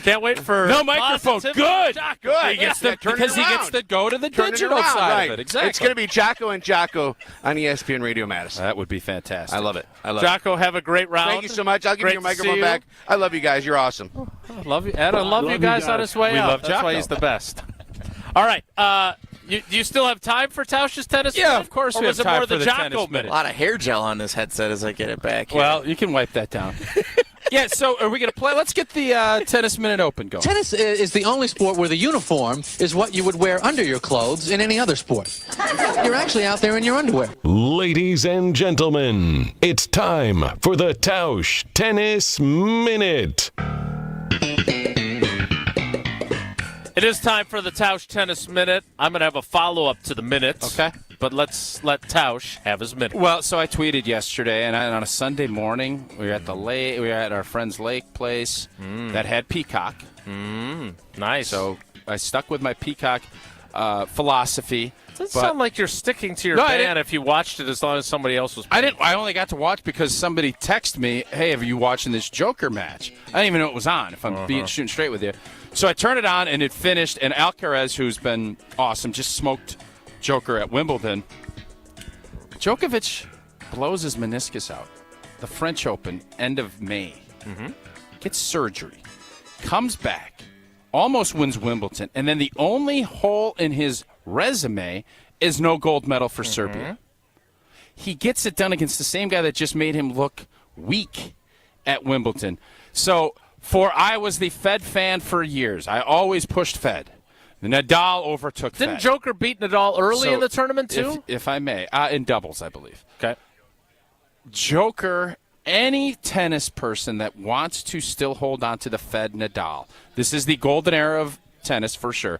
S1: Can't wait for
S2: No microphone.
S1: positivity.
S2: Good.
S5: Good.
S2: He gets
S5: Yeah, turn it
S2: because he gets
S5: around.
S2: to go to the
S5: Turn it
S2: digital
S5: around,
S2: side
S5: right.
S2: of it. Exactly.
S5: It's going to be Jocko and Jocko on ESPN Radio Madison.
S2: That would be fantastic.
S5: I love it.
S1: Jocko, have a great round.
S5: Thank you so much. I'll give
S1: Great
S5: you your
S1: to see
S5: microphone
S1: you.
S5: back. I love you guys. You're awesome.
S1: I love you, Ed. I love you guys on his way
S2: We
S1: out.
S2: love
S1: That's
S2: Jocko.
S1: why he's the best. All right. Do you still have time for Tausch's tennis?
S2: Yeah,
S1: minute?
S2: of course
S1: Or
S2: we
S1: was
S2: have
S1: it
S2: time
S1: more
S2: for the
S1: Jocko
S2: tennis minute.
S1: minute?
S3: A lot of hair gel on this headset as I get it back here.
S2: Well, you can wipe that down. Yeah, so are we going to play? Let's get the tennis minute open going.
S7: Tennis is the only sport where the uniform is what you would wear under your clothes in any other sport. You're actually out there in your underwear.
S4: Ladies and gentlemen, it's time for the Tausch Tennis Minute.
S1: It is time for the Tausch Tennis Minute. I'm going to have a follow-up to the minute.
S2: Okay.
S1: But let's let Tausch have his minute.
S2: Well, so I tweeted yesterday, and on a Sunday morning, we were at the lake. We were at our friend's lake place that had peacock.
S1: Nice.
S2: So I stuck with my peacock philosophy.
S1: Doesn't sound like you're sticking to your
S2: No, I
S1: ban
S2: didn't-
S1: if you watched it as long as somebody else was
S2: I
S1: playing.
S2: didn't. I only got to watch because somebody texted me, "Hey, have you watching this Joker match?" I didn't even know it was on. If I'm being shooting straight with you, so I turned it on and it finished. And Alcaraz, who's been awesome, just smoked Joker at Wimbledon. Djokovic blows his meniscus out. The French Open, end of May. Gets surgery, comes back, almost wins Wimbledon, and then the only hole in his resume is no gold medal for Serbia. He gets it done against the same guy that just made him look weak at Wimbledon. So, I was the Fed fan for years. I always pushed Fed. Nadal overtook
S1: Didn't
S2: Fed.
S1: Joker beat Nadal early
S2: So,
S1: in the tournament, too?
S2: If I may, in doubles, I believe.
S1: Okay.
S2: Joker, any tennis person that wants to still hold on to the Fed Nadal, this is the golden era of tennis for sure.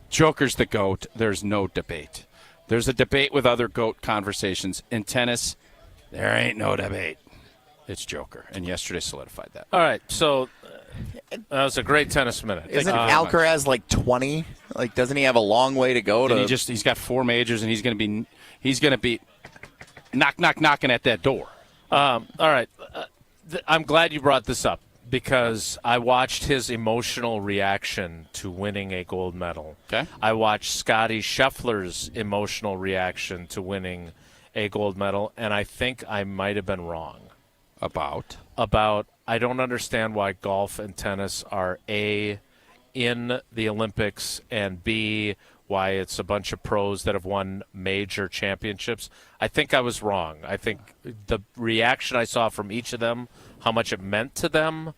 S2: Joker's the GOAT. There's no debate. There's a debate with other GOAT conversations. In tennis, there ain't no debate. It's Joker. And yesterday solidified that.
S1: All right, so that was a great tennis minute.
S3: Isn't
S1: Thank you very much.
S3: Alcaraz like 20? Like, doesn't he have a long way to go?
S2: And he's got 4 majors, and he's going to be knocking at that door.
S1: All right. I'm glad you brought this up because I watched his emotional reaction to winning a gold medal.
S2: Okay.
S1: I watched Scottie Scheffler's emotional reaction to winning a gold medal, and I think I might have been wrong.
S2: About
S1: I don't understand why golf and tennis are A, in the Olympics, and B, why it's a bunch of pros that have won major championships. I think I was wrong. I think the reaction I saw from each of them, how much it meant to them,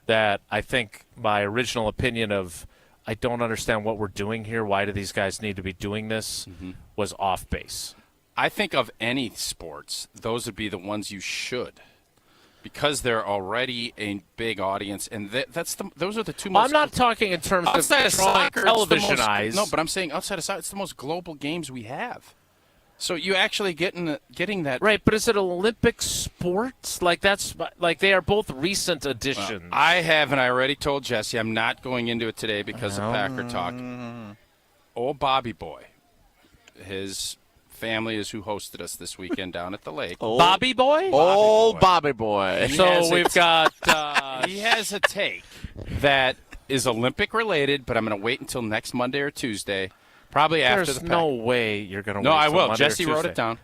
S1: that I think my original opinion of I don't understand what we're doing here, why do these guys need to be doing this, was off base.
S2: I think of any sports, those would be the ones you should. Because they're already a big audience, and those are the two most.
S1: I'm not talking in terms of
S2: soccer,
S1: television eyes.
S2: No, but I'm saying outside of soccer, it's the most global games we have. So you actually getting that
S1: right? But is it Olympic sports? Like they are both recent additions.
S2: Well, I already told Jesse I'm not going into it today because of Packer talk. Old Bobby Boy, his family is who hosted us this weekend down at the lake.
S1: Bobby Boy?
S3: Bobby Boy.
S1: So we've got...
S2: he has a take that is Olympic related, but I'm going to wait until next Monday or Tuesday, probably after the
S1: There's no way you're going to wait
S2: No, I
S1: till
S2: will.
S1: Monday
S2: Jesse wrote it down.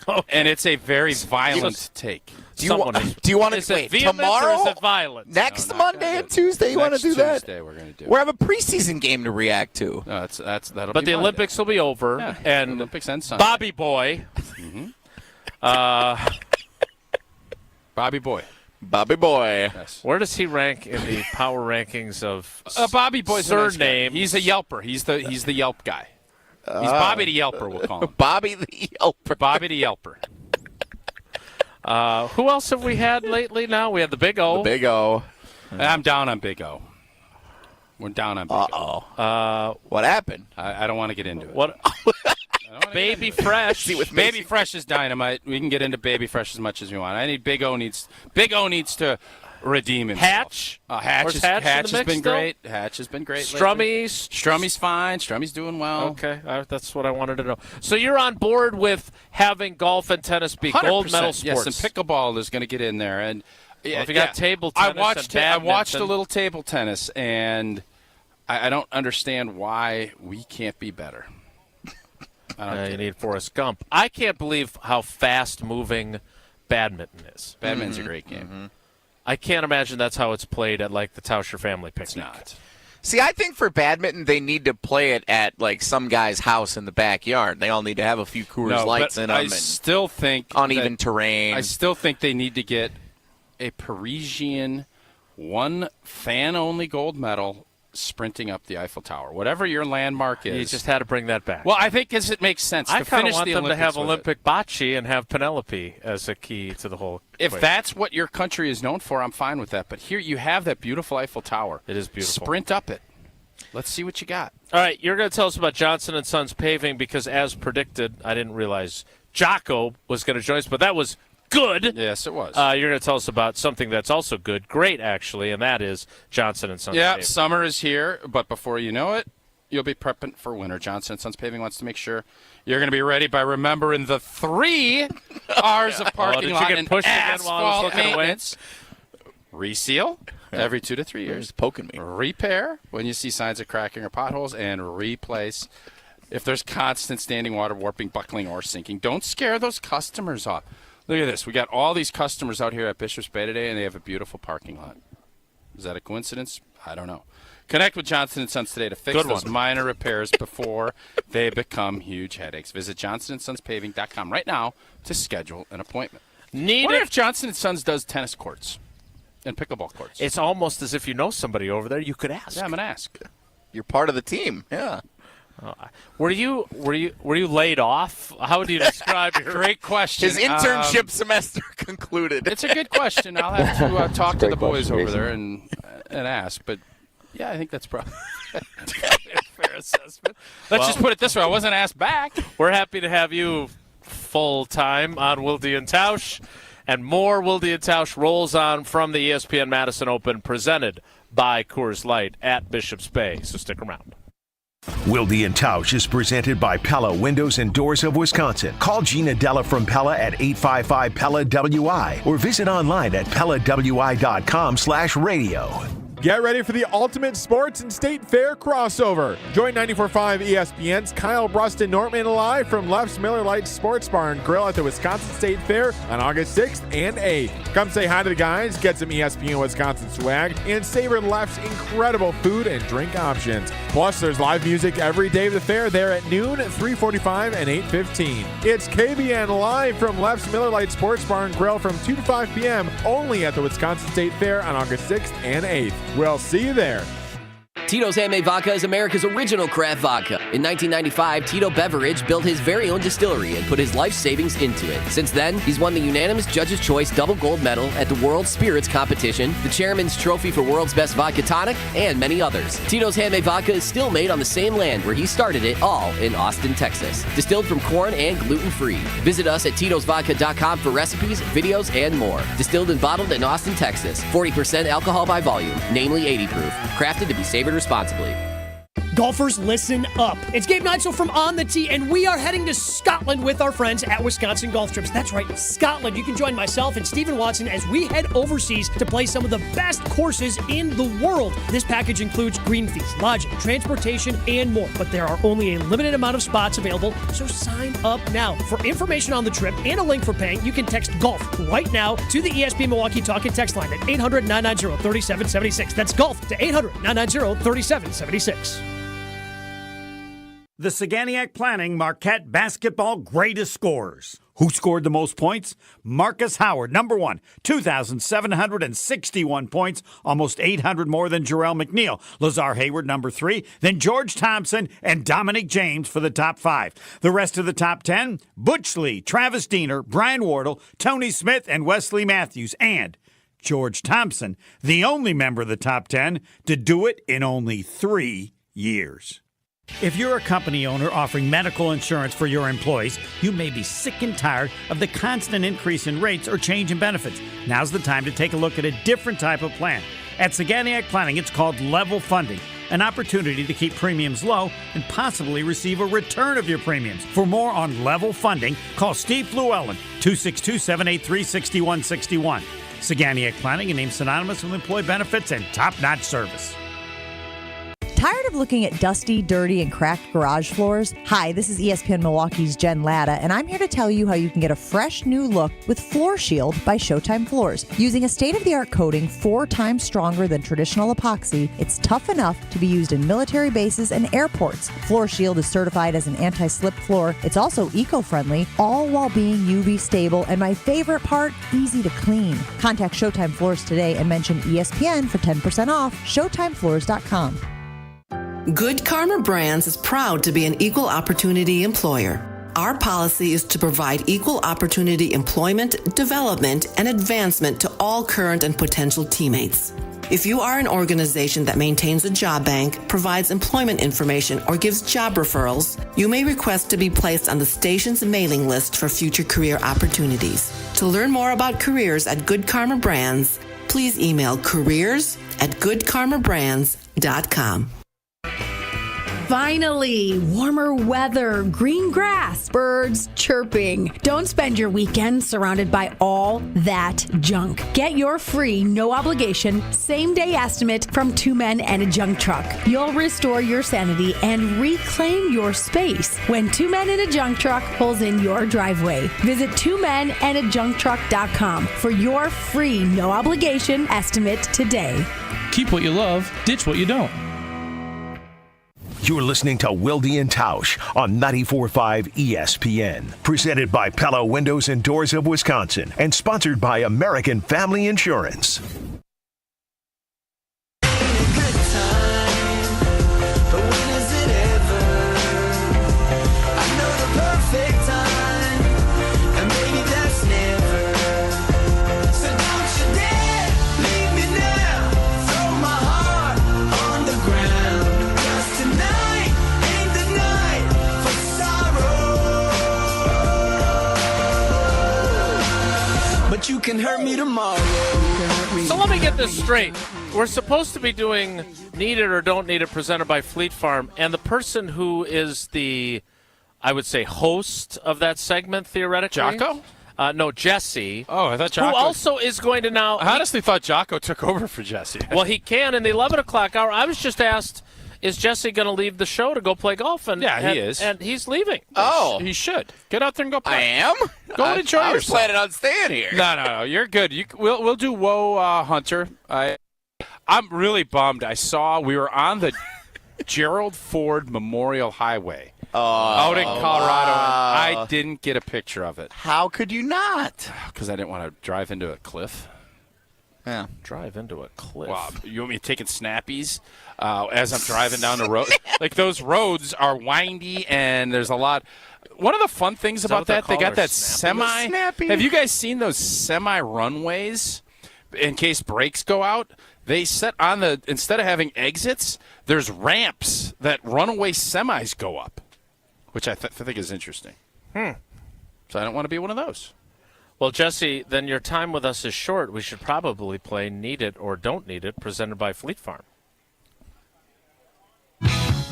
S1: Okay.
S2: And it's a very violent take.
S3: Do you want to wait tomorrow?
S1: Or is it violent?
S3: Next Monday and Tuesday? You want to do that?
S2: Next Tuesday we're going to do it.
S3: We have a preseason game to react to.
S2: No, that'll
S1: but
S2: be
S1: the
S2: Monday.
S1: Olympics will be over,
S2: Yeah,
S1: and
S2: Olympics and Sunday.
S1: Bobby Boy.
S2: Bobby Boy.
S3: Bobby Boy.
S2: Yes.
S1: Where does he rank in the power rankings of
S2: Bobby Boy's
S1: surname?
S2: He's a Yelper. He's the Yelp guy. He's Bobby the Yelper, we'll call him.
S3: Bobby the Yelper.
S2: Bobby the Yelper.
S1: Who else have we had lately now? We had the Big O.
S3: The Big O.
S2: I'm down on Big O. We're down on Big
S3: O. What happened?
S2: I don't want to get into it.
S1: What? Baby Fresh.
S2: Baby Fresh is dynamite. We can get into Baby Fresh as much as we want. I need Big O needs to redeem himself.
S1: Hatch?
S2: Hatch has been
S1: still?
S2: great. Hatch has been great.
S1: Strummy's
S2: fine. Strummy's doing well.
S1: Okay, that's what I wanted to know. So you're on board with having golf and tennis be gold medal sports?
S2: Yes, and pickleball is going to get in there. And
S1: if you got table tennis,
S2: I watched a little table tennis, and I don't understand why we can't be better.
S1: You need Forrest Gump. I can't believe how fast-moving badminton is.
S2: Badminton's a great game.
S1: I can't imagine that's how it's played at, like, the Tauscher family picnic.
S2: It's not.
S3: See, I think for badminton, they need to play it at, like, some guy's house in the backyard. They all need to have a few Coors Lights in them.
S2: I still think
S3: uneven terrain.
S2: I still think they need to get a Parisian one fan-only gold medal sprinting up the Eiffel Tower. Whatever your landmark is.
S1: You just had to bring that back.
S2: Well, I think because it makes sense.
S1: I kind of want
S2: the
S1: them to have
S2: Olympics
S1: Olympic bocce and have Penelope as a key to the whole
S2: If
S1: equation.
S2: that's what your country is known for, I'm fine with that. But here you have that beautiful Eiffel Tower.
S1: It is beautiful.
S2: Sprint up it. Let's see what you got.
S1: All right, you're going to tell us about Johnson & Sons Paving because, as predicted, I didn't realize Jocko was going to join us, but that was good.
S2: Yes, it was.
S1: You're going to tell us about something that's also good, great actually, and that is Johnson & Sons Paving.
S2: Summer is here, but before you know it, you'll be prepping for winter. Johnson & Sons Paving wants to make sure you're going to be ready by remembering the 3 R's of parking lot and asphalt maintenance. Reseal every 2 to 3 years.
S3: He's poking me.
S2: Repair when you see signs of cracking or potholes, and replace if there's constant standing water, warping, buckling, or sinking. Don't scare those customers off. Look at this. We got all these customers out here at Bishop's Bay today, and they have a beautiful parking lot. Is that a coincidence? I don't know. Connect with Johnson & Sons today to fix those minor repairs before they become huge headaches. Visit johnsonsonspaving.com right now to schedule an appointment. What if Johnson & Sons does tennis courts and pickleball courts?
S1: It's almost as if you know somebody over there. You could ask.
S2: Yeah, I'm going to ask.
S3: You're part of the team. Yeah.
S1: Were you laid off? How would you describe your
S2: great question?
S3: His internship semester concluded.
S2: It's a good question. I'll have to talk to the boys over there and ask. But yeah, I think that's probably a fair assessment. Let's just put it this way: I wasn't asked back.
S1: We're happy to have you full time on Wilde and Tausch, and more Wilde and Tausch rolls on from the ESPN Madison Open, presented by Coors Light at Bishop's Bay. So stick around.
S4: Wilde and Tausch is presented by Pella Windows and Doors of Wisconsin. Call Gina Della from Pella at 855-PELLA-WI or visit online at PellaWI.com/radio.
S6: Get ready for the ultimate sports and state fair crossover. Join 94.5 ESPN's Kyle Bruston Nortman live from Leff's Miller Lite Sports Bar and Grill at the Wisconsin State Fair on August 6th and 8th. Come say hi to the guys, get some ESPN Wisconsin swag, and savor Leff's incredible food and drink options. Plus, there's live music every day of the fair there at noon, 3:45, and 8:15. It's KBN live from Leff's Miller Lite Sports Bar and Grill from 2 to 5 p.m. only at the Wisconsin State Fair on August 6th and 8th. We'll see you there.
S8: Tito's Handmade Vodka is America's original craft vodka. In 1995, Tito Beveridge built his very own distillery and put his life savings into it. Since then, he's won the unanimous Judge's Choice Double Gold Medal at the World Spirits Competition, the Chairman's Trophy for World's Best Vodka Tonic, and many others. Tito's Handmade Vodka is still made on the same land where he started it, all in Austin, Texas. Distilled from corn and gluten-free. Visit us at Tito'sVodka.com for recipes, videos, and more. Distilled and bottled in Austin, Texas. 40% alcohol by volume, namely 80 proof. Crafted to be savored responsibly.
S16: Golfers, listen up. It's Gabe Neitzel from On the Tee, and we are heading to Scotland with our friends at Wisconsin Golf Trips. That's right, Scotland. You can join myself and Stephen Watson as we head overseas to play some of the best courses in the world. This package includes green fees, lodging, transportation, and more. But there are only a limited amount of spots available, so sign up now. For information on the trip and a link for paying, you can text GOLF right now to the ESPN Milwaukee Talk and Text line at 800-990-3776. That's GOLF to 800-990-3776.
S9: The Saganiac Planning Marquette Basketball Greatest Scorers. Who scored the most points? Marcus Howard, number one, 2,761 points, almost 800 more than Jarrell McNeil. Lazar Hayward, number three, then George Thompson and Dominic James for the top five. The rest of the top 10, Butch Lee, Travis Diener, Brian Wardle, Tony Smith, and Wesley Matthews, and George Thompson, the only member of the top 10 to do it in only 3 years. If you're a company owner offering medical insurance for your employees, you may be sick and tired of the constant increase in rates or change in benefits. Now's the time to take a look at a different type of plan. At Saganiac Planning, it's called level funding, an opportunity to keep premiums low and possibly receive a return of your premiums. For more on level funding, call Steve Llewellyn, 262-783-6161. Saganiac Planning, a name synonymous with employee benefits and top-notch service.
S10: Tired of looking at dusty, dirty, and cracked garage floors? Hi, this is ESPN Milwaukee's Jen Latta, and I'm here to tell you how you can get a fresh new look with Floor Shield by Showtime Floors. Using a state-of-the-art coating 4 times stronger than traditional epoxy, it's tough enough to be used in military bases and airports. Floor Shield is certified as an anti-slip floor. It's also eco-friendly, all while being UV stable, and my favorite part, easy to clean. Contact Showtime Floors today and mention ESPN for 10% off. ShowtimeFloors.com.
S12: Good Karma Brands is proud to be an equal opportunity employer. Our policy is to provide equal opportunity employment, development, and advancement to all current and potential teammates. If you are an organization that maintains a job bank, provides employment information, or gives job referrals, you may request to be placed on the station's mailing list for future career opportunities. To learn more about careers at Good Karma Brands, please email careers@goodkarmabrands.com.
S15: Finally, warmer weather, green grass, birds chirping. Don't spend your weekend surrounded by all that junk. Get your free, no obligation, same-day estimate from Two Men and a Junk Truck. You'll restore your sanity and reclaim your space when Two Men and a Junk Truck pulls in your driveway. Visit twomenandajuncktruck.com for your free, no obligation estimate today.
S22: Keep what you love, ditch what you don't.
S4: You're listening to Wilde and Tausch on 94.5 ESPN. Presented by Pella Windows and Doors of Wisconsin and sponsored by American Family Insurance.
S25: You can hurt me tomorrow.
S1: So let me get this straight. We're supposed to be doing Need It or Don't Need It presented by Fleet Farm, and the person who is the, I would say, host of that segment, theoretically.
S2: Jocko?
S1: No, Jesse.
S2: Oh, I thought Jocko.
S1: Who also is going to now.
S2: I honestly thought Jocko took over for Jesse.
S1: Well, he can in the 11 o'clock hour. I was just asked, is Jesse going to leave the show to go play golf? And
S2: yeah, he is.
S1: And he's leaving.
S3: Oh.
S2: He should. Get out there and go play.
S3: I am?
S2: Go and enjoy
S3: I was
S2: yourself.
S3: planning on staying here.
S2: No. You're good. We'll do Whoa Hunter. I'm really bummed. I saw we were on the Gerald Ford Memorial Highway out in Colorado, and I didn't get a picture of it.
S3: How could you not?
S2: Because I didn't want to drive into a cliff.
S3: Yeah.
S1: Drive into a cliff.
S2: Wow, you want me taking snappies as I'm driving down the road? Like, those roads are windy, and there's a lot. One of the fun things about that, they got that semi. Have you guys seen those semi runways? In case brakes go out, they set on the, instead of having exits, there's ramps that runaway semis go up, which I think is interesting. So I don't want to be one of those.
S1: Well, Jesse, then your time with us is short. We should probably play Need It or Don't Need It, presented by Fleet Farm.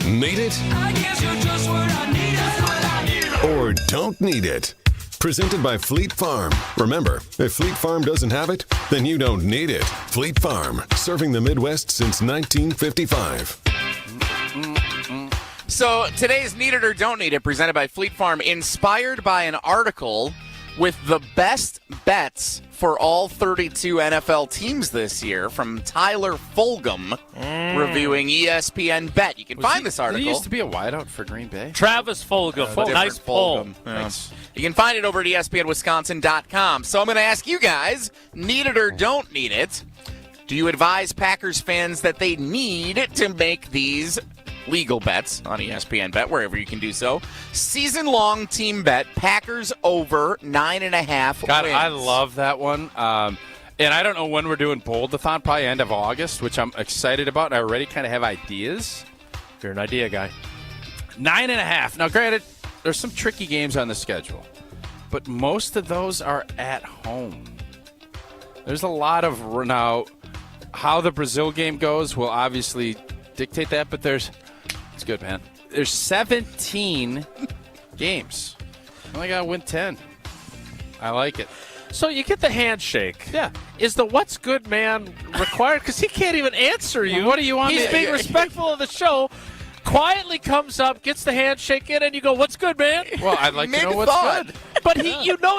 S4: Need it?
S25: I guess you're just what I need.
S4: Or don't need it? Presented by Fleet Farm. Remember, if Fleet Farm doesn't have it, then you don't need it. Fleet Farm, serving the Midwest since 1955.
S3: So today's Need It or Don't Need It, presented by Fleet Farm, inspired by an article with the best bets for all 32 NFL teams this year from Tyler Fulgham, reviewing ESPN Bet. You can find this article.
S2: He used to be a wideout for Green Bay.
S1: Travis Fulgham. Nice pull.
S3: Nice. You can find it over at ESPNWisconsin.com. So I'm going to ask you guys, need it or don't need it? Do you advise Packers fans that they need to make these legal bets on ESPN Bet, wherever you can do so? Season-long team bet, Packers over 9.5
S2: God,
S3: wins.
S2: I love that one. And I don't know when we're doing Bold-a-thon, probably end of August, which I'm excited about, and I already kind of have ideas.
S1: You're an idea guy.
S2: 9.5. Now, granted, there's some tricky games on the schedule, but most of those are at home. There's a lot of, now, how the Brazil game goes will obviously dictate that, but it's good, man. There's 17 games. Only got to win 10. I like it.
S1: So you get the handshake.
S2: Yeah.
S1: Is the what's good man required? Because he can't even answer you.
S2: What do you want?
S1: He's being respectful of the show. Quietly comes up, gets the handshake in, and you go, "What's good, man?"
S2: Well, I'd like to know what's good.
S1: But he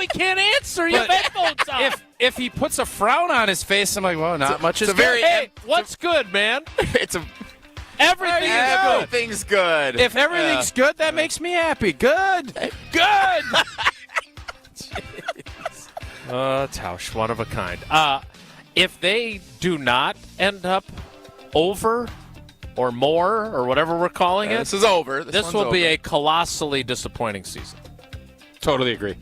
S1: can't answer. You have headphones on.
S2: If he puts a frown on his face, I'm like, well, not much is good.
S1: Hey, what's good, man?
S3: Everything's good.
S2: If everything's good, that makes me happy. Good. Good.
S1: Tausch, one of a kind. If they do not end up over or more or whatever we're calling it,
S3: this is over.
S1: This will be a colossally disappointing season.
S2: Totally agree.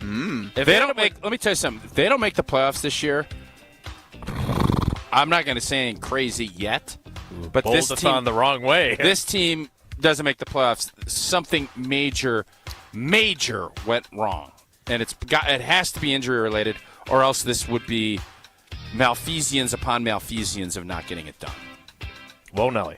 S2: If they don't make, let me tell you something. If they don't make the playoffs this year, I'm not going to say anything crazy yet. But this team,
S1: the wrong way.
S2: This team doesn't make the playoffs. Something major went wrong, and it has to be injury related, or else this would be malfeasance upon malfeasance of not getting it done.
S1: Whoa, Nelly.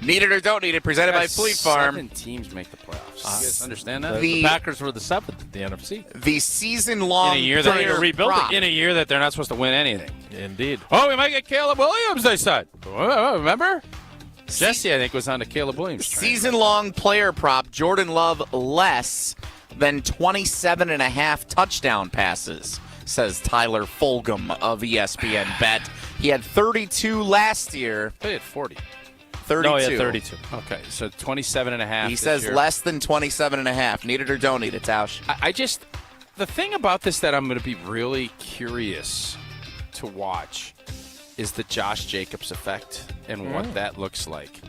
S3: Need it or don't need it, presented by Fleet Farm.
S2: 7 teams make the playoffs. You guys understand that?
S1: The Packers were the 7th in the NFC.
S3: The season-long
S2: in a year that they're not supposed to win anything.
S1: Indeed.
S2: Oh, we might get Caleb Williams, they said. Remember? Jesse, I think, was on the Caleb Williams train.
S3: Season-long player prop, Jordan Love less than 27.5 touchdown passes, says Tyler Fulgham of ESPN Bet. He had 32 last year.
S2: He had 40.
S3: 32.
S1: No, he had 32.
S2: Okay, so 27.5.
S3: He says
S2: year.
S3: less than 27.5. Need it or don't need it, Tausch.
S2: The thing about this that I'm going to be really curious to watch is the Josh Jacobs effect and what that looks like.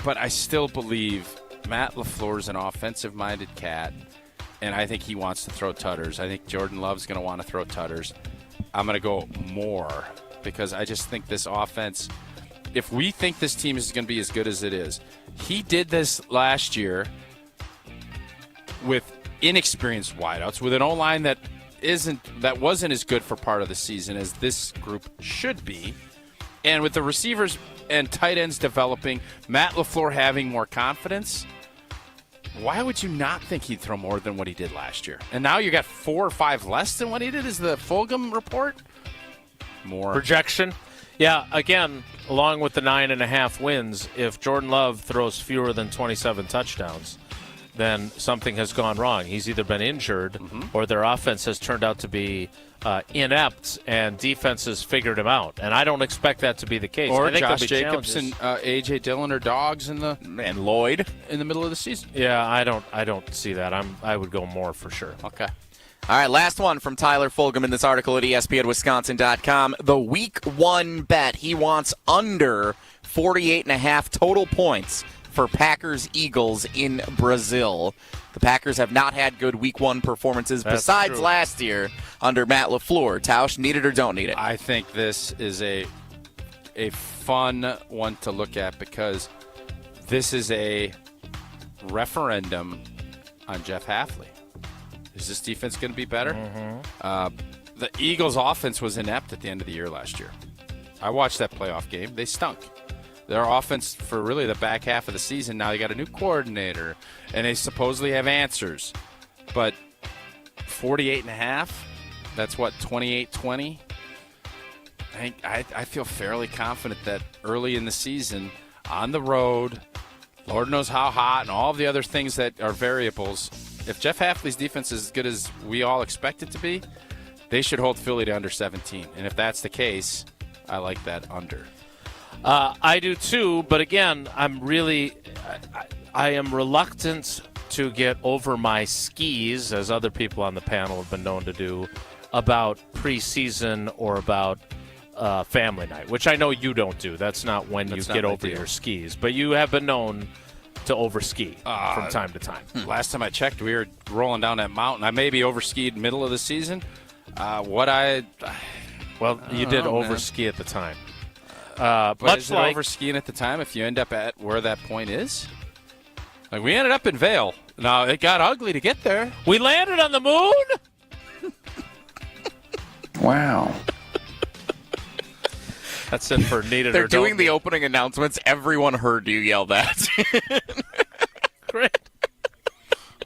S2: But I still believe Matt LaFleur's an offensive-minded cat, and I think he wants to throw tutters. I think Jordan Love's going to want to throw tutters. I'm going to go more because I just think this offense, if we think this team is going to be as good as it is, he did this last year with inexperienced wideouts, with an O-line that wasn't as good for part of the season as this group should be, and with the receivers and tight ends developing, Matt LaFleur having more confidence. Why would you not think he'd throw more than what he did last year? And now you got 4 or 5 less than what he did, is the Fulgham report? More.
S1: Projection? Yeah, again, along with the 9.5 wins, if Jordan Love throws fewer than 27 touchdowns, then something has gone wrong. He's either been injured or their offense has turned out to be inept and defenses figured him out. And I don't expect that to be the case.
S2: Or
S1: I think
S2: Josh
S1: there'll be
S2: Jacobs and A.J. Dillon are dogs
S3: and Lloyd
S2: in the middle of the season.
S1: Yeah, I don't see that. I would go more for sure.
S2: Okay.
S3: All right, last one from Tyler Fulgham in this article at ESPNWisconsin.com. The Week 1 bet. He wants under 48.5 total points for Packers-Eagles in Brazil. The Packers have not had good Week 1 performances besides last year under Matt LaFleur. Tausch, need it or don't need it?
S2: I think this is a fun one to look at because this is a referendum on Jeff Hafley. Is this defense going to be better? The Eagles' offense was inept at the end of the year last year. I watched that playoff game. They stunk. Their offense for really the back half of the season, now they got a new coordinator, and they supposedly have answers. But 48.5, that's what, 28-20? I feel fairly confident that early in the season, on the road, Lord knows how hot, and all of the other things that are variables, if Jeff Hafley's defense is as good as we all expect it to be, they should hold Philly to under 17. And if that's the case, I like that under.
S1: I do too, but again, I am reluctant to get over my skis, as other people on the panel have been known to do, about preseason or about family night, which I know you don't do. That's not when you get over your skis, but you have been known to overski from time to time.
S2: Last time I checked, we were rolling down that mountain. I maybe overskied middle of the season. You did
S1: overski at the time.
S2: But
S1: much
S2: is it
S1: like
S2: overskiing at the time if you end up at where that point is? Like, we ended up in Vail. Now, it got ugly to get there.
S1: We landed on the moon?
S3: Wow.
S1: That's it for needed
S3: They're
S1: or don't.
S3: doing the opening announcements. Everyone heard you yell that.
S1: Great.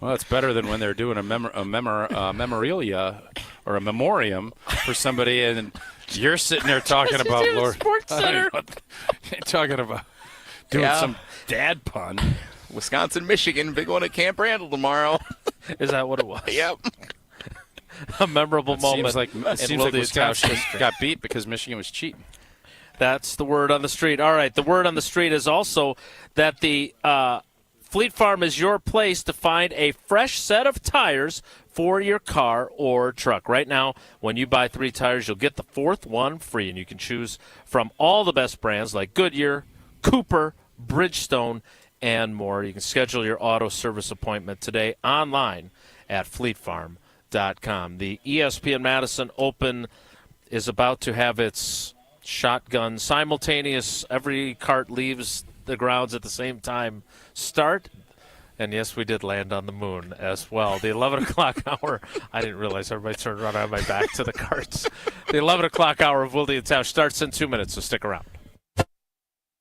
S2: Well, it's better than when they're doing a memorialia or a memoriam for somebody, and you're sitting there talking about Lord
S1: Sports Center.
S2: Talking about doing some dad pun.
S3: Wisconsin, Michigan, big one at Camp Randall tomorrow.
S1: Is that what it was?
S3: Yep.
S1: A memorable moment.
S2: It seems like Wisconsin just got beat because Michigan was cheating.
S1: That's the word on the street. All right, the word on the street is also that the Fleet Farm is your place to find a fresh set of tires for your car or truck. Right now, when you buy 3 tires, you'll get the 4th one free, and you can choose from all the best brands like Goodyear, Cooper, Bridgestone, and more. You can schedule your auto service appointment today online at fleetfarm.com. The ESPN Madison Open is about to have its shotgun simultaneous, every cart leaves the grounds at the same time start. And yes, we did land on the moon as well. The 11 o'clock hour, I didn't realize everybody turned around on my back to the carts. The 11 o'clock hour of Wilde and Tausch starts in 2 minutes, so stick around.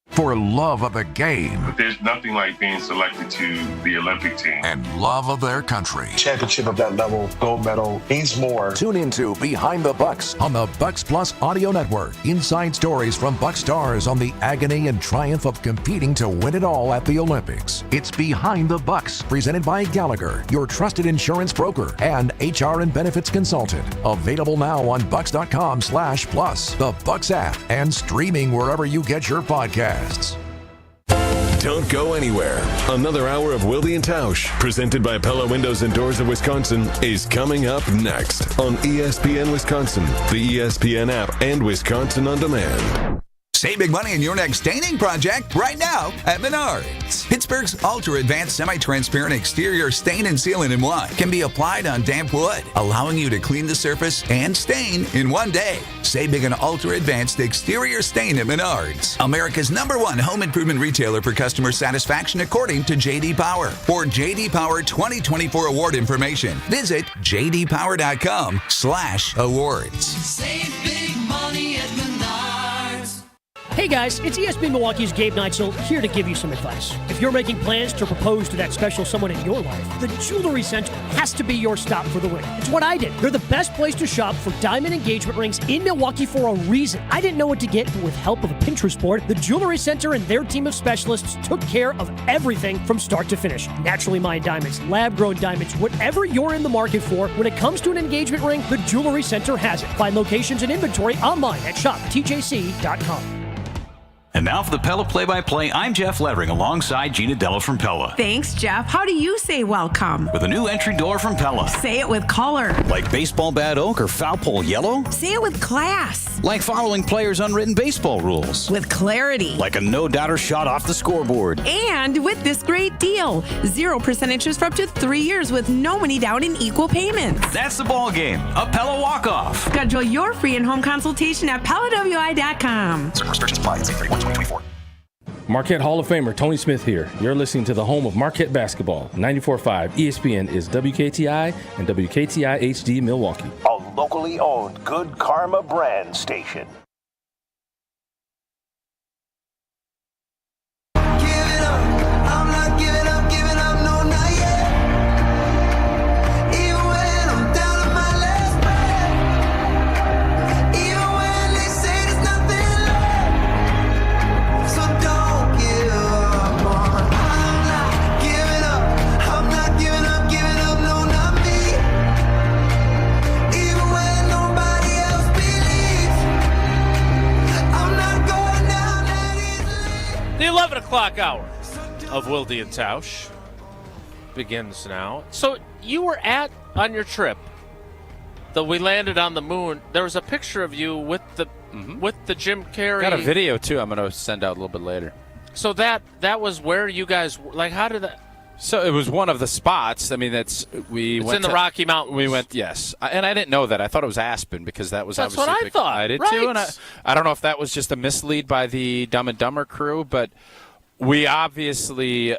S11: For love of the game.
S13: But there's nothing like being selected to the Olympic team.
S11: And love of their country.
S17: Championship of that level, gold medal, means more.
S11: Tune into Behind the Bucks on the Bucks Plus Audio Network. Inside stories from Buck stars on the agony and triumph of competing to win it all at the Olympics. It's Behind the Bucks, presented by Gallagher, your trusted insurance broker and HR and benefits consultant. Available now on bucks.com/plus, the Bucks app, and streaming wherever you get your podcasts.
S18: Don't go anywhere. Another hour of Wilde and Tausch, presented by Pella Windows and Doors of Wisconsin, is coming up next on ESPN Wisconsin, the ESPN app, and Wisconsin On Demand.
S19: Save big money in your next staining project right now at Menards. Pittsburgh's ultra-advanced semi-transparent exterior stain and sealant-in-one can be applied on damp wood, allowing you to clean the surface and stain in one day. Save big on ultra-advanced exterior stain at Menards, America's #1 home improvement retailer for customer satisfaction according to J.D. Power. For J.D. Power 2024 award information, visit jdpower.com/awards.
S20: Save big money at Menards.
S16: Hey guys, it's ESPN Milwaukee's Gabe Neitzel here to give you some advice. If you're making plans to propose to that special someone in your life, the Jewelry Center has to be your stop for the ring. It's what I did. They're the best place to shop for diamond engagement rings in Milwaukee for a reason. I didn't know what to get, but with help of a Pinterest board, the Jewelry Center and their team of specialists took care of everything from start to finish. Naturally mined diamonds, lab-grown diamonds, whatever you're in the market for, when it comes to an engagement ring, the Jewelry Center has it. Find locations and inventory online at shoptjc.com.
S5: And now for the Pella play-by-play, I'm Jeff Levering alongside Gina Della from Pella.
S14: Thanks, Jeff. How do you say welcome?
S5: With a new entry door from Pella.
S14: Say it with color.
S5: Like baseball bat oak or foul pole yellow?
S14: Say it with class.
S5: Like following players' unwritten baseball rules.
S14: With clarity.
S5: Like a no-doubter shot off the scoreboard.
S14: And with this great deal, 0% interest for up to 3 years with no money down in equal payments.
S5: That's the ball game. A Pella walk-off.
S14: Schedule your free in-home consultation at PellaWI.com.
S21: Certain restrictions apply. It's 8/31/2024.
S23: Marquette Hall of Famer Tony Smith here. You're listening to the home of Marquette basketball. 94.5 ESPN is WKTI and WKTI HD Milwaukee.
S4: A locally owned Good Karma brand station.
S1: The 11 o'clock hour of Wilde and Tausch begins now. So you were on your trip that we landed on the moon. There was a picture of you with the Jim Carrey.
S2: Got a video too. I'm going to send out a little bit later.
S1: So that was where you guys how did that?
S2: So it was one of the spots. I mean, it's
S1: in the Rocky Mountains.
S2: We went, yes, and I didn't know that. I thought it was Aspen because that was
S1: that's
S2: obviously
S1: what I thought.
S2: I did
S1: right.
S2: too, and I don't know if that was just a mislead by the Dumb and Dumber crew, but we obviously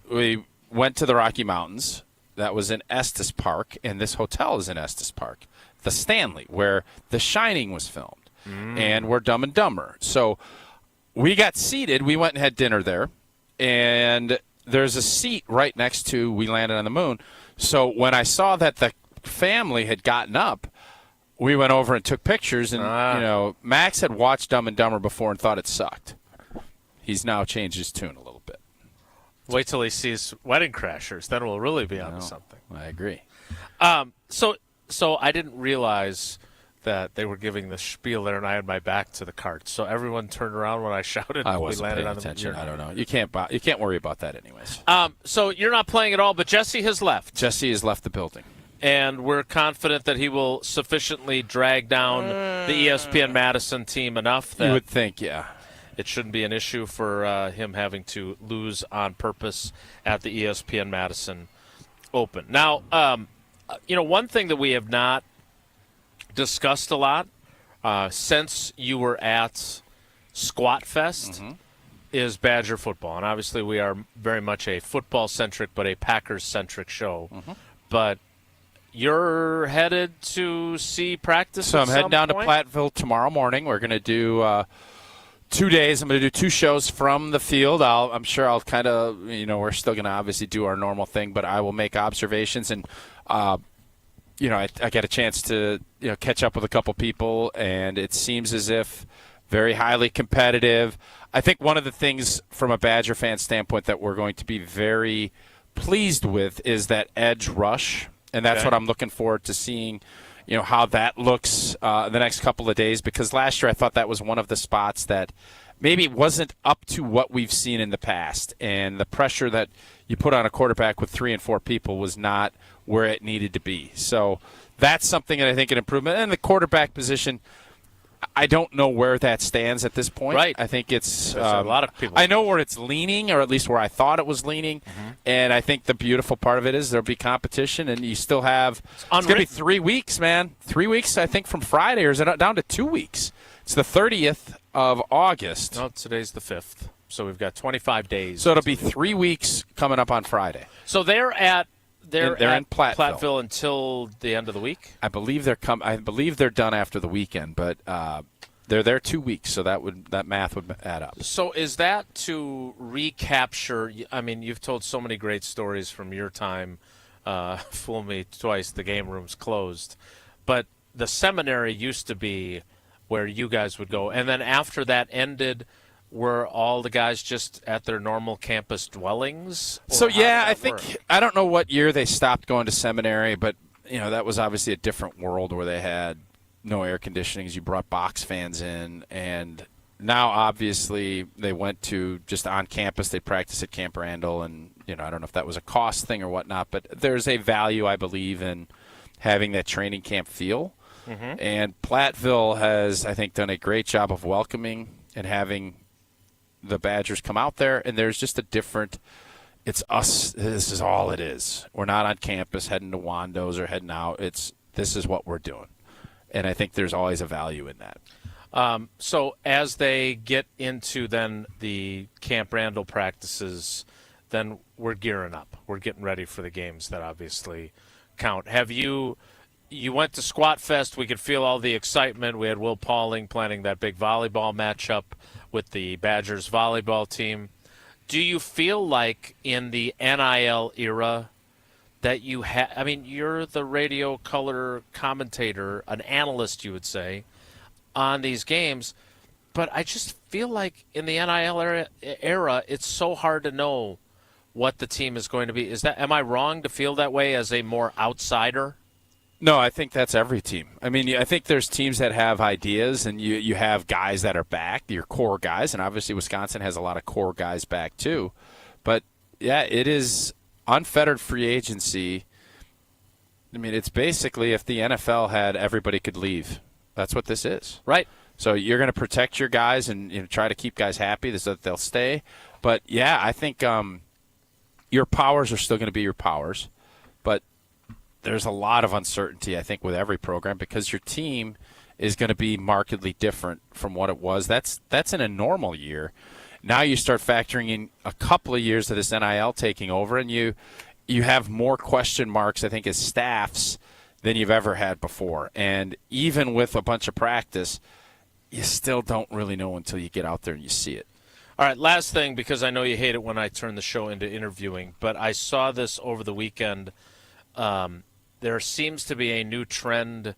S2: we went to the Rocky Mountains. That was in Estes Park, and this hotel is in Estes Park, the Stanley, where The Shining was filmed, and we're Dumb and Dumber. So we got seated. We went and had dinner there, and there's a seat right next to we landed on the moon. So when I saw that the family had gotten up, we went over and took pictures. And, Max had watched Dumb and Dumber before and thought it sucked. He's now changed his tune a little bit.
S1: Wait till he sees Wedding Crashers. Then we'll really be onto something.
S2: I agree.
S1: So I didn't realize that they were giving the spiel there, and I had my back to the cart. So everyone turned around when I shouted.
S2: I wasn't
S1: we landed
S2: paying
S1: on
S2: attention.
S1: The
S2: I don't know. You can't worry about that anyways.
S1: So you're not playing at all, but Jesse has left.
S2: Jesse has left the building.
S1: And we're confident that he will sufficiently drag down the ESPN Madison team enough that
S2: you would think, yeah.
S1: It shouldn't be an issue for him having to lose on purpose at the ESPN Madison Open. Now, one thing that we have not discussed a lot since you were at Squat Fest is Badger football. And obviously we are very much a football-centric but a Packers-centric show. But you're headed to see practice
S2: So I'm heading down
S1: point?
S2: to Platteville tomorrow morning. We're going to do 2 days. I'm going to do 2 shows from the field. I'm sure I'll kind of, we're still going to obviously do our normal thing, but I will make observations and I get a chance to catch up with a couple people, and it seems as if very highly competitive. I think one of the things from a Badger fan standpoint that we're going to be very pleased with is that edge rush, and that's what I'm looking forward to seeing, how that looks the next couple of days, because last year I thought that was one of the spots that maybe wasn't up to what we've seen in the past, and the pressure that you put on a quarterback with 3 and 4 people was not where it needed to be. So that's something that I think an improvement. And the quarterback position, I don't know where that stands at this point.
S1: Right.
S2: I think it's
S1: a lot of people.
S2: I know where it's leaning, or at least where I thought it was leaning. And I think the beautiful part of it is there'll be competition, and you still have it's going to be 3 weeks, man. 3 weeks, I think, from Friday, or is it down to 2 weeks? It's the 30th of August.
S1: No, today's the 5th. So we've got 25 days.
S2: So it'll be 3 weeks coming up on Friday.
S1: So they're at
S2: in Platteville
S1: until the end of the week.
S2: I believe they're done after the weekend, but they're there 2 weeks, so that math would add up.
S1: So is that to recapture? I mean, you've told so many great stories from your time. Fool me twice, the game room's closed, but the seminary used to be where you guys would go, and then after that ended, were all the guys just at their normal campus dwellings?
S2: So yeah, I think I don't know what year they stopped going to seminary, but that was obviously a different world where they had no air conditioning. You brought box fans in, and now, obviously, they went to just on campus. They practice at Camp Randall, and I don't know if that was a cost thing or whatnot, but there's a value, I believe, in having that training camp feel.
S1: Mm-hmm.
S2: And Platteville has, I think, done a great job of welcoming and having the Badgers come out there. And there's just a different – it's us. This is all it is. We're not on campus heading to Wando's or heading out. This is what we're doing. And I think there's always a value in that.
S1: So as they get into then the Camp Randall practices, then we're gearing up. We're getting ready for the games that obviously count. Have you went to Squat Fest. We could feel all the excitement. We had Will Pauling planning that big volleyball matchup with the Badgers volleyball team. Do you feel like in the NIL era that you have – I mean, you're the radio color commentator, an analyst, you would say, on these games, but I just feel like in the NIL era, it's so hard to know what the team is going to be. Am I wrong to feel that way as a more outsider?
S2: No, I think that's every team. I mean, I think there's teams that have ideas, and you have guys that are back, your core guys, and obviously Wisconsin has a lot of core guys back too. But, yeah, it is unfettered free agency. I mean, it's basically if the NFL had everybody could leave. That's what this is.
S1: Right.
S2: So you're going to protect your guys and try to keep guys happy so that they'll stay. But, yeah, I think your powers are still going to be your powers. But there's a lot of uncertainty, I think, with every program because your team is going to be markedly different from what it was. That's in a normal year. Now you start factoring in a couple of years of this NIL taking over, and you have more question marks, I think, as staffs than you've ever had before. And even with a bunch of practice, you still don't really know until you get out there and you see it.
S1: All right, last thing, because I know you hate it when I turn the show into interviewing, but I saw this over the weekend. There seems to be a new trend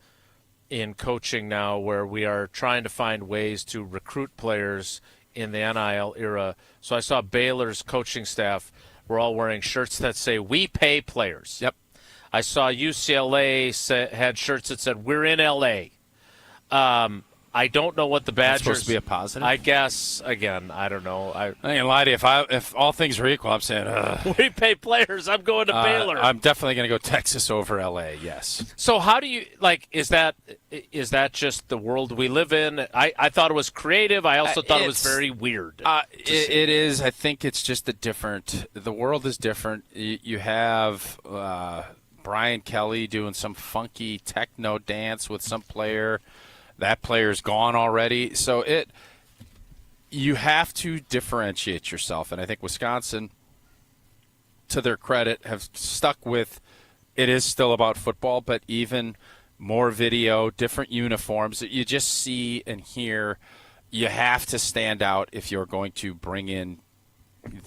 S1: in coaching now where we are trying to find ways to recruit players in the NIL era. So I saw Baylor's coaching staff were all wearing shirts that say, "We pay players."
S2: Yep.
S1: I saw UCLA had shirts that said, "We're in LA." I don't know what the Badgers.
S2: That's supposed to be a positive?
S1: I guess, again, I don't know. I
S2: ain't gonna lie to you. If all things were equal, I'm saying,
S1: we pay players. I'm going to Baylor.
S2: I'm definitely going to go Texas over LA, yes.
S1: So how do you, is that just the world we live in? I thought it was creative. I also thought it was very weird.
S2: It is. I think it's just the world is different. You have Brian Kelly doing some funky techno dance with some player. That player's gone already. So you have to differentiate yourself. And I think Wisconsin, to their credit, have stuck with it is still about football, but even more video, different uniforms that you just see and hear. You have to stand out if you're going to bring in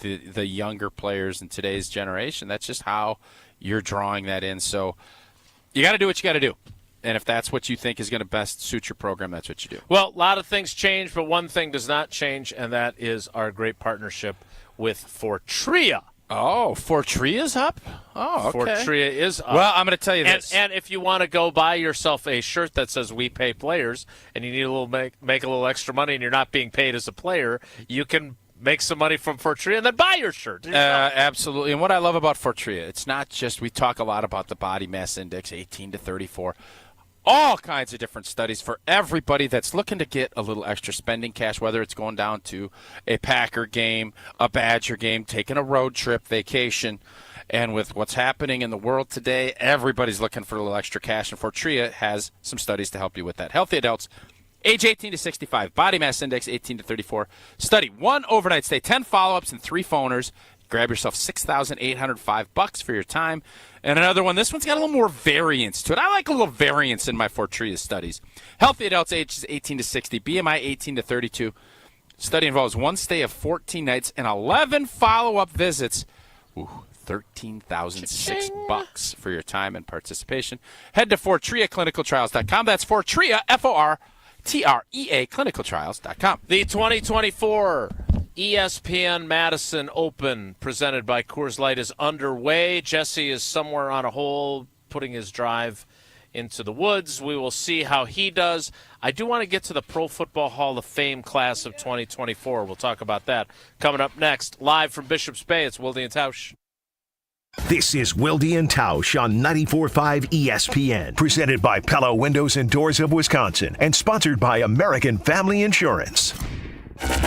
S2: the younger players in today's generation. That's just how you're drawing that in. So you got to do what you got to do. And if that's what you think is going to best suit your program, that's what you do.
S1: Well, a lot of things change, but one thing does not change, and that is our great partnership with Fortria.
S2: Oh, Fortria's up? Oh, okay.
S1: Fortria is up.
S2: Well, I'm going to tell you this.
S1: And if you want to go buy yourself a shirt that says "We Pay Players" and you need a little make a little extra money and you're not being paid as a player, you can make some money from Fortria and then buy your shirt.
S2: Absolutely. And what I love about Fortria, it's not just we talk a lot about the body mass index, 18 to 34. All kinds of different studies for everybody that's looking to get a little extra spending cash, whether it's going down to a Packer game, a Badger game, taking a road trip, vacation. And with what's happening in the world today, everybody's looking for a little extra cash, and Fortria has some studies to help you with that. Healthy adults, age 18 to 65, body mass index 18 to 34. Study 1 overnight stay, 10 follow-ups, and 3 phoners. Grab yourself $6,805 for your time. And another one, this one's got a little more variance to it. I like a little variance in my Fortria studies. Healthy adults ages 18 to 60, BMI 18 to 32. Study involves 1 stay of 14 nights and 11 follow-up visits. Ooh, $13,006 for your time and participation. Head to FortriaClinicalTrials.com. That's Fortria, Fortrea, clinicaltrials.com.
S1: The 2024 ESPN Madison Open presented by Coors Light is underway. Jesse is somewhere on a hole putting his drive into the woods. We will see how he does. I do want to get to the Pro Football Hall of Fame class of 2024. We'll talk about that coming up next. Live from Bishop's Bay, it's Wilde and Tausch.
S4: This is Wilde and Tausch on 94.5 ESPN, presented by Pella Windows and Doors of Wisconsin, and sponsored by American Family Insurance.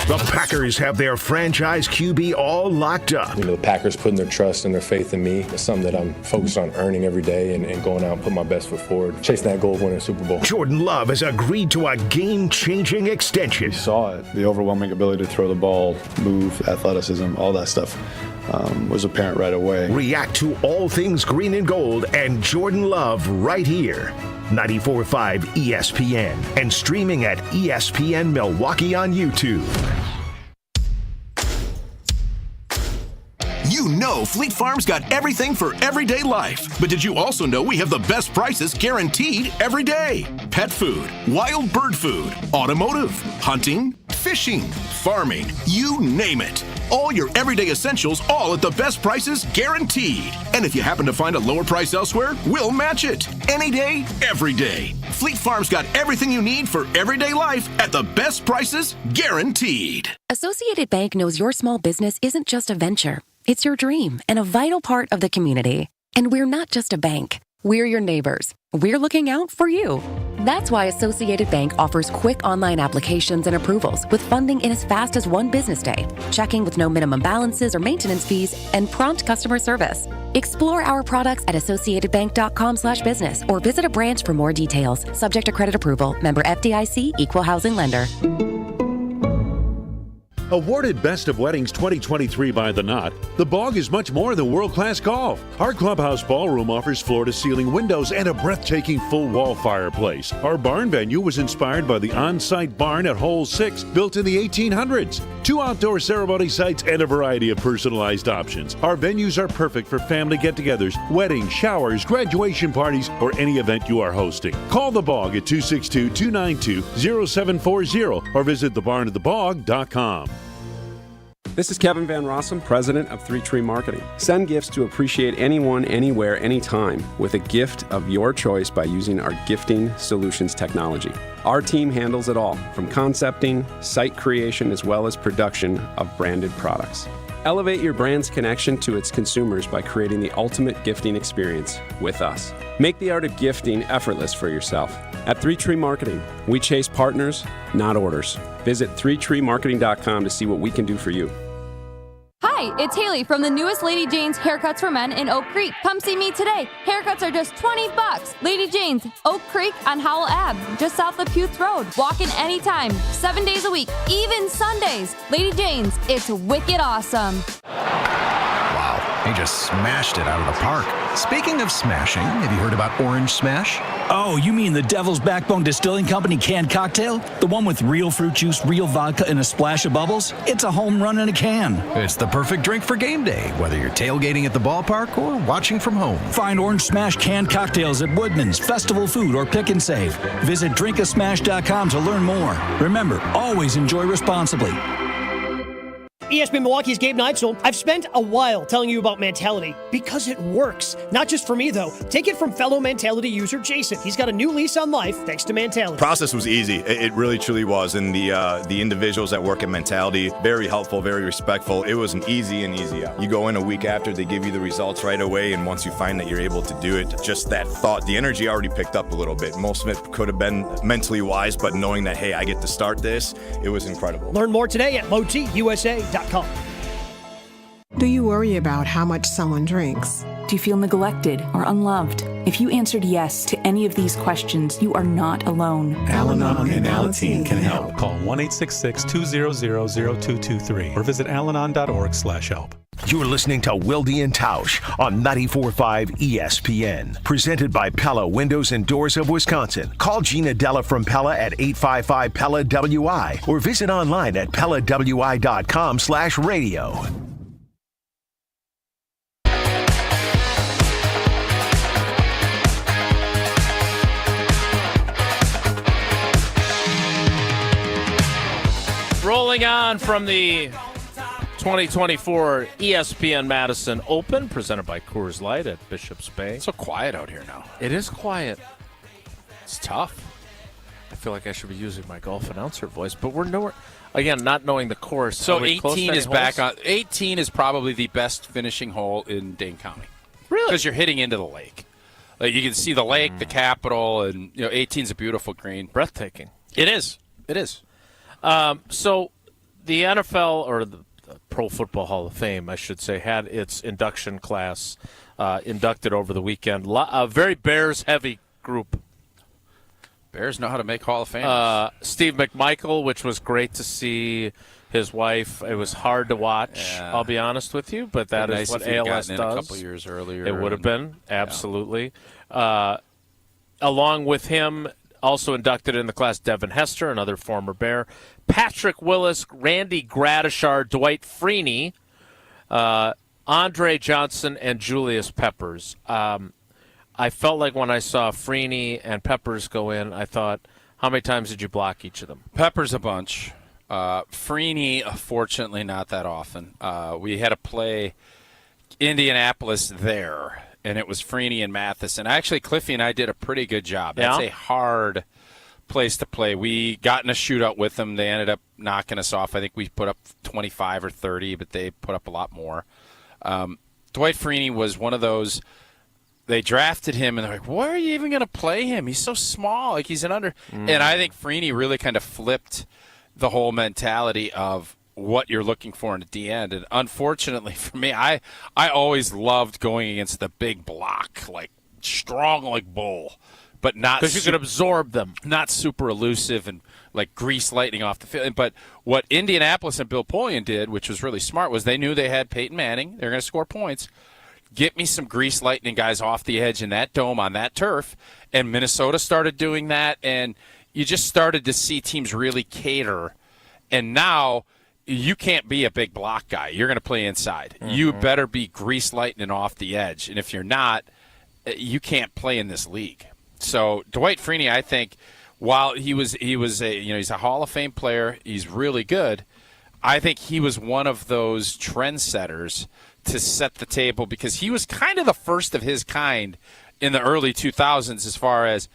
S4: The Packers have their franchise QB all locked up.
S23: The Packers putting their trust and their faith in me is something that I'm focused on earning every day and going out and putting my best foot forward, chasing that goal of winning a Super Bowl.
S4: Jordan Love has agreed to a game-changing extension.
S23: You saw it, the overwhelming ability to throw the ball, move, athleticism, all that stuff was apparent right away.
S4: React to all things green and gold and Jordan Love right here. 94.5 ESPN and streaming at ESPN Milwaukee on YouTube.
S6: You know Fleet Farm's got everything for everyday life. But did you also know we have the best prices guaranteed every day? Pet food, wild bird food, automotive, hunting, fishing, farming, you name it. All your everyday essentials, all at the best prices guaranteed. And if you happen to find a lower price elsewhere, we'll match it. Any day, every day. Fleet Farm's got everything you need for everyday life at the best prices guaranteed.
S7: Associated Bank knows your small business isn't just a venture. It's your dream and a vital part of the community. And we're not just a bank. We're your neighbors. We're looking out for you. That's why Associated Bank offers quick online applications and approvals with funding in as fast as one business day, checking with no minimum balances or maintenance fees, and prompt customer service. Explore our products at associatedbank.com/business or visit a branch for more details. Subject to credit approval. Member FDIC, Equal Housing Lender.
S8: Awarded Best of Weddings 2023 by The Knot, The Bog is much more than world-class golf. Our clubhouse ballroom offers floor-to-ceiling windows and a breathtaking full-wall fireplace. Our barn venue was inspired by the on-site barn at Hole 6, built in the 1800s. 2 outdoor ceremony sites and a variety of personalized options. Our venues are perfect for family get-togethers, weddings, showers, graduation parties, or any event you are hosting. Call The Bog at 262-292-0740 or visit thebarnatthebog.com.
S9: This is Kevin Van Rossum, president of 3 Tree Marketing. Send gifts to appreciate anyone, anywhere, anytime with a gift of your choice by using our gifting solutions technology. Our team handles it all, from concepting, site creation, as well as production of branded products. Elevate your brand's connection to its consumers by creating the ultimate gifting experience with us. Make the art of gifting effortless for yourself. At 3 Tree Marketing, we chase partners, not orders. Visit 3treemarketing.com to see what we can do for you.
S24: Hi, it's Haley from the newest Lady Jane's Haircuts for Men in Oak Creek. Come see me today. Haircuts are just $20. Lady Jane's, Oak Creek on Howell Ave, just south of Putes Road. Walk in anytime, 7 days a week, even Sundays. Lady Jane's, it's wicked awesome.
S26: Wow, he just smashed it out of the park. Speaking of smashing, have you heard about Orange Smash?
S5: Oh, you mean the Devil's Backbone Distilling Company canned cocktail? The one with real fruit juice, real vodka, and a splash of bubbles? It's a home run in a can.
S26: It's the perfect drink for game day, whether you're tailgating at the ballpark or watching from home.
S5: Find Orange Smash canned cocktails at Woodman's, Festival Food, or Pick and Save. Visit drinkasmash.com to learn more. Remember, always enjoy responsibly.
S16: ESPN Milwaukee's Gabe Neitzel. I've spent a while telling you about Mentality because it works. Not just for me, though. Take it from fellow Mentality user Jason. He's got a new lease on life thanks to Mentality.
S27: Process was easy. It really, truly was. And the individuals that work at Mentality, very helpful, very respectful. It was an easy in, easy out. You go in a week after, they give you the results right away. And once you find that you're able to do it, just that thought, the energy already picked up a little bit. Most of it could have been mentally wise, but knowing that, hey, I get to start this, it was incredible.
S16: Learn more today at lowtusa.com.
S28: Do you worry about how much someone drinks?
S29: Do you feel neglected or unloved? If you answered yes to any of these questions, you are not alone.
S30: Al-Anon and Alateen can help. Call 1-866-200-0223 or visit alanon.org/help.
S4: You're listening to Wilde and Tausch on 94.5 ESPN. Presented by Pella Windows and Doors of Wisconsin. Call Gina Della from Pella at 855-PELLA-WI or visit online at PellaWI.com/radio.
S1: Rolling on from the 2024 ESPN Madison Open, presented by Coors Light at Bishop's Bay.
S2: It's so quiet out here now.
S1: It is quiet.
S2: It's tough.
S1: I feel like I should be using my golf announcer voice, but we're nowhere. Again, not knowing the course.
S2: So
S1: Are we close to
S2: 18
S1: any
S2: is back
S1: holes?
S2: on. 18 is probably the best finishing hole in Dane County.
S1: Really?
S2: Because you're hitting into the lake. Like you can see the lake, the Capitol, and 18 is a beautiful green.
S1: Breathtaking.
S2: It is. It is.
S1: So the NFL, or the Pro Football Hall of Fame, I should say, had its induction class inducted over the weekend. A very Bears-heavy group.
S2: Bears know how to make Hall of Famers.
S1: Steve McMichael, which was great to see his wife. It was hard to watch, I'll be honest with you, but that is what ALS does.
S2: A couple years earlier.
S1: It would have been, absolutely. Along with him, also inducted in the class, Devin Hester, another former Bear, Patrick Willis, Randy Gradishar, Dwight Freeney, Andre Johnson, and Julius Peppers. I felt like when I saw Freeney and Peppers go in, I thought, how many times did you block each of them?
S2: Peppers a bunch. Freeney, fortunately, not that often. We had to play Indianapolis there, and it was Freeney and Mathis. And actually, Cliffy and I did a pretty good job. That's a hard place to play. We got in a shootout with them. They ended up knocking us off. I think we put up 25 or 30, but they put up a lot more. Dwight Freeney was one of those. They drafted him, and they're like, why are you even going to play him? He's so small. Like, he's an under. And I think Freeney really kind of flipped the whole mentality of what you're looking for in a D end. And unfortunately for me, I always loved going against the big block, like strong like bull, but not
S1: because you could absorb them.
S2: Not super elusive and like grease lightning off the field. But what Indianapolis and Bill Polian did, which was really smart, was they knew they had Peyton Manning. They're going to score points. Get me some grease lightning guys off the edge in that dome on that turf. And Minnesota started doing that, and you just started to see teams really cater. And now you can't be a big block guy. You're going to play inside. Mm-hmm. You better be grease lightning off the edge. And if you're not, you can't play in this league. So Dwight Freeney, I think, while he's a Hall of Fame player, he's really good. I think he was one of those trendsetters to set the table because he was kind of the first of his kind in the early 2000s as far as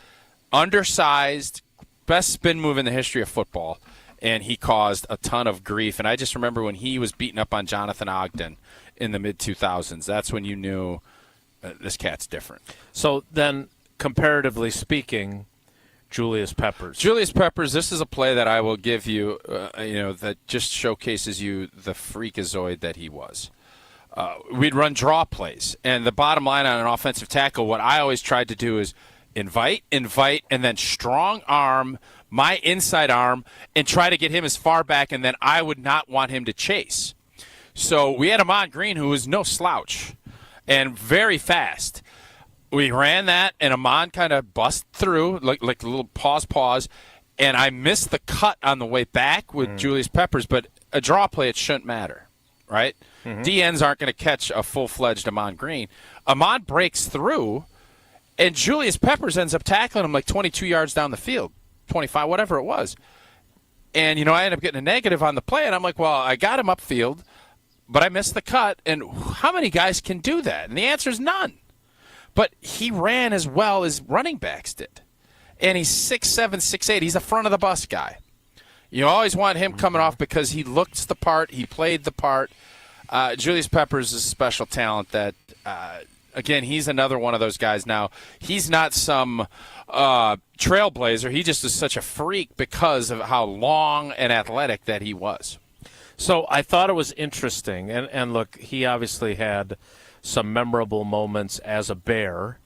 S2: undersized, best spin move in the history of football, and he caused a ton of grief. And I just remember when he was beating up on Jonathan Ogden in the mid-2000s, that's when you knew this cat's different.
S1: So then, comparatively speaking, Julius Peppers.
S2: Julius Peppers, this is a play that I will give you, that just showcases you the freakazoid that he was. We'd run draw plays, and the bottom line on an offensive tackle, what I always tried to do is invite, and then strong arm, my inside arm, and try to get him as far back, and then I would not want him to chase. So we had Ahman Green, who was no slouch and very fast. We ran that, and Ahman kind of bust through, like a little pause, and I missed the cut on the way back with Julius Peppers, but a draw play, it shouldn't matter, right? Mm-hmm. DNs aren't going to catch a full-fledged Ahman Green. Ahman breaks through, and Julius Peppers ends up tackling him like 22 yards down the field, 25, whatever it was. And, I ended up getting a negative on the play, and I'm like, well, I got him upfield, but I missed the cut, and how many guys can do that? And the answer is none. But he ran as well as running backs did. And he's 6'7", 6'8". He's a front-of-the-bus guy. You always want him coming off because he looks the part, he played the part. Julius Peppers is a special talent that, again, he's another one of those guys. Now, he's not some trailblazer. He just is such a freak because of how long and athletic that he was.
S1: So I thought it was interesting. And look, he obviously had some memorable moments as a Bear.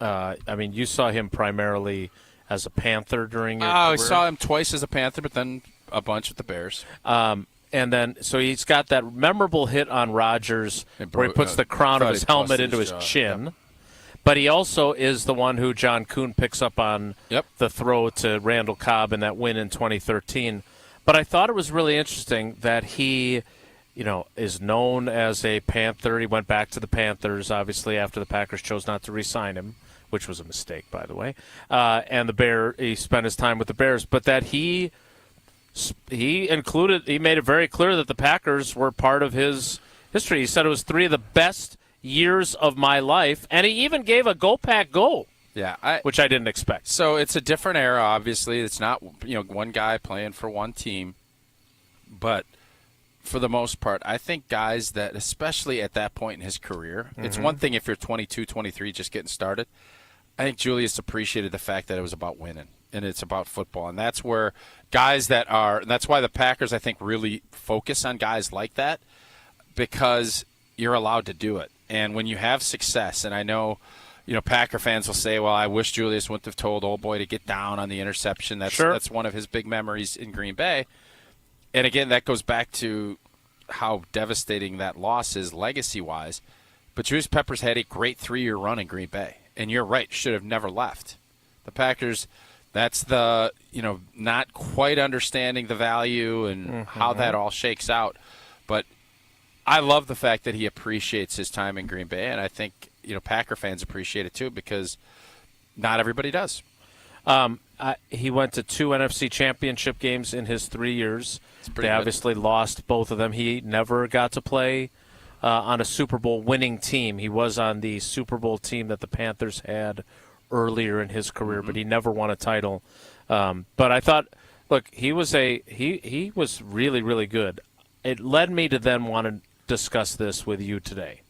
S1: You saw him primarily as a Panther during your career.
S2: I saw him twice as a Panther, but then a bunch with the Bears.
S1: And then, so he's got that memorable hit on Rodgers where he puts the crown of his helmet into his chin. Yep. But he also is the one who John Kuhn picks up on the throw to Randall Cobb in that win in 2013. But I thought it was really interesting that he, is known as a Panther. He went back to the Panthers, obviously, after the Packers chose not to re-sign him, which was a mistake, by the way. And he spent his time with the Bears. But that he made it very clear that the Packers were part of his history. He said it was 3 of the best years of my life, and he even gave a Go Pack Go
S2: Yeah,
S1: which I didn't expect.
S2: So it's a different era, obviously. It's not one guy playing for one team. But for the most part, I think guys that, especially at that point in his career, it's one thing if you're 22, 23, just getting started. I think Julius appreciated the fact that it was about winning, and it's about football. And that's where guys that's why the Packers, I think, really focus on guys like that, because you're allowed to do it. And when you have success, and I know – Packer fans will say, well, I wish Julius wouldn't have told old boy to get down on the interception. That's one of his big memories in Green Bay. And, again, that goes back to how devastating that loss is legacy-wise. But Julius Peppers had a great 3-year run in Green Bay. And you're right, should have never left. The Packers, that's the, not quite understanding the value and how that all shakes out. But I love the fact that he appreciates his time in Green Bay, and I think – Packer fans appreciate it too, because not everybody does.
S1: He went to 2 NFC championship games in his 3 years. They obviously lost both of them. He never got to play on a Super Bowl winning team. He was on the Super Bowl team that the Panthers had earlier in his career, but he never won a title. But I thought, look, he was really, really good. It led me to then want to discuss this with you today.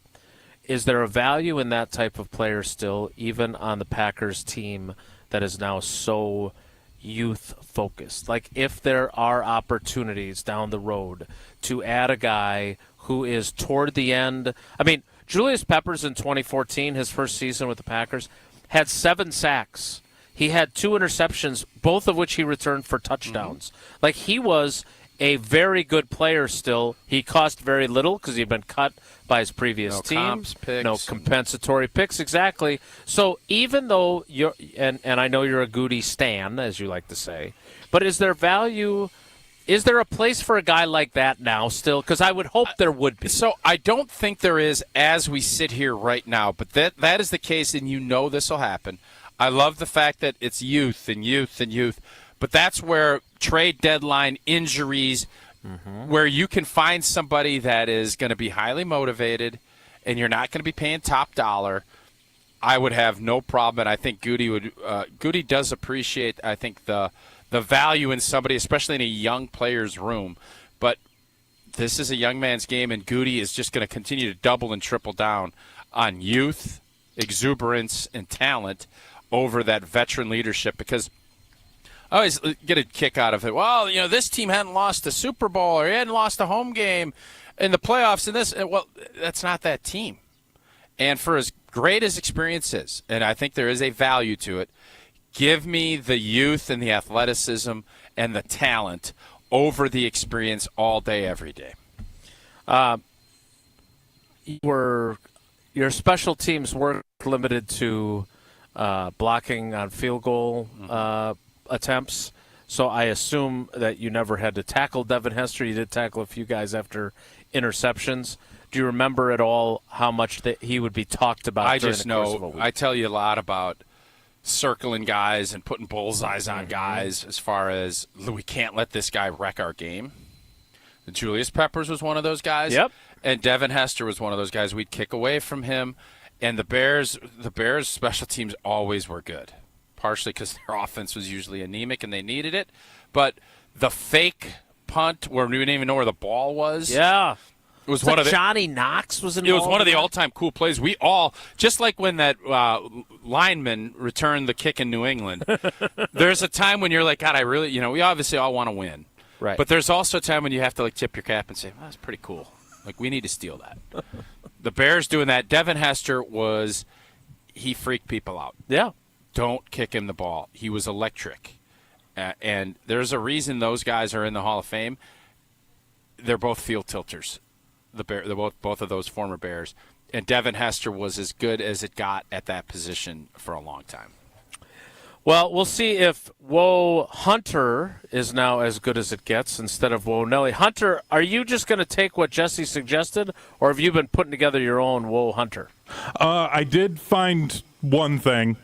S1: Is there a value in that type of player still, even on the Packers team that is now so youth-focused? Like, if there are opportunities down the road to add a guy who is toward the end. I mean, Julius Peppers in 2014, his first season with the Packers, had 7 sacks. He had 2 interceptions, both of which he returned for touchdowns. Like, he was a very good player still. He cost very little because he'd been cut by his previous team. No compensatory picks, exactly. So even though you're, and I know you're a Goody stan, as you like to say, but is there value? Is there a place for a guy like that now still? Because I would hope there would be.
S2: So I don't think there is as we sit here right now, but that is the case, and this will happen. I love the fact that it's youth and youth and youth, but that's where trade deadline injuries, where you can find somebody that is going to be highly motivated and you're not going to be paying top dollar. I would have no problem, and I think Goody does appreciate, I think, the value in somebody, especially in a young player's room. But this is a young man's game, and Goody is just going to continue to double and triple down on youth, exuberance, and talent over that veteran leadership, because I always get a kick out of it. Well, this team hadn't lost a Super Bowl or he hadn't lost a home game in the playoffs and this. Well, that's not that team. And for as great as experience is, and I think there is a value to it, give me the youth and the athleticism and the talent over the experience all day, every day.
S1: Your special teams weren't limited to blocking on field goal attempts, so I assume that you never had to tackle Devin Hester. You did tackle a few guys after interceptions. Do you remember at all how much that he would be talked about?
S2: I just know I tell you a lot about circling guys and putting bullseyes on guys, as far as we can't let this guy wreck our game. Julius Peppers was one of those guys.
S1: Yep.
S2: And Devin Hester was one of those guys. We'd kick away from him. And the Bears special teams always were good, partially because their offense was usually anemic and they needed it. But the fake punt where we didn't even know where the ball was.
S1: Yeah.
S2: It was one of the,
S1: Johnny Knox was involved.
S2: It was one of the all-time cool plays. We all, just like when that lineman returned the kick in New England, there's a time when you're like, God, I really, we obviously all want to win.
S1: Right.
S2: But there's also a time when you have to tip your cap and say, well, that's pretty cool. We need to steal that. The Bears doing that. Devin Hester he freaked people out.
S1: Yeah.
S2: Don't kick him the ball. He was electric. And there's a reason those guys are in the Hall of Fame. They're both field tilters. They're both of those former Bears. And Devin Hester was as good as it got at that position for a long time.
S1: Well, we'll see if Woe Hunter is now as good as it gets instead of Woe Nelly. Hunter, are you just going to take what Jesse suggested, or have you been putting together your own Woe Hunter?
S3: I did find one thing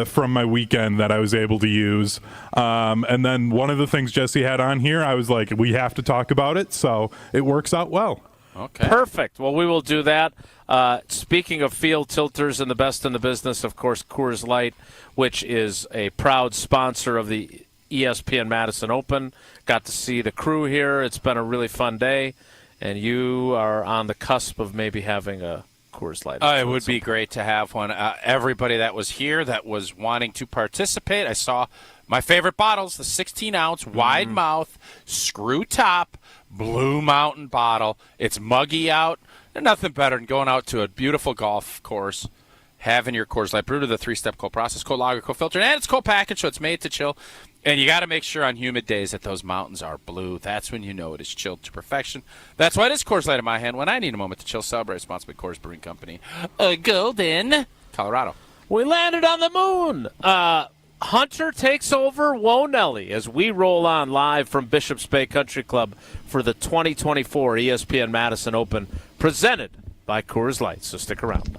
S3: from my weekend that I was able to use. And then one of the things Jesse had on here, I was like, we have to talk about it, so it works out well.
S2: Okay.
S1: Perfect. Well, we will do that. Speaking of field tilters and the best in the business, of course, Coors Light, which is a proud sponsor of the ESPN Madison Open. Got to see the crew here. It's been a really fun day, and you are on the cusp of maybe having a Coors Light.
S2: It would be great to have one. Everybody that was here that was wanting to participate, I saw my favorite bottles, the 16-ounce, wide mouth, screw top, Blue Mountain bottle. It's muggy out. There's nothing better than going out to a beautiful golf course, having your Coors Light brewed with a 3-step cold process, cold lager, cold filter, and it's cold package, so it's made to chill. And you got to make sure on humid days that those mountains are blue. That's when you know it is chilled to perfection. That's why it is Coors Light in my hand when I need a moment to chill. Celebrate responsibly. Coors Brewing Company. Golden, Colorado.
S1: We landed on the moon. Hunter takes over Whoa Nelly as we roll on live from Bishop's Bay Country Club for the 2024 ESPN Madison Open, presented by Coors Light. So stick around.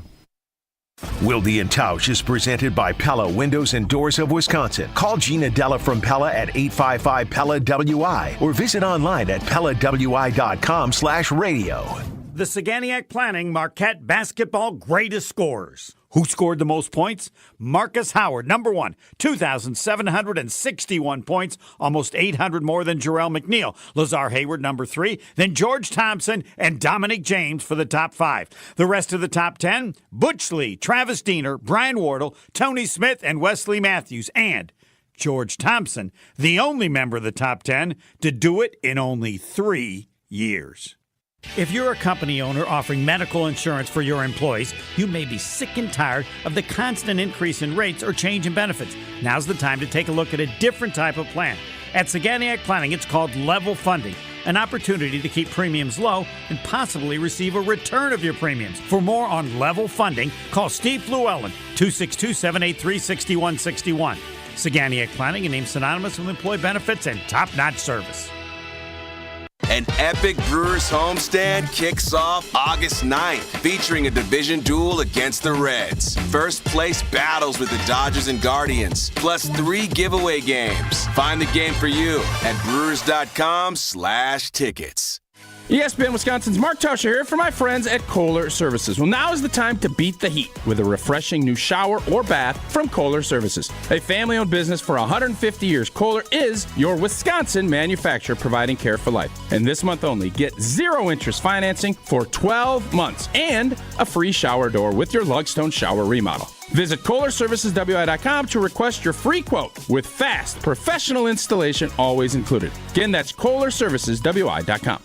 S4: Wilde and Tausch is presented by Pella Windows and Doors of Wisconsin. Call Gina Della from Pella at 855-PELLA-WI or visit online at PellaWI.com/radio.
S10: The Saganiac Planning Marquette Basketball Greatest Scorers. Who scored the most points? Marcus Howard, number 1, 2,761 points, almost 800 more than Jarrell McNeil. Lazar Hayward, number 3, then George Thompson and Dominic James for the top 5. The rest of the top 10, Butch Lee, Travis Diener, Brian Wardle, Tony Smith, and Wesley Matthews. And George Thompson, the only member of the top 10 to do it in only 3 years. If you're a company owner offering medical insurance for your employees, you may be sick and tired of the constant increase in rates or change in benefits. Now's the time to take a look at a different type of plan. At Saganiac Planning, it's called level funding, an opportunity to keep premiums low and possibly receive a return of your premiums. For more on level funding, call Steve Llewellyn, 262-783-6161. Saganiac Planning, a name synonymous with employee benefits and top-notch service.
S11: An epic Brewers homestand kicks off August 9th, featuring a division duel against the Reds. First place battles with the Dodgers and Guardians, plus 3 giveaway games. Find the game for you at brewers.com/tickets.
S23: ESPN Wisconsin's Mark Tauscher here for my friends at Kohler Services. Well, now is the time to beat the heat with a refreshing new shower or bath from Kohler Services. A family-owned business for 150 years, Kohler is your Wisconsin manufacturer providing care for life. And this month only, get 0 interest financing for 12 months and a free shower door with your Lugstone shower remodel. Visit KohlerServicesWI.com to request your free quote with fast, professional installation always included. Again, that's KohlerServicesWI.com.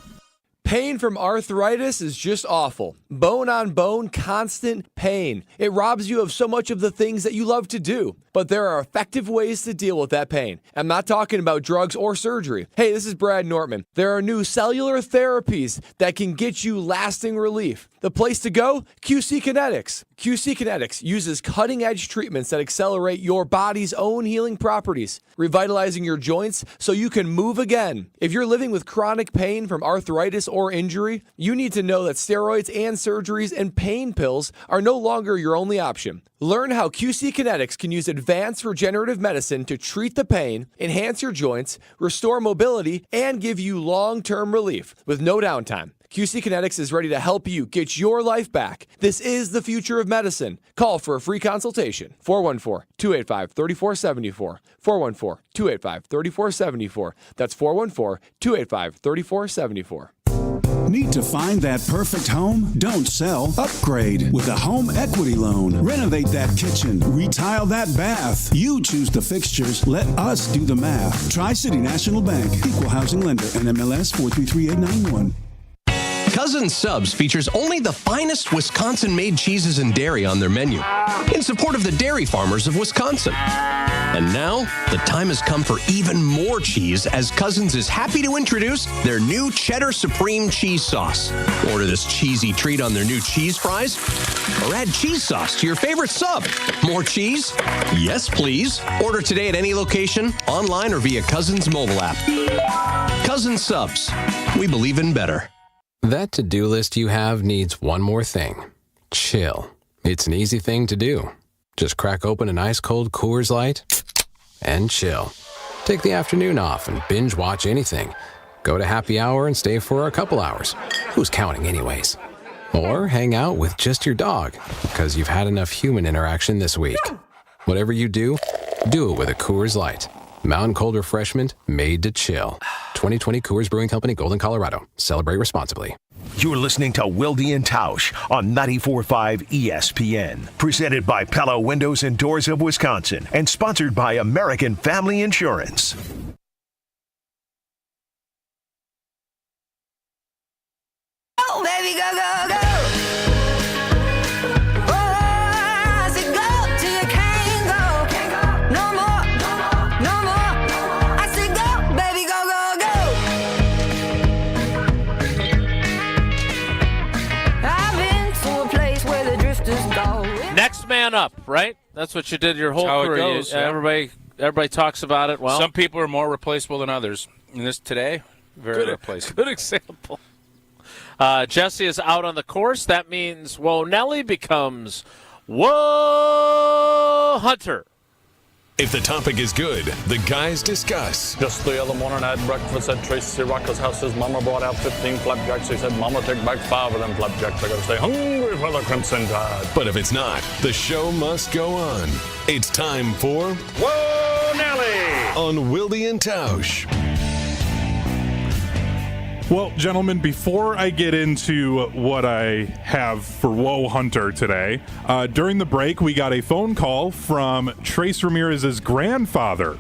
S12: Pain from arthritis is just awful. Bone on bone, constant pain. It robs you of so much of the things that you love to do. But there are effective ways to deal with that pain. I'm not talking about drugs or surgery. Hey, this is Brad Nortman. There are new cellular therapies that can get you lasting relief. The place to go? QC Kinetics. QC Kinetics uses cutting-edge treatments that accelerate your body's own healing properties, revitalizing your joints so you can move again. If you're living with chronic pain from arthritis or injury, you need to know that steroids and surgeries and pain pills are no longer your only option. Learn how QC Kinetics can use advanced regenerative medicine to treat the pain, enhance your joints, restore mobility, and give you long-term relief with no downtime. QC Kinetics is ready to help you get your life back. This is the future of medicine. Call for a free consultation. 414-285-3474. 414-285-3474. That's 414-285-3474.
S13: Need to find that perfect home? Don't sell. Upgrade with a home equity loan. Renovate that kitchen. Retile that bath. You choose the fixtures. Let us do the math. Tri-City National Bank. Equal housing lender. NMLS 433891.
S15: Cousin Subs features only the finest Wisconsin-made cheeses and dairy on their menu in support of the dairy farmers of Wisconsin. And now, the time has come for even more cheese as Cousins is happy to introduce their new Cheddar Supreme Cheese Sauce. Order this cheesy treat on their new cheese fries or add cheese sauce to your favorite sub. More cheese? Yes, please. Order today at any location, online, or via Cousins mobile app. Cousins Subs. We believe in better.
S17: That to-do list you have needs one more thing. Chill. It's an easy thing to do. Just crack open an ice-cold Coors Light and chill. Take the afternoon off and binge watch anything. Go to happy hour and stay for a couple hours. Who's counting anyways? Or hang out with just your dog because you've had enough human interaction this week. Whatever you do it with a Coors Light. Mountain Cold Refreshment made to chill. 2020 Coors Brewing Company, Golden, Colorado. Celebrate responsibly.
S4: You're listening to Wilde and Tausch on 94.5 ESPN. Presented by Pella Windows and Doors of Wisconsin and sponsored by American Family Insurance.
S6: Oh, baby, go, go, go. Oh, I said go till you can't go. No more, no more. I said go, baby, go, go, go. I've been to a place where the drifters go.
S1: Next man up, right? That's what you did your whole
S2: That's how it
S1: career.
S2: goes, yeah.
S1: Everybody talks about it. Well,
S2: some people are more replaceable than others. And this today, very replaceable.
S1: Good example. Jesse is out on the course. That means Whoa Nelly becomes Whoa Hunter.
S7: If the topic is good, the guys discuss.
S8: Just the other morning I had breakfast at Tracy Rocker's house. His mama brought out 15 flapjacks. He said, Mama, take back 5 of them flapjacks. I gotta stay hungry for the Crimson Tide.
S7: But if it's not, the show must go on. It's time for
S8: Whoa Nelly
S7: on Wilde and Tausch.
S3: Well, gentlemen, before I get into what I have for Whoa Hunter today, during the break, we got a phone call from Trace Ramirez's grandfather.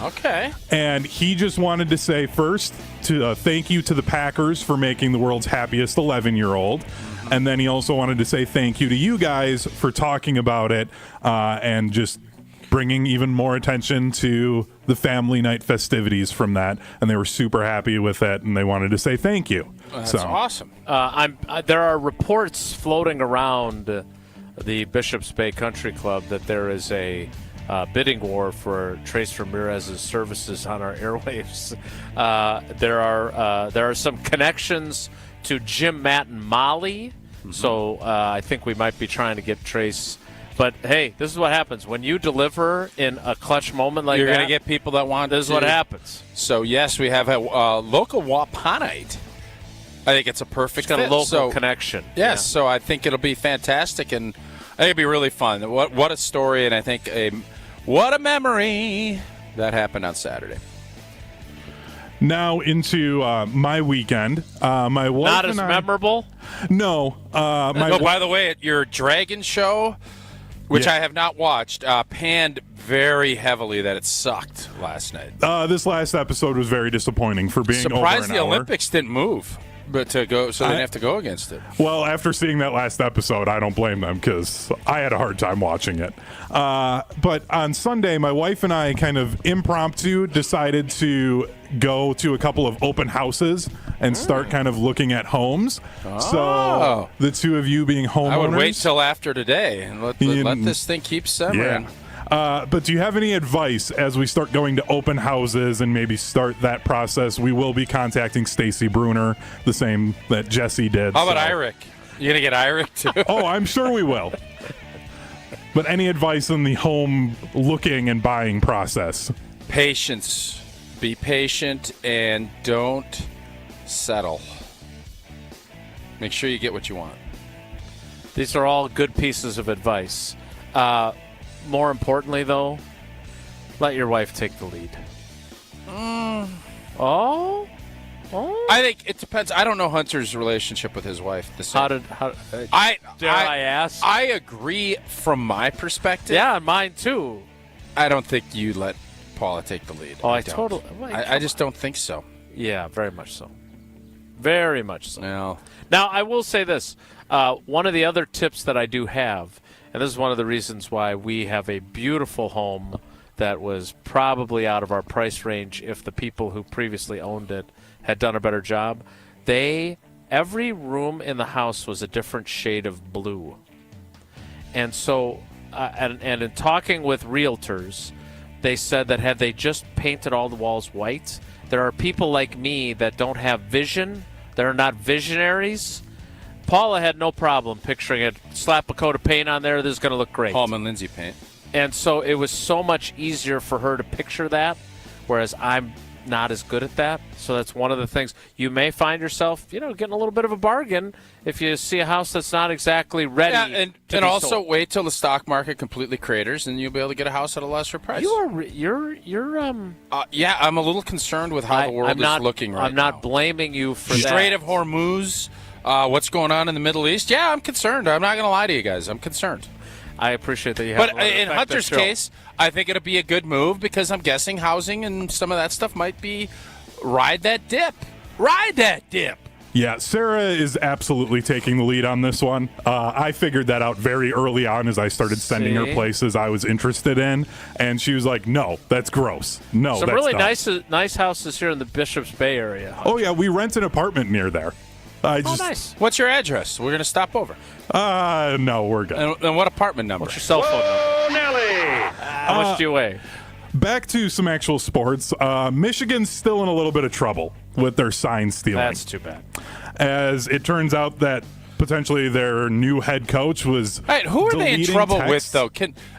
S2: Okay.
S3: And he just wanted to say first to thank you to the Packers for making the world's happiest 11-year-old. And then he also wanted to say thank you to you guys for talking about it and just bringing even more attention to the family night festivities from that, and they were super happy with it, and they wanted to say thank you.
S2: That's awesome.
S1: There are reports floating around the Bishops Bay Country Club that there is a bidding war for Trace Ramirez's services on our airwaves. There are some connections to Jim, Matt, and Molly, so I think we might be trying to get Trace. But, hey, this is what happens. When you deliver in a clutch moment like
S2: You're
S1: that,
S2: going to get people that want
S1: this is what happens.
S2: So, yes, we have a local Wapanite. I think it's a perfect
S1: It's got
S2: fit.
S1: a local connection.
S2: Yes, so I think it'll be fantastic, and I think it'll be really fun. What a story, and I think what a memory that happened on Saturday.
S3: Now into my weekend. My wife
S1: Not as
S3: and I,
S1: memorable?
S3: No.
S2: By the way, at your Dragon show, which
S3: Yeah.
S2: I have not watched, panned very heavily that it sucked last night.
S3: This last episode was very disappointing for being over
S2: Surprised
S3: an
S2: the
S3: hour.
S2: Olympics didn't move, but to go, so they didn't have to go against it.
S3: Well, after seeing that last episode, I don't blame them because I had a hard time watching it. But on Sunday, my wife and I kind of impromptu decided to go to a couple of open houses and start kind of looking at homes. So the two of you being homeowners.
S2: I would wait till after today and let this thing keep simmering.
S3: Yeah. But do you have any advice as we start going to open houses and maybe start that process? We will be contacting Stacy Bruner, the same that Jesse did.
S2: How about Iric? You going to get Iric too?
S3: Oh, I'm sure we will. But any advice on the home looking and buying process?
S2: Patience. Be patient and don't settle. Make sure you get what you want.
S1: These are all good pieces of advice. More importantly, though, let your wife take the lead. Oh?
S2: I think it depends. I don't know Hunter's relationship with his wife.
S1: Dare I ask?
S2: I agree from my perspective.
S1: Yeah, mine too.
S2: I don't think you let Paula take the lead.
S1: Oh, I
S2: don't.
S1: totally. Wait,
S2: I just don't think so.
S1: Yeah, very much so. Very much so.
S2: No.
S1: Now, I will say this. One of the other tips that I do have, and this is one of the reasons why we have a beautiful home that was probably out of our price range if the people who previously owned it had done a better job. Every room in the house was a different shade of blue. And so, and in talking with realtors, they said that had they just painted all the walls white, there are people like me that don't have vision, that are not visionaries. Paula had no problem picturing it. Slap a coat of paint on there, this is going to look great.
S2: Hallman Lindsay paint.
S1: And so it was so much easier for her to picture that, whereas I'm not as good at that. So that's one of the things. You may find yourself, getting a little bit of a bargain if you see a house that's not exactly ready.
S2: Yeah, and also
S1: sold.
S2: wait till the stock market completely craters, and you'll be able to get a house at a lesser price.
S1: You're
S2: yeah, I'm a little concerned with how the world is looking right now.
S1: I'm not blaming you for that.
S2: Strait of Hormuz, what's going on in the Middle East? Yeah, I'm concerned. I'm not going to lie to you guys. I'm concerned.
S1: I appreciate that you have.
S2: But in Hunter's case, I think it'll be a good move because I'm guessing housing and some of that stuff might be ride that dip. Ride that dip.
S3: Yeah, Sarah is absolutely taking the lead on this one. I figured that out very early on as I started sending her places I was interested in, and she was like, "No, that's gross. No,
S1: some
S3: that's
S1: really
S3: dumb."
S1: nice houses here in the Bishops Bay area.
S3: Oh yeah, we rent an apartment near there.
S1: Nice.
S2: What's your address? We're going to stop over.
S3: No, we're good.
S2: And what apartment number?
S1: What's your cell phone number?
S7: Nelly!
S1: How much do you weigh?
S3: Back to some actual sports. Michigan's still in a little bit of trouble with their sign stealing.
S1: That's too bad.
S3: As it turns out that potentially their new head coach was
S2: All right, who are they in trouble with,
S3: texts.
S2: though?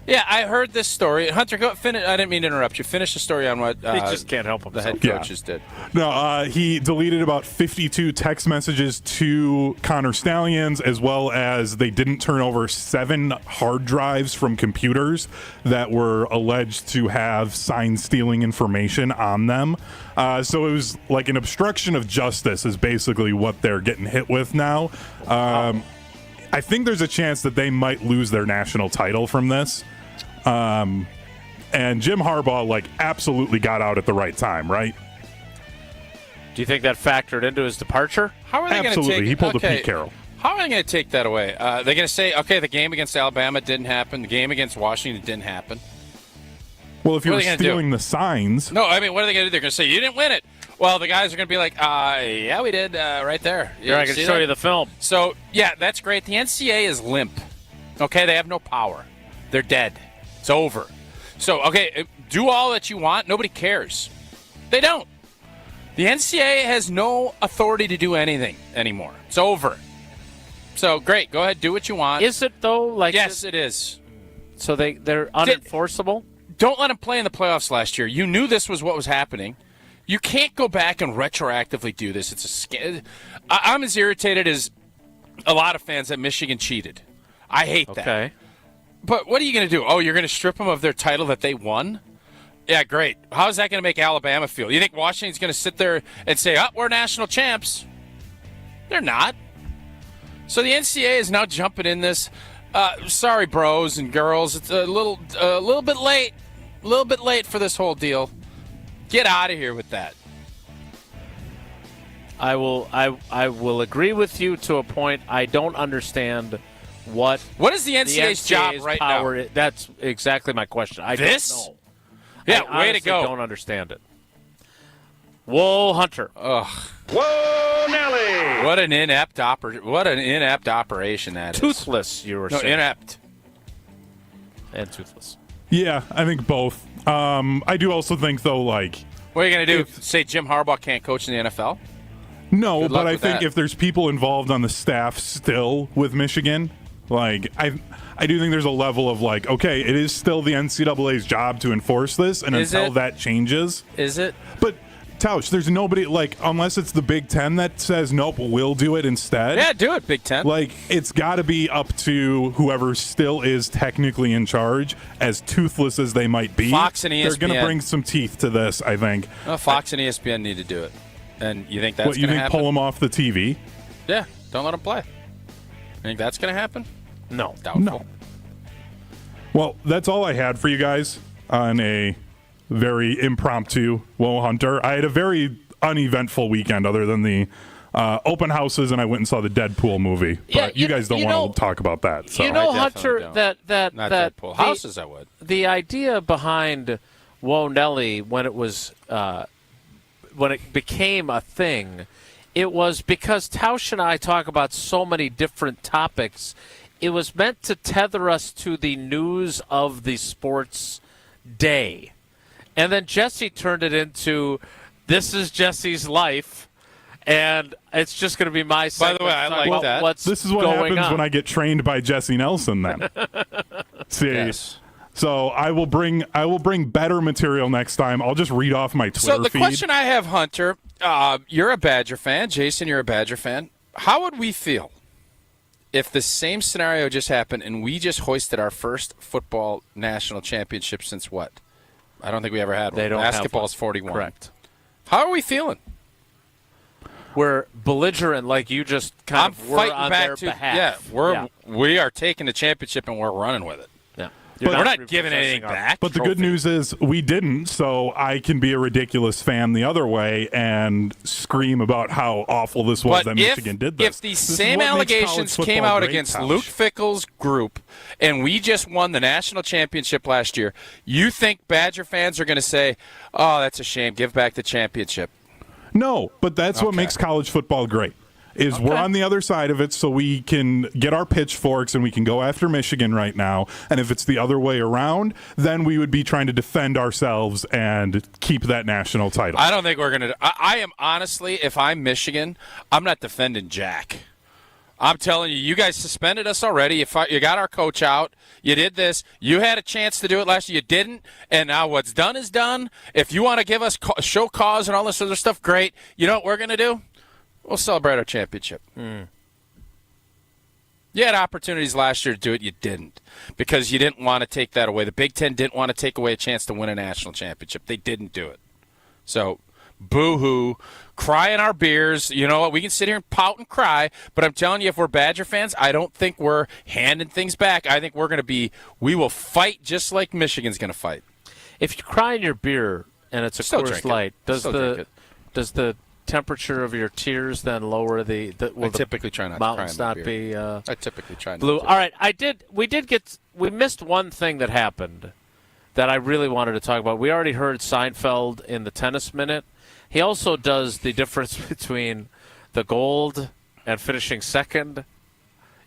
S2: I heard this story. Hunter, go finish. I didn't mean to interrupt you. Finish the story on what
S1: He just can't help
S2: the
S1: himself.
S2: head coaches did.
S3: No, he deleted about 52 text messages to Connor Stallions, as well as they didn't turn over 7 hard drives from computers that were alleged to have sign-stealing information on them. So it was like an obstruction of justice is basically what they're getting hit with now. I think there's a chance that they might lose their national title from this. And Jim Harbaugh, absolutely got out at the right time, right?
S1: Do you think that factored into his departure?
S2: How are they going to take?
S3: Absolutely, he pulled a Pete Carroll.
S2: How are they going to take that away? They're going to say, okay, the game against Alabama didn't happen. The game against Washington didn't happen.
S3: Well, if
S2: What
S3: you're
S2: are they gonna
S3: stealing the signs,
S2: No, I mean, what are they going to do? They're going to say, you didn't win it. Well, the guys are going to be like, yeah, we did, right there.
S1: Here, I can
S2: see
S1: show
S2: that?
S1: you the film.
S2: So, yeah, that's great. The NCAA is limp. Okay, they have no power. They're dead. It's over. So, okay, do all that you want. Nobody cares. They don't. The NCAA has no authority to do anything anymore. It's over. So, great. Go ahead, do what you want.
S1: Is it, though?
S2: Yes, it is.
S1: So they're unenforceable?
S2: Don't let them play in the playoffs last year. You knew this was what was happening. You can't go back and retroactively do this. It's a scam. I'm as irritated as a lot of fans that Michigan cheated. I hate that.
S1: Okay.
S2: But what are you going to do? Oh, you're going to strip them of their title that they won? Yeah, great. How is that going to make Alabama feel? You think Washington's going to sit there and say, oh, we're national champs? They're not. So the NCAA is now jumping in this. Sorry, bros and girls. It's a little bit late. A little bit late for this whole deal. Get out of here with that.
S1: I will agree with you to a point. I don't understand what
S2: is the NCAA's job right
S1: power
S2: now?
S1: That's exactly my question. I
S2: This?
S1: don't know.
S2: Yeah,
S1: I
S2: way to go.
S1: don't understand it. Whoa, Hunter.
S2: Ugh.
S7: Whoa, Nelly!
S2: What an inept operation that is.
S1: Toothless, you were saying.
S2: Inept.
S1: And toothless.
S3: yeah, I think both. I do also think, though,
S2: What are you going to do? Say Jim Harbaugh can't coach in the NFL?
S3: no,
S2: Good
S3: but
S2: luck
S3: I
S2: with
S3: think
S2: that.
S3: if there's people involved on the staff still with Michigan, I do think there's a level of okay, it is still the NCAA's job to enforce this, and
S2: Is
S3: until
S2: it?
S3: that changes.
S2: Is it?
S3: But Tausch, there's nobody unless it's the Big Ten that says nope, we'll do it instead.
S2: Yeah, do it, Big Ten.
S3: It's got to be up to whoever still is technically in charge, as toothless as they might be.
S2: Fox and
S3: They're going to
S2: ESPN.
S3: bring some teeth to this, I think.
S2: Fox and ESPN need to do it. And you think that's
S3: What, you
S2: going to
S3: think
S2: happen?
S3: pull them off the TV?
S2: Yeah, don't let them play. You think that's going to happen?
S1: No.
S2: Doubtful.
S3: No. Well, that's all I had for you guys on a very impromptu Whoa Hunter. I had a very uneventful weekend other than the open houses, and I went and saw the Deadpool movie. But
S1: Yeah,
S3: you guys don't want to talk about that. So.
S1: Hunter,
S2: don't.
S1: that
S2: Not
S1: that
S2: Deadpool. Houses, I would.
S1: The idea behind Whoa Nelly when it was when it became a thing, it was because Tausch and I talk about so many different topics. It was meant to tether us to the news of the sports day. And then Jesse turned it into, this is Jesse's life, and it's just going to be my segment.
S2: By the way, I like that.
S1: What's
S3: This is what
S1: going
S3: happens
S1: on.
S3: when I get trained by Jesse Nelson then. See,
S2: Yes.
S3: So I will bring better material next time. I'll just read off my Twitter
S2: So the
S3: feed.
S2: question I have, Hunter, you're a Badger fan. Jason, you're a Badger fan. How would we feel if the same scenario just happened and we just hoisted our first football national championship since what? I don't think we ever had one.
S1: They don't
S2: Basketball's
S1: have
S2: 41.
S1: Correct.
S2: How are we feeling?
S1: We're belligerent, like you just kind of were
S2: fighting
S1: on
S2: back
S1: their
S2: to
S1: behalf.
S2: we are taking the championship and we're running with it.
S1: Yeah.
S2: But we're not giving anything back.
S3: But the good news is we didn't, so I can be a ridiculous fan the other way and scream about how awful this was that Michigan did this.
S2: If these
S3: This is
S2: same
S3: what makes
S2: allegations
S3: college
S2: came
S3: football
S2: out
S3: great,
S2: against
S3: Couch.
S2: Luke Fickell's group and we just won the national championship last year, you think Badger fans are going to say, oh, that's a shame, give back the championship?
S3: No, but that's what makes college football great. Is we're on the other side of it so we can get our pitchforks and we can go after Michigan right now. And if it's the other way around, then we would be trying to defend ourselves and keep that national title.
S2: I don't think we're going to. I am honestly, if I'm Michigan, I'm not defending Jack. I'm telling you, you guys suspended us already. You got our coach out. You did this. You had a chance to do it last year. You didn't. And now what's done is done. If you want to give us show cause and all this other stuff, great. You know what we're going to do? We'll celebrate our championship. You had opportunities last year to do it. You didn't because you didn't want to take that away. The Big Ten didn't want to take away a chance to win a national championship. They didn't do it. So, boo-hoo, cry in our beers. You know what? We can sit here and pout and cry, but I'm telling you, if we're Badger fans, I don't think we're handing things back. I think we will fight just like Michigan's going to fight.
S1: If you cry in your beer and it's a Coors Light, does the temperature of your tears then lower the
S2: I typically try not to
S1: mountains
S2: cry in
S1: not
S2: my
S1: be
S2: beer. I typically try not
S1: blue?
S2: to.
S1: All right, we missed one thing that happened that I really wanted to talk about. We already heard Seinfeld in the tennis minute. He also does the difference between the gold and finishing second.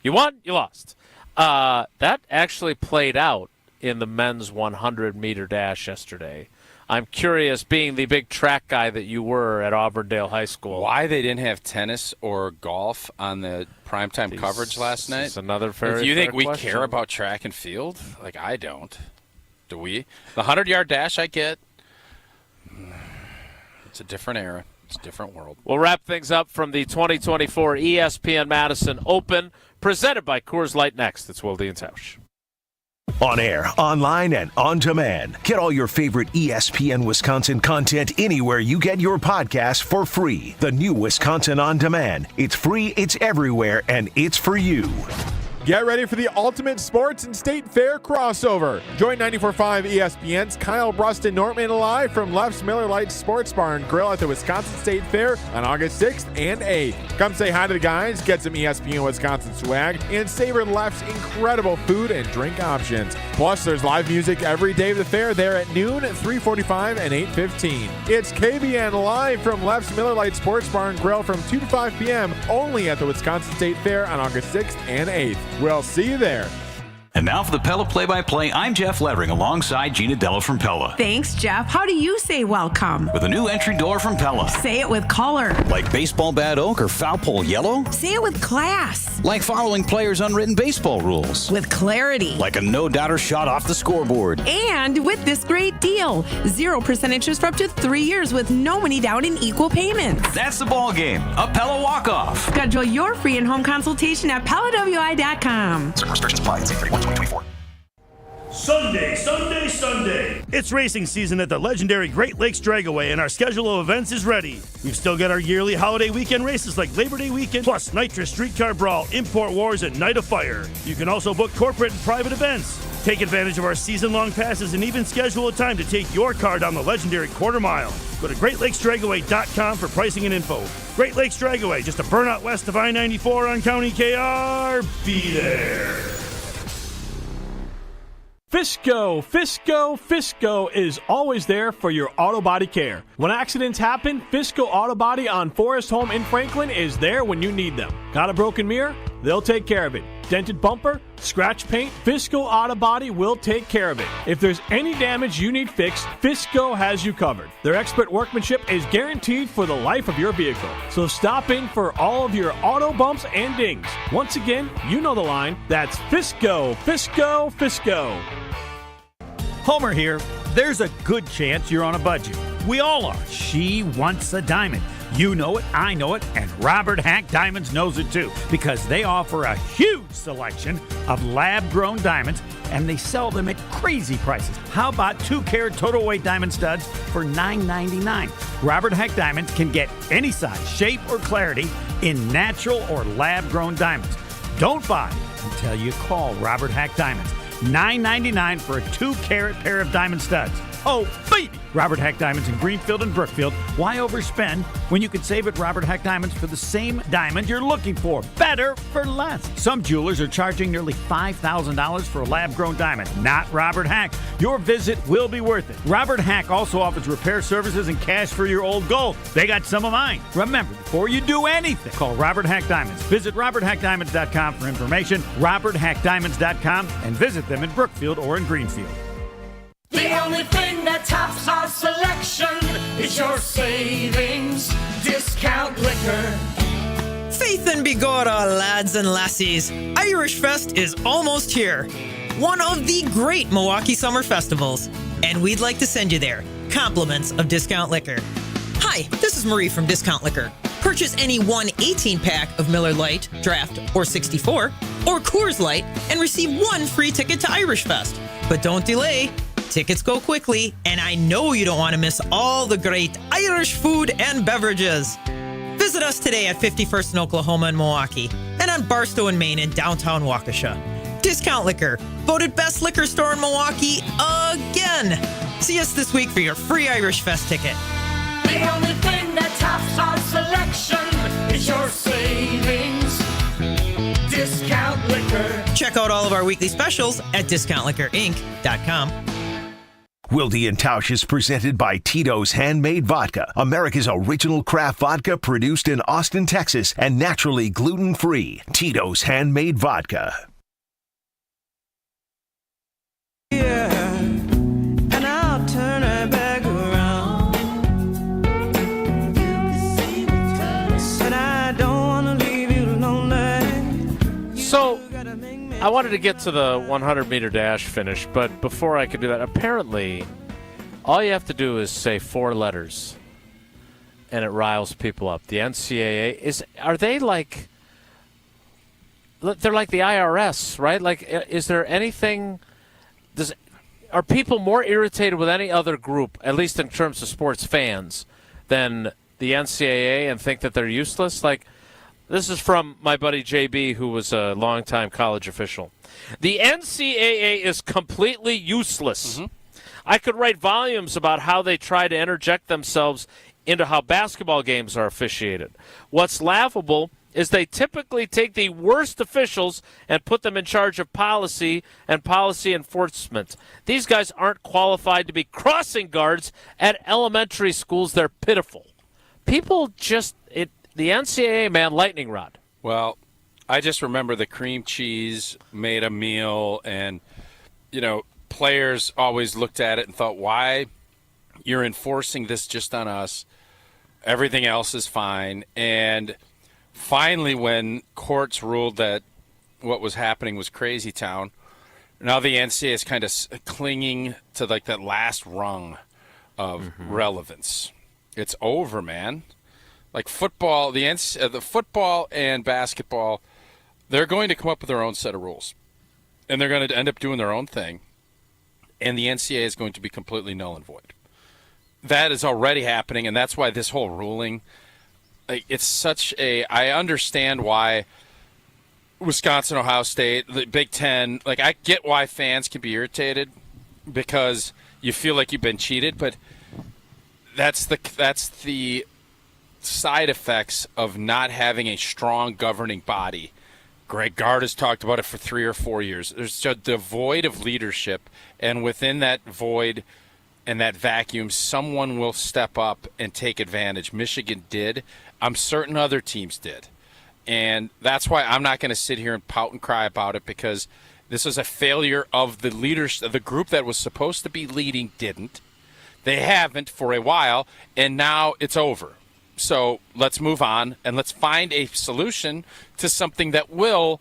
S1: You won, you lost. That actually played out in the men's 100-meter dash yesterday. I'm curious, being the big track guy that you were at Auburndale High School,
S2: why they didn't have tennis or golf on the primetime coverage last night.
S1: Is another fair.
S2: If you think we
S1: question.
S2: care about track and field, like I don't, do we? The 100-yard dash, I get. It's a different era. It's a different world.
S1: We'll wrap things up from the 2024 ESPN Madison Open, presented by Coors Light next. It's Wilde and Tausch.
S4: On air, online, and on demand. Get all your favorite ESPN Wisconsin content anywhere you get your podcast for free. The new Wisconsin On Demand. It's free, it's everywhere, and it's for you.
S9: Get ready for the ultimate sports and state fair crossover. Join 94.5 ESPN's Kyle Bruston Nortman live from Leff's Miller Lite Sports Bar and Grill at the Wisconsin State Fair on August 6th and 8th. Come say hi to the guys, get some ESPN Wisconsin swag, and savor Leff's incredible food and drink options. Plus, there's live music every day of the fair there at noon, 3:45, and 8:15. It's KBN live from Leff's Miller Lite Sports Bar and Grill from 2 to 5 p.m. only at the Wisconsin State Fair on August 6th and 8th. We'll see you there.
S14: And now for the Pella play-by-play, I'm Jeff Lettering alongside Gina Della from Pella.
S18: Thanks, Jeff. How do you say welcome?
S14: With a new entry door from Pella.
S18: Say it with color.
S14: Like baseball bat oak or foul pole yellow?
S18: Say it with class.
S14: Like following players' unwritten baseball rules.
S18: With clarity.
S14: Like a no-doubter shot off the scoreboard.
S18: And with this great deal, 0% interest for up to 3 years with no money down in equal payments.
S14: That's the ball game. A Pella walk-off.
S18: Schedule your free in-home consultation at PellaWI.com.
S14: Certain restrictions apply. See 31/2024.
S19: Sunday. It's racing season at the legendary Great Lakes Dragaway, and our schedule of events is ready. We've still got our yearly holiday weekend races like Labor Day weekend, plus Nitrous Streetcar Brawl, Import Wars, and Night of Fire. You can also book corporate and private events. Take advantage of our season-long passes and even schedule a time to take your car down the legendary quarter mile. Go to GreatLakesDragaway.com for pricing and info. Great Lakes Dragaway, just a burnout west of I-94 on County KR. Be there.
S20: Fisco is always there for your auto body care. When accidents happen, Fisco Auto Body on Forest Home in Franklin is there when you need them. Got a broken mirror? They'll take care of it. Dented bumper? Scratch paint? Fisco Auto Body will take care of it. If there's any damage you need fixed, Fisco has you covered. Their expert workmanship is guaranteed for the life of your vehicle. So stop in for all of your auto bumps and dings. Once again, you know the line. That's Fisco.
S10: Homer here. There's a good chance you're on a budget. We all are. She wants a diamond. You know it, I know it, and Robert Hack Diamonds knows it too, because they offer a huge selection of lab-grown diamonds, and they sell them at crazy prices. How about 2-carat total weight diamond studs for $9.99? Robert Hack Diamonds can get any size, shape, or clarity in natural or lab-grown diamonds. Don't buy until you call Robert Hack Diamonds. $9.99 for a 2-carat pair of diamond studs. Oh, baby! Robert Hack Diamonds in Greenfield and Brookfield. Why overspend when you can save at Robert Hack Diamonds for the same diamond you're looking for? Better for less. Some jewelers are charging nearly $5,000 for a lab-grown diamond. Not Robert Hack. Your visit will be worth it. Robert Hack also offers repair services and cash for your old gold. They got some of mine. Remember, before you do anything, call Robert Hack Diamonds. Visit RobertHackDiamonds.com for information, RobertHackDiamonds.com, and visit them in Brookfield or in Greenfield.
S6: The only thing that tops our selection is your savings discount liquor.
S5: Faith and Bigora, lads and lassies. Irish Fest is almost here. One of the great Milwaukee summer festivals. And we'd like to send you there. Compliments of Discount Liquor. Hi, this is Marie from Discount Liquor. Purchase any 1 18-pack of Miller Lite, Draft, or 64, or Coors Light, and receive 1 free ticket to Irish Fest. But don't delay. Tickets go quickly, and I know you don't want to miss all the great Irish food and beverages. Visit us today at 51st in Oklahoma and Milwaukee, and on Barstow and Main in downtown Waukesha. Discount Liquor, voted best liquor store in Milwaukee again. See us this week for your free Irish Fest ticket.
S6: The only thing that tops our selection is your savings discount liquor.
S5: Check out all of our weekly specials at discountliquorinc.com.
S4: Wilde and Tausch is presented by Tito's Handmade Vodka, America's original craft vodka produced in Austin, Texas, and naturally gluten-free. Tito's Handmade Vodka.
S6: Yeah, and I'll turn it back around. And I don't want to leave you lonely.
S1: So, I wanted to get to the 100-meter dash finish, but before I could do that, apparently all you have to do is say 4 letters, and it riles people up. The NCAA, are they like, they're like the IRS, right? Like, is there anything, are people more irritated with any other group, at least in terms of sports fans, than the NCAA and think that they're useless? Like, this is from my buddy JB, who was a longtime college official. The NCAA is completely useless. Mm-hmm. I could write volumes about how they try to interject themselves into how basketball games are officiated. What's laughable is they typically take the worst officials and put them in charge of policy and policy enforcement. These guys aren't qualified to be crossing guards at elementary schools. They're pitiful. People just... The NCAA, man, lightning rod.
S2: Well, I just remember the cream cheese made a meal, and, players always looked at it and thought, why you're enforcing this just on us? Everything else is fine. And finally, when courts ruled that what was happening was crazy town, now the NCAA is kind of clinging to like that last rung of relevance. It's over, man. Like football, the football and basketball, they're going to come up with their own set of rules, and they're going to end up doing their own thing, and the NCAA is going to be completely null and void. That is already happening, and that's why this whole ruling, it's such a. I understand why Wisconsin, Ohio State, the Big Ten. Like, I get why fans can be irritated because you feel like you've been cheated, but that's the side effects of not having a strong governing body. Greg Gard has talked about it for 3 or 4 years. There's just the void of leadership, and within that void and that vacuum, someone will step up and take advantage. Michigan did. I'm certain other teams did. And that's why I'm not going to sit here and pout and cry about it, because this is a failure of the leadership. The group that was supposed to be leading didn't. They haven't for a while, and now it's over. So let's move on, and let's find a solution to something that will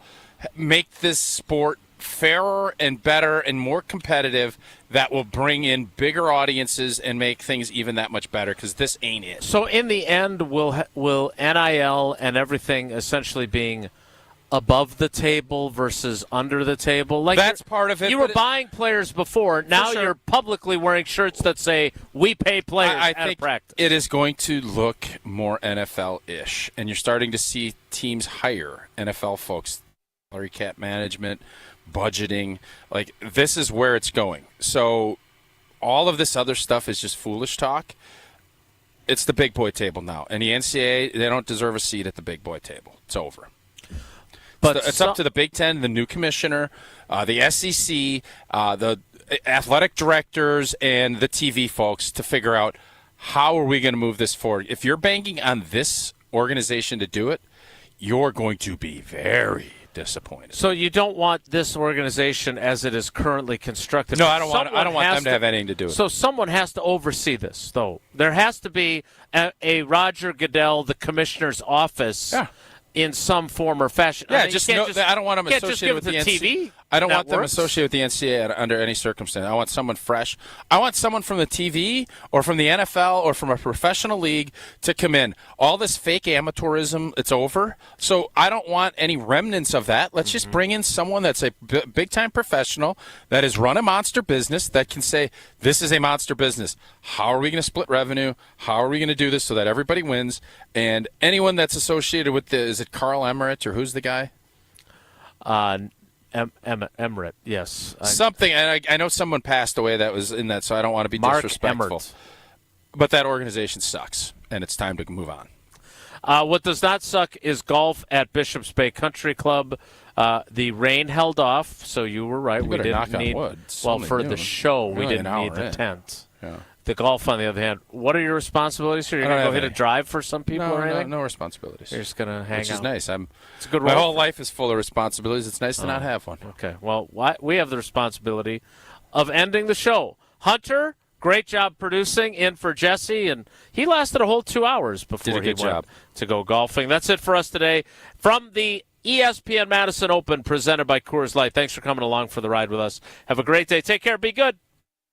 S2: make this sport fairer and better and more competitive that will bring in bigger audiences and make things even that much better, because this ain't it.
S1: So in the end, will NIL and everything essentially being above the table versus under the table? Like
S2: that's part of it.
S1: You were buying players before. Now you're publicly wearing shirts that say, we pay players
S2: I
S1: at
S2: think
S1: practice.
S2: it is going to look more NFL-ish, and you're starting to see teams hire NFL folks, salary cap management, budgeting. Like, this is where it's going. So all of this other stuff is just foolish talk. It's the big boy table now. And the NCAA, they don't deserve a seat at the big boy table. It's over. But it's up to the Big Ten, the new commissioner, the SEC, the athletic directors, and the TV folks to figure out how are we going to move this forward. If you're banking on this organization to do it, you're going to be very disappointed.
S1: So you don't want this organization as it is currently constructed.
S2: No, I don't want them to have anything to do with it.
S1: So someone has to oversee this, though. There has to be a Roger Goodell, the commissioner's office, in some form or fashion.
S2: Yeah,
S1: I mean,
S2: I don't want them associated with the
S1: TV.
S2: I don't want them associated with the NCAA under any circumstance. I want someone fresh. I want someone from the TV or from the NFL or from a professional league to come in. All this fake amateurism, it's over. So I don't want any remnants of that. Let's just bring in someone that's a big-time professional that has run a monster business that can say, this is a monster business. How are we going to split revenue? How are we going to do this so that everybody wins? And anyone that's associated with is it Carl Emmerich or who's the guy?
S1: Emmerich, yes.
S2: Something, and I know someone passed away that was in that, so I don't want to be
S1: Mark
S2: disrespectful.
S1: Emmert.
S2: But that organization sucks, and it's time to move on.
S1: What does not suck is golf at Bishops Bay Country Club. The rain held off, so you were right. We didn't need
S2: wood.
S1: Well, for the show, we
S2: Really
S1: didn't need the tent.
S2: Yeah.
S1: The golf, on the other hand, what are your responsibilities here? You're going to go hit a drive for some people or anything?
S2: No responsibilities.
S1: You're just going to hang out?
S2: Which is nice.
S1: It's a good
S2: my
S1: role
S2: whole life is full of responsibilities. It's nice to not have one.
S1: Okay. Well, we have the responsibility of ending the show. Hunter, great job producing, in for Jesse, and he lasted a whole 2 hours before he went to go golfing. That's it for us today from the ESPN Madison Open presented by Coors Light. Thanks for coming along for the ride with us. Have a great day. Take care. Be good.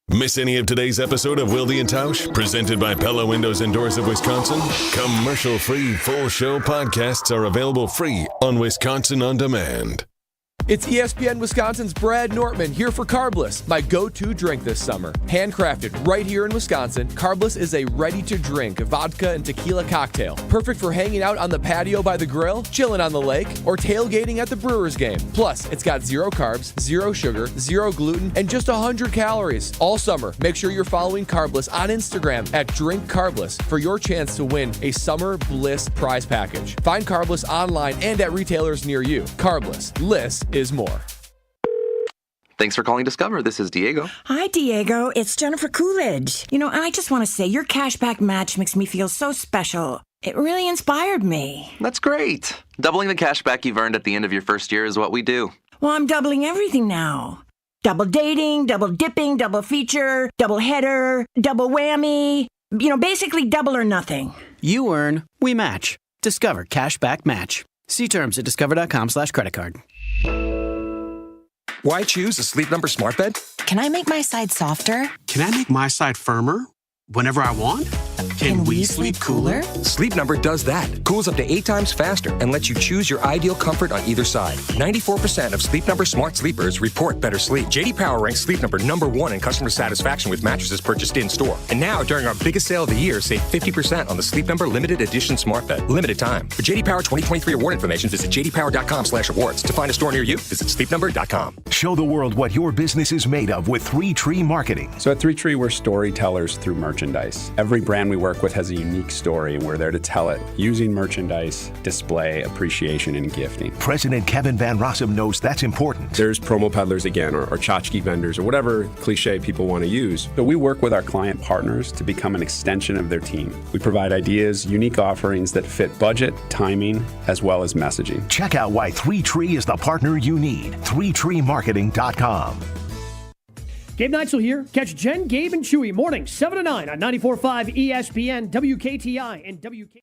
S7: Miss any of today's episode of Wilde and Tausch, presented by Pella Windows and Doors of Wisconsin? Commercial-free full show podcasts are available free on Wisconsin On Demand.
S12: It's ESPN Wisconsin's Brad Nortman here for Carbless, my go-to drink this summer. Handcrafted right here in Wisconsin, Carbless is a ready-to-drink vodka and tequila cocktail. Perfect for hanging out on the patio by the grill, chilling on the lake, or tailgating at the Brewers game. Plus, it's got 0 carbs, 0 sugar, 0 gluten, and just 100 calories. All summer, make sure you're following Carbless on Instagram at Drink Carbless for your chance to win a Summer Bliss prize package. Find Carbless online and at retailers near you. Carbless. Liss is more.
S16: Thanks for calling Discover. This is Diego.
S21: Hi, Diego. It's Jennifer Coolidge. You know, I just want to say your cashback match makes me feel so special. It really inspired me.
S16: That's great. Doubling the cashback you've earned at the end of your first year is what we do.
S21: Well, I'm doubling everything now. Double dating, double dipping, double feature, double header, double whammy. You know, basically double or nothing.
S22: You earn, we match. Discover Cashback Match. See terms at discover.com/creditcard.
S24: Why choose a Sleep Number smart bed?
S21: Can I make my side softer?
S25: Can I make my side firmer whenever I want? Can we sleep cooler?
S24: Sleep Number does that. Cools up to 8 times faster and lets you choose your ideal comfort on either side. 94% of Sleep Number smart sleepers report better sleep. J.D. Power ranks Sleep Number #1 in customer satisfaction with mattresses purchased in-store. And now, during our biggest sale of the year, save 50% on the Sleep Number Limited Edition smart bed. Limited time. For J.D. Power 2023 award information, visit jdpower.com/awards. To find a store near you, visit sleepnumber.com.
S4: Show the world what your business is made of with 3 Tree Marketing.
S26: So at 3 Tree, we're storytellers through merchandise. Every brand we work with has a unique story, and we're there to tell it using merchandise, display, appreciation, and gifting.
S4: President Kevin Van Rossum knows that's important.
S26: There's promo peddlers again, or tchotchke vendors, or whatever cliche people want to use. But we work with our client partners to become an extension of their team. We provide ideas, unique offerings that fit budget, timing, as well as messaging.
S4: Check out why 3 Tree is the partner you need. 3treemarketing.com.
S27: Gabe Neitzel here. Catch Jen, Gabe, and Chewy mornings 7 to 9 on 94.5 ESPN, WKTI, and WK.